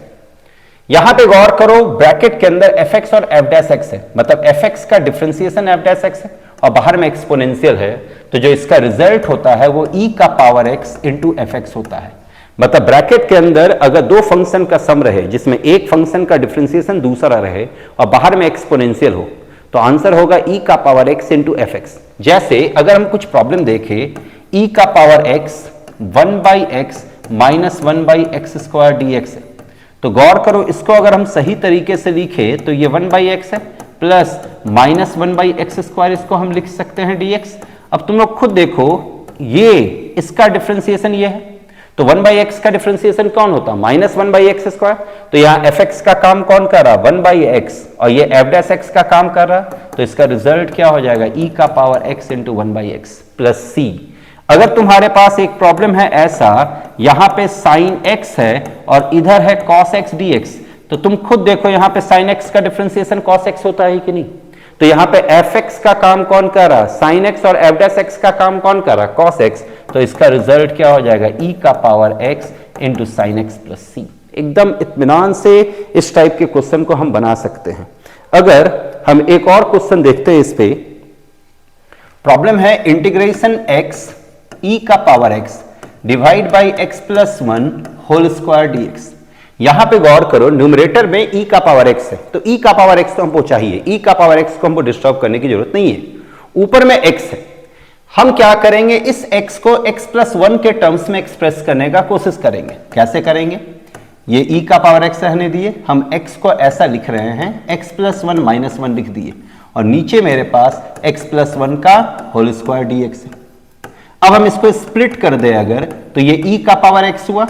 यहां पे गौर करो, ब्रैकेट के अंदर fx और f डैश x है, मतलब fx का डिफरेंशिएशन f डैश x है और बाहर में एक्सपोनेंशियल है, तो जो इसका रिजल्ट होता है वो e का पावर x इंटू fx होता है। मतलब ब्रैकेट के अंदर अगर दो फंक्शन का सम रहे जिसमें एक फंक्शन का डिफरेंशिएशन दूसरा रहे और बाहर में एक्सपोनेंशियल हो, तो आंसर होगा e का पावर x इंटू fx। जैसे अगर हम कुछ प्रॉब्लम देखें, e का power x 1 by x minus 1 by x square dx है, तो गौर करो इसको अगर हम सही तरीके से लिखे तो ये 1 बाई एक्स है plus minus 1 by x square, इसको हम लिख सकते हैं dx। अब तुम लोग खुद देखो, ये इसका डिफरेंशिएशन ये है, तो 1 बाई एक्स का डिफरेंशिएशन कौन होता, माइनस 1 बाई एक्स स्क्वायर, तो यहाँ fx का काम कौन कर रहा, 1 बाई एक्स, और ये f डैश x का काम कर रहा, तो इसका रिजल्ट क्या हो जाएगा, e का power x into 1 by x plus c। अगर तुम्हारे पास एक प्रॉब्लम है ऐसा, यहां पे साइन x है और इधर है cos x dx, तो तुम खुद देखो यहां पे sin x का डिफरेंशिएशन cos x होता है कि नहीं, तो यहां पे fx का काम कौन कर रहा, sin x, और f डैश x का काम कौन कर रहा, cos x, तो इसका रिजल्ट क्या हो जाएगा, e का power x into sine x plus C. एकदम इत्मीनान से इस टाइप के क्वेश्चन को हम बना सकते हैं। अगर हम एक और क्वेश्चन देखते हैं इस पे, प्रॉब्लम है इंटीग्रेशन x e का power x divide by x plus 1 whole square dx। यहां पे गौर करो, न्यूमरेटर में e का पावर x है, तो e का पावर x तो हमको चाहिए, e का पावर x को हमको डिस्टर्ब करने की जरूरत नहीं है, ऊपर में x है, हम क्या करेंगे, इस x को x प्लस 1 के टर्म्स में एक्सप्रेस करने का कोशिश करेंगे। कैसे करेंगे, ये e का पावर x रहने दिए, हम x को ऐसा लिख रहे हैं x प्लस 1 माइनस 1 लिख दिए, और नीचे मेरे पास x प्लस 1 का होल स्क्वायर dx है। अब हम इसको स्प्लिट कर दे अगर, तो ये e का पावर x हुआ,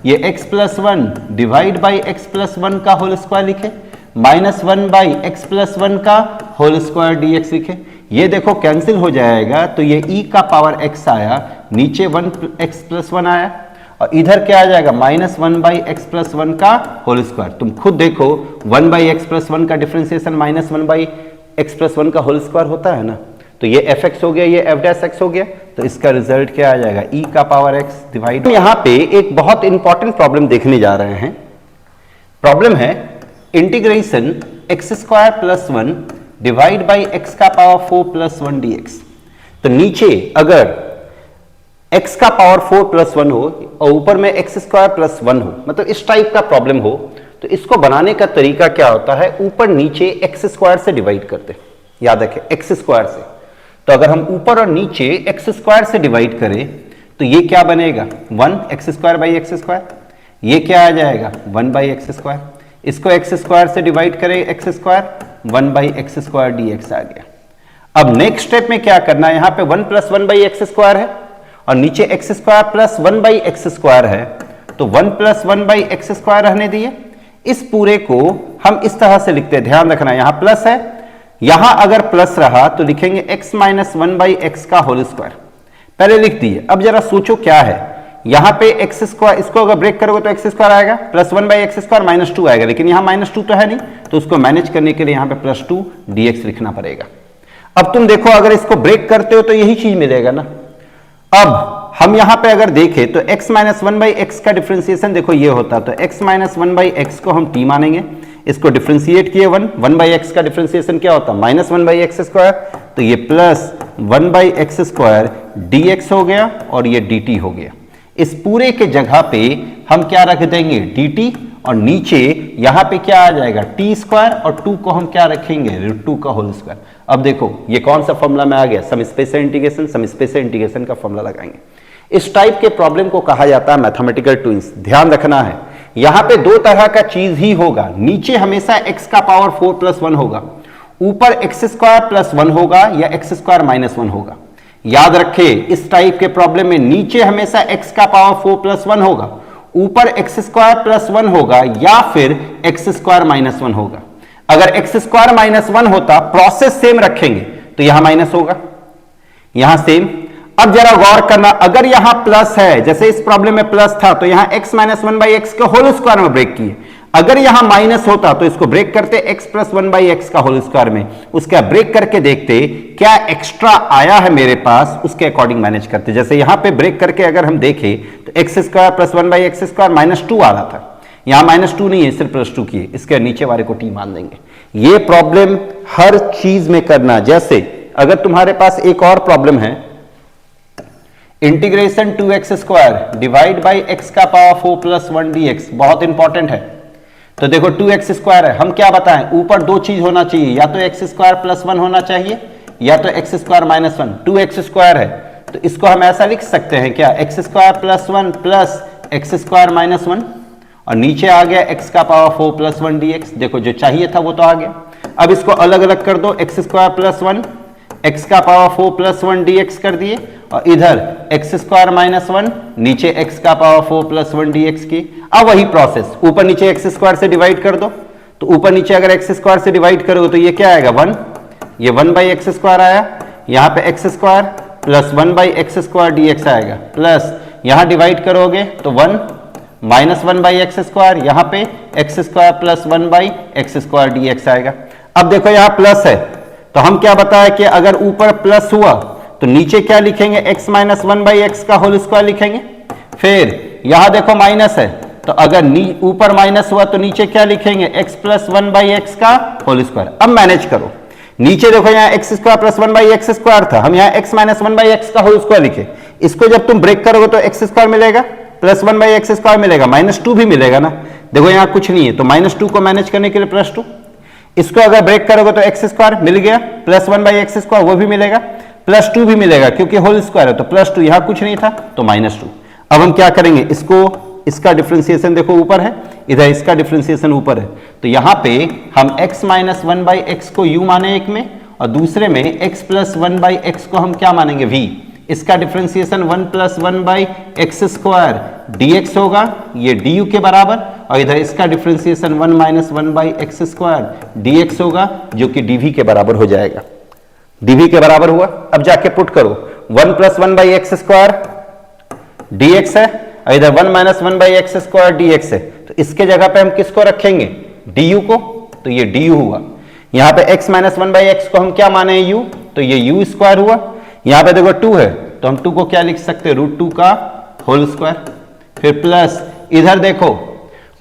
ये x plus 1 divide by x plus 1 का होल स्क्वायर लिखे, माइनस 1 बाई x प्लस 1 का होल स्क्वायर dx लिखे। ये देखो कैंसिल हो जाएगा, तो ये e का पावर x आया, नीचे 1x प्लस 1 आया, और इधर क्या आ जाएगा, माइनस 1 बाई एक्स प्लस 1 का होल स्क्वायर। तुम खुद देखो 1 बाई एक्स प्लस 1 का differentiation minus 1 by x plus 1 का होल स्क्वायर होता है ना, तो ये एफ एक्स हो गया, ये एफ डैश एक्स हो गया, तो इसका रिजल्ट क्या आ जाएगा, e का पावर x डिवाइड। यहाँ पे एक बहुत इंपॉर्टेंट प्रॉब्लम देखने जा रहे हैं। प्रॉब्लम है integration x square plus 1 divide by x का पावर 4 प्लस 1 dx। तो नीचे अगर x का पावर 4 प्लस 1 हो और ऊपर में एक्स स्क्वायर प्लस 1 हो, मतलब इस टाइप का प्रॉब्लम हो, तो इसको बनाने का तरीका क्या होता है, ऊपर नीचे एक्स स्क्वायर से डिवाइड करते हैं। याद रखें, एक्स स्क्वायर से। तो अगर हम ऊपर और नीचे एक्स स्क्वायर से डिवाइड करें तो ये क्या बनेगा, 1 x square by x square. ये क्या आ जाएगा, 1 बाई एक्स स्क्वायर। इसको एक्स स्क्वायर से डिवाइड करें x square, 1 by x square dx आ गया। अब नेक्स्ट स्टेप में क्या करना है, यहां पे 1 प्लस 1 बाई एक्स स्क्वायर है और नीचे x square plus 1 by x square है, तो 1 प्लस 1 बाई एक्स स्क्वायर रहने दिए। इस पूरे को हम इस तरह से लिखते हैं, ध्यान रखना यहां प्लस है, यहां अगर प्लस रहा तो लिखेंगे x माइनस 1 बाई एक्स का होल स्क्वायर, पहले लिख दिए। अब जरा सोचो क्या है, यहां पे एक्स स्क्वायर, इसको अगर ब्रेक करोगे तो एक्स स्क्वायर आएगा, plus 1 by x square minus 2 आएगा, लेकिन यहां माइनस 2 तो है नहीं, तो उसको मैनेज करने के लिए यहां पे प्लस 2 dx लिखना पड़ेगा। अब तुम देखो अगर इसको ब्रेक करते हो तो यही चीज मिलेगा ना। अब हम यहां पे अगर देखें तो x माइनस 1 बाई एक्स का डिफरेंशिएशन देखो ये होता, तो x माइनस 1 बाई एक्स को हम t मानेंगे, इसको डिफरेंशिएट किए 1 बाई एक्स का डिफरेंशिएशन क्या होता, माइनस 1 बाई एक्स स्क्वायर, तो ये plus 1 by x square dx हो गया और ये dt हो गया। इस पूरे के जगह पे हम क्या रख देंगे, dt, और नीचे यहां पे क्या आ जाएगा, t स्क्वायर, और 2 को हम क्या रखेंगे, √2 का होल स्क्वायर। अब देखो ये कौन सा फॉर्मूला में आ गया, some space integration, some space integration का फॉर्मूला लगाएंगे। इस टाइप के प्रॉब्लम को कहा जाता है मैथमेटिकल ट्विंस। ध्यान रखना है यहां पे दो तरह का चीज ही होगा, नीचे हमेशा x का पावर 4 प्लस 1 होगा, ऊपर एक्स स्क्वायर प्लस 1 होगा या एक्स स्क्वायर माइनस 1 होगा। याद रखे इस टाइप के प्रॉब्लम में नीचे हमेशा x का पावर 4 प्लस 1 होगा, ऊपर एक्स स्क्वायर प्लस 1 होगा या फिर एक्स स्क्वायर माइनस 1 होगा। अगर एक्स स्क्वायर माइनस 1 होता, प्रोसेस सेम रखेंगे तो यहां माइनस होगा, यहां सेम। अब जरा गौर करना, अगर यहां प्लस है, जैसे इस प्रॉब्लम में प्लस था, तो यहां x माइनस 1 बाई एक्स के होल स्क्वायर में ब्रेक किए। अगर यहां माइनस होता तो इसको ब्रेक करते x प्लस 1 बाई एक्स का होल स्क्वायर में, उसका ब्रेक करके देखते क्या एक्स्ट्रा आया है मेरे पास, उसके अकॉर्डिंग मैनेज करते। जैसे यहां पे ब्रेक करके अगर हम देखें तो x square plus 1 by x square minus 2 आ रहा था, यहां माइनस 2 नहीं है, सिर्फ प्लस 2 किए, इसके नीचे वाले को t मान देंगे। ये प्रॉब्लम हर चीज में करना। जैसे अगर तुम्हारे पास एक और प्रॉब्लम है, integration 2x square divide by x का पावर 4 प्लस 1 dx, बहुत इंपॉर्टेंट है। तो देखो 2x स्क्वायर है, हम क्या बताएं, ऊपर दो चीज होना चाहिए, या तो x स्क्वायर प्लस 1 होना चाहिए या तो x square minus 1। 2x square है तो इसको हम ऐसा लिख सकते हैं क्या, x स्क्वायर plus 1 plus x square minus 1, और नीचे आ गया x का पावर 4 प्लस 1 dx। देखो जो चाहिए था वो तो आ गया। अब इसको अलग अलग कर दो, x स्क्वायर प्लस 1 x का पावर 4 प्लस 1 dx कर दिए, और इधर x स्क्वायर माइनस 1 नीचे x का पावर 4 प्लस 1 dx की। अब वही प्रोसेस, ऊपर नीचे x स्क्वायर से डिवाइड कर दो, तो ऊपर नीचे अगर x स्क्वायर से डिवाइड करोगे तो ये क्या आएगा, 1, ये 1 बाई एक्स स्क्वायर आया, यहाँ पे x स्क्वायर plus 1 by x square dx आएगा, प्लस यहाँ डिवाइड करोगे तो 1 माइनस 1 बाई एक्स स्क्वायर, यहाँ पे x square plus 1 by x square dx आएगा। अब देखो यहाँ प्लस है तो हम क्या बताया कि अगर ऊपर प्लस हुआ तो नीचे क्या लिखेंगे, x माइनस 1 बाई एक्स का होल स्क्वायर लिखेंगे। फिर यहां देखो माइनस है तो अगर ऊपर माइनस हुआ तो नीचे क्या लिखेंगे, x प्लस 1 बाई एक्स का होल स्क्वायर। अब मैनेज करो, नीचे देखो यहाँ x square plus 1 by x square था, हम यहाँ x माइनस 1 बाई एक्स का होल स्क्वायर लिखे। इसको जब तुम ब्रेक करोगे तो एक्स स्क्वायर मिलेगा प्लस 1 बाई एक्स स्क्वायर मिलेगा, माइनस 2 भी मिलेगा ना। देखो यहाँ कुछ नहीं है तो माइनस 2 को मैनेज करने के लिए प्लस 2, इसको अगर ब्रेक करोगे तो एक्स स्क्वायर मिल गया, प्लस 1/x² वो भी मिलेगा, प्लस 2 भी मिलेगा क्योंकि होल स्क्वायर है, तो प्लस 2, यहां कुछ नहीं था तो -2। अब हम क्या करेंगे, इसका डिफरेंशिएशन देखो ऊपर है, इधर इसका डिफरेंशिएशन ऊपर है, तो यहां पे हम x - 1/x को u माने एक में, और दूसरे में x + 1/x को हम क्या मानेंगे v। इसका डिफरेंशिएशन 1 + 1/x² dx होगा, ये du के बराबर, और इधर इसका डिफरेंशिएशन 1 - 1/x² dx होगा, जो कि dv के बराबर हो जाएगा। dv के बराबर हुआ, अब जाके पुट करो, 1 + 1/x² dx है, और इधर 1 - 1/x² dx है, तो इसके जगह पे हम किसको रखेंगे, du को, तो ये du हुआ। यहां पे x - 1/x को हम क्या माने u, तो ये u² हुआ। यहां पे देखो 2 है, तो हम 2 को क्या लिख सकते हैं, √2 का होल स्क्वायर, फिर प्लस इधर देखो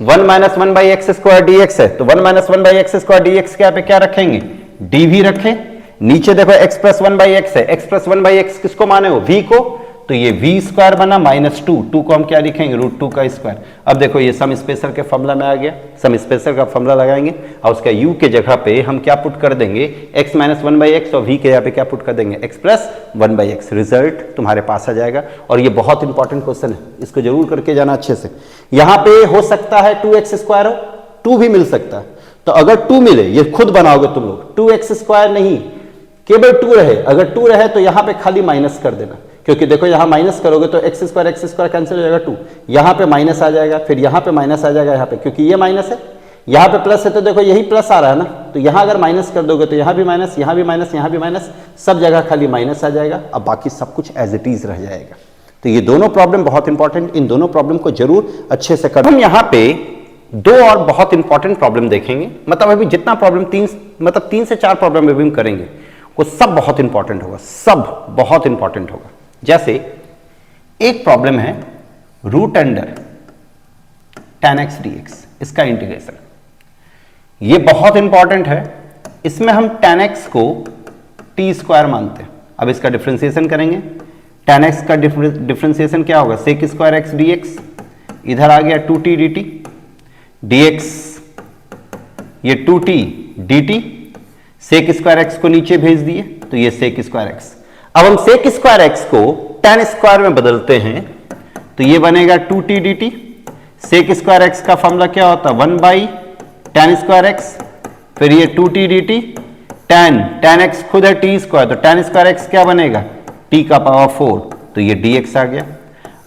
1 - 1/x² dx है, तो 1 - 1/x² dx के यहाँ पे क्या रखेंगे, dv रखें। नीचे देखो x + 1/x है, x + 1/x किसको माने हो, v को, तो ये v² बना -2, 2 को हम क्या लिखेंगे, √2 का स्क्वायर। अब देखो ये सम स्पेशल के फॉर्मूला में आ गया, सम स्पेशल का फॉर्मूला लगाएंगे और उसका u के जगह पे हम क्या पुट कर देंगे, x - 1/x, और v के जगह पे क्या पुट कर देंगे, x + 1/x। रिजल्ट तुम्हारे पास आ जाएगा, और ये बहुत इंपॉर्टेंट क्वेश्चन है, इसको जरूर करके जाना अच्छे से। यहां पे हो सकता है 2x² हो, 2 भी मिल सकता है, तो अगर 2 मिले, ये खुद बनाओगे तुम लोग, 2x² नहीं, केवल 2 रहे, अगर 2 रहे तो यहां पे खाली माइनस कर देना, क्योंकि देखो यहां माइनस करोगे तो x² कैंसिल हो जाएगा, 2 यहां पे माइनस आ जाएगा, फिर यहां पे माइनस आ जाएगा, यहां पे क्योंकि ये माइनस है, यहां पे प्लस है, तो देखो यही प्लस आ रहा है ना, तो यहां अगर माइनस कर दोगे तो यहां भी माइनस, यहां भी माइनस, यहां भी माइनस, सब जगह खाली माइनस आ जाएगा, अब बाकी सब कुछ एज इट इज रह जाएगा। तो ये दोनों प्रॉब्लम बहुत इंपॉर्टेंट, इन दोनों प्रॉब्लम को जरूर अच्छे से कर। हम यहां पे 2 और बहुत इंपॉर्टेंट प्रॉब्लम देखेंगे, मतलब अभी जितना प्रॉब्लम 3 से 4 प्रॉब्लम अभी हम करेंगे वो सब बहुत इंपॉर्टेंट होगा, सब बहुत इंपॉर्टेंट होगा। जैसे एक प्रॉब्लम है √tan x dx, इसका इंटीग्रेशन, ये बहुत इंपॉर्टेंट है। इसमें हम tan x को t² मानते हैं। अब इसका डिफरेंशिएशन करेंगे, tan x का डिफरेंशिएशन क्या होगा, sec² x dx, इधर आ गया 2t dt, dx ये 2t dt, sec² x को नीचे भेज दिए, तो ये sec² x। अब हम sec² x को tan² में बदलते हैं, तो ये बनेगा 2t dt, sec² x का फॉर्मूला क्या होता है, 1/tan² x, फिर ये 2t dt, tan x खुद है t², तो tan² x क्या बनेगा, t⁴, तो ये dx आ गया।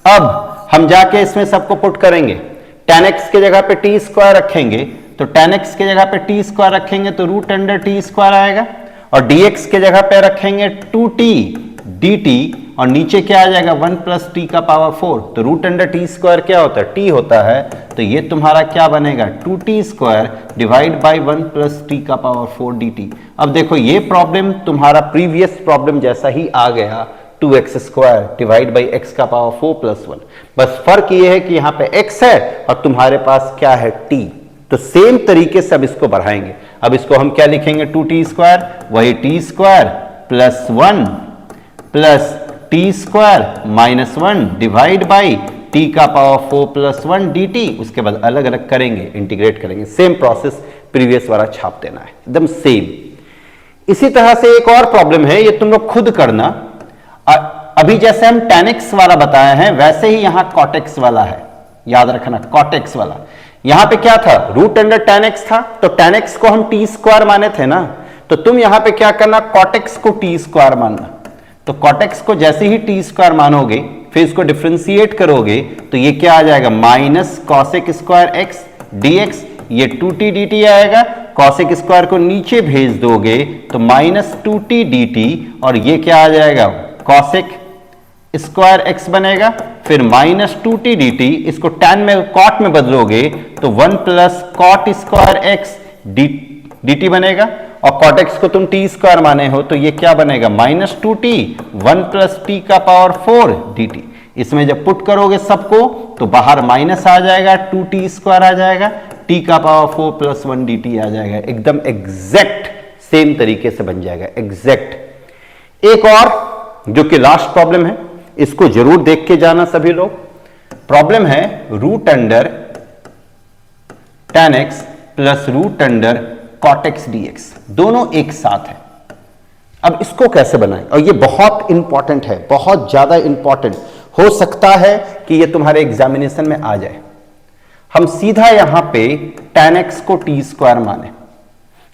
अब हम जाके इसमें सबको पुट करेंगे, tan x के जगह पे t² रखेंगे, तो tan x के जगह पे t² रखेंगे तो √t² आएगा, और dx के जगह पे रखेंगे 2t dt, और नीचे क्या आ जाएगा 1 + t⁴, तो √t² क्या होता है, t होता है, तो ये तुम्हारा क्या बनेगा 2t² divide by 1 + t⁴ dt। अब देखो ये प्रॉब्लम तुम्हारा प्रीवियस प्रॉब्लम जैसा ही आ गया, 2x² डिवाइड बाई x⁴ + 1, बस फर्क ये है कि यहाँ पे x है और तुम्हारे पास क्या है t, तो सेम तरीके से अब इसको बढ़ाएंगे। अब इसको हम क्या लिखेंगे, 2t², वही t² + 1 + t² - 1 divide by t⁴ + 1 dt। उसके बाद अलग अलग करेंगे, इंटीग्रेट करेंगे, सेम प्रोसेस प्रीवियस वाला छाप देना है, एकदम सेम। इसी तरह से एक और प्रॉब्लम है, ये तुम लोग खुद करना। अभी जैसे हम tan x वाला बताए हैं, वैसे ही यहां cot x वाला है, याद रखना cot x वाला। यहां पे क्या था, √tan x था, तो tan x को हम t² माने थे ना, तो तुम यहां पे क्या करना, cot x को t² मानना। तो cot x को जैसे ही t² मानोगे, फिर इसको डिफरेंशिएट करोगे, तो ये क्या आ जाएगा, -cosec² x dx, ये 2t dt आएगा, cosec² को नीचे भेज दोगे तो -2t dt, और ये क्या आ जाएगा, cosec² x बनेगा, फिर -2t dt, इसको tan में cot में बदलोगे तो 1 + cot² x dt बनेगा, और cot x को तुम t² माने हो, तो ये क्या बनेगा, -2t 1 + t⁴ dt। इसमें जब पुट करोगे सबको तो बाहर माइनस आ जाएगा, 2t² आ जाएगा, t⁴ + 1 dt आ जाएगा, एकदम एग्जैक्ट सेम तरीके से बन जाएगा, एग्जैक्ट। एक और जो कि लास्ट प्रॉब्लम है, इसको जरूर देख के जाना सभी लोग। प्रॉब्लम है √tan x + cot x dx, दोनों एक साथ है। अब इसको कैसे बनाएं, और ये बहुत इंपॉर्टेंट है, बहुत ज्यादा इंपॉर्टेंट। हो सकता है कि ये तुम्हारे एग्जामिनेशन में आ जाए। हम सीधा यहां पे tan x को t स्क्वायर माने,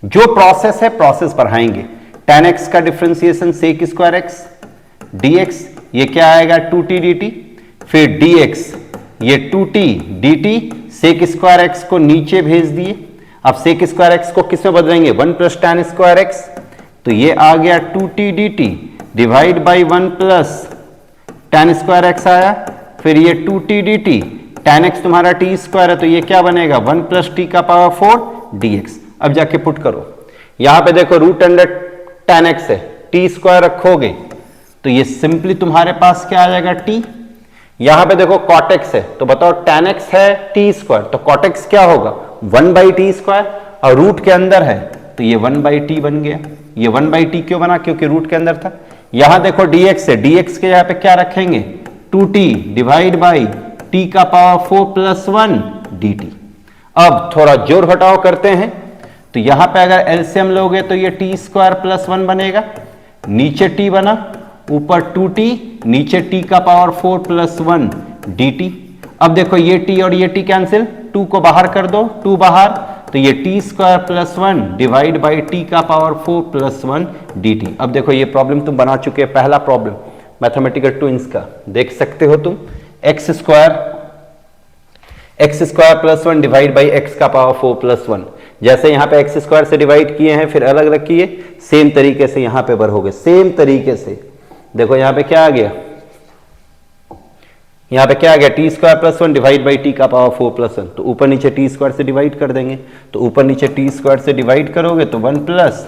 जो प्रोसेस है प्रोसेस बढ़ाएंगे। tan x का differentiation sec square x dx, ये क्या आएगा 2t dt, फिर dx ये 2t dt, sec square x को नीचे भेज दिए। अब sec स्क्वायर x को किस में बदलेंगे, 1 प्लस tan स्क्वायर x, तो ये आ गया 2t dt divide by 1 plus tan square x आया, फिर ये 2t dt, tan x तुम्हारा t स्क्वायर है तो ये क्या बनेगा 1 प्लस t का पावर 4 dx। अब जाके पुट करो, यहां पे देखो रूट अंडर tan x है, t स्क्वायर रखोगे तो ये सिंपली तुम्हारे पास क्या आ जाएगा t। यहां पे देखो cot x है तो बताओ tan x है t स्क्वायर, तो cot x क्या होगा 1 बाई टी स्क्वायर, और रूट के अंदर है तो ये 1 बाई टी बन गया। ये 1 बाई टी क्यों बना, क्योंकि रूट के अंदर था। यहां देखो dx है, dx के यहां पे क्या रखेंगे 2t डिवाइड बाई t का पावर 4 प्लस 1 dt। अब थोड़ा जोड़ घटाव करते हैं, तो यहां पे अगर एलसीएम लोगे तो ये t स्क्वायर प्लस 1 बनेगा, नीचे t बना, ऊपर 2t, नीचे t का पावर 4 प्लस 1 dt। अब देखो ये t और ये t कैंसिल, 2 को बाहर कर दो, 2 बाहर, तो ये t square plus 1 divide by t का पावर 4 प्लस 1 dt। अब देखो ये प्रॉब्लम तुम बना चुके हैं, पहला प्रॉब्लम मैथमेटिकल ट्विंस का, देख सकते हो तुम x square plus 1 divide by x का पावर 4 प्लस 1। जैसे यहां पे एक्स स्क्वायर से डिवाइड किए हैं फिर अलग अलग किए, सेम तरीके से यहां पे भरोगे, सेम तरीके से। देखो यहां पे क्या आ गया, यहां पे क्या आ गया T square plus 1 divide by T का पावर 4 प्लस 1, तो ऊपर नीचे टी स्क्वायर से डिवाइड कर देंगे, तो ऊपर नीचे टी स्क्वायर से डिवाइड करोगे तो 1 प्लस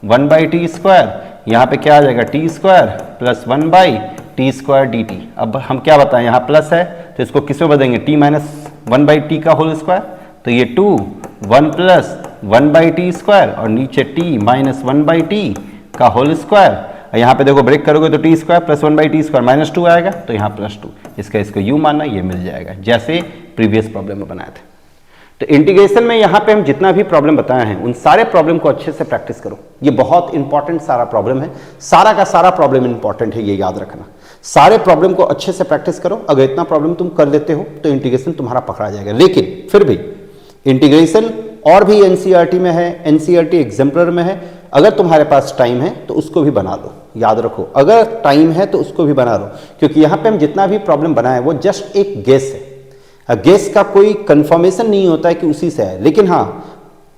1 बाई टी स्क्वायर, यहां पे क्या आ जाएगा T square plus 1 by T square D T. अब हम क्या बताएं, यहां प्लस है तो इसको किस में बदलेंगे, टी माइनस 1 बाई टी का होल स्क्वायर, तो ये 2 1 प्लस 1 बाई टी स्क्वायर और नीचे टी माइनस 1 बाई टी का होल स्क्वायर। यहां पे देखो ब्रेक करोगे तो T square plus 1 by T square minus 2 आएगा, तो यहाँ प्लस 2, इसका इसको यू मानना, ये मिल जाएगा जैसे प्रीवियस प्रॉब्लम में बनाए थे। तो इंटीग्रेशन में यहां पे हम जितना भी प्रॉब्लम बताए हैं उन सारे प्रॉब्लम को अच्छे से प्रैक्टिस करो। ये बहुत इंपॉर्टेंट सारा प्रॉब्लम है, सारा का सारा प्रॉब्लम इंपॉर्टेंट है, ये याद रखना। सारे प्रॉब्लम को अच्छे से प्रैक्टिस करो, अगर इतना प्रॉब्लम तुम कर लेते हो तो इंटीग्रेशन तुम्हारा पकड़ा जाएगा। लेकिन फिर भी इंटीग्रेशन और भी एनसीईआरटी में है, एनसीईआरटी एग्जाम्पलर में है, अगर तुम्हारे पास टाइम है तो उसको भी बना लो। याद रखो, अगर टाइम है तो उसको भी बना लो, क्योंकि यहां पे हम जितना भी प्रॉब्लम बनाए वो जस्ट एक गेस है। गेस का कोई कंफर्मेशन नहीं होता है कि उसी से आए, लेकिन हाँ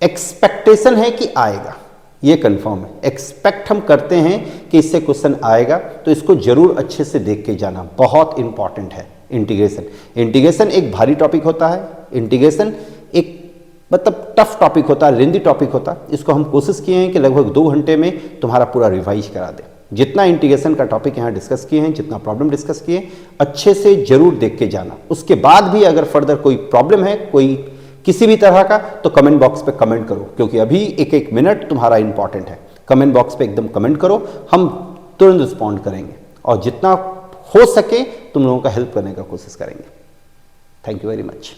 एक्सपेक्टेशन है कि आएगा, ये कंफर्म है। एक्सपेक्ट हम करते हैं कि इससे क्वेश्चन आएगा, तो इसको जरूर अच्छे से देख के जाना, बहुत इंपॉर्टेंट है इंटीग्रेशन। इंटीग्रेशन एक भारी टॉपिक होता है, इंटीग्रेशन एक मतलब टफ टॉपिक होता है, लेंदी टॉपिक होता है। इसको हम कोशिश किए हैं कि लगभग 2 घंटे में तुम्हारा पूरा रिवाइज करा दें। जितना इंटीग्रेशन का टॉपिक यहाँ डिस्कस किए हैं, जितना प्रॉब्लम डिस्कस किए, अच्छे से जरूर देख के जाना। उसके बाद भी अगर फर्दर कोई प्रॉब्लम है, कोई किसी भी तरह का, तो कमेंट बॉक्स पे कमेंट करो, क्योंकि अभी एक एक मिनट तुम्हारा इंपॉर्टेंट है। कमेंट बॉक्स पे एकदम कमेंट करो, हम तुरंत रिस्पॉन्ड करेंगे और जितना हो सके तुम लोगों का हेल्प करने का कोशिश करेंगे। Thank you very much.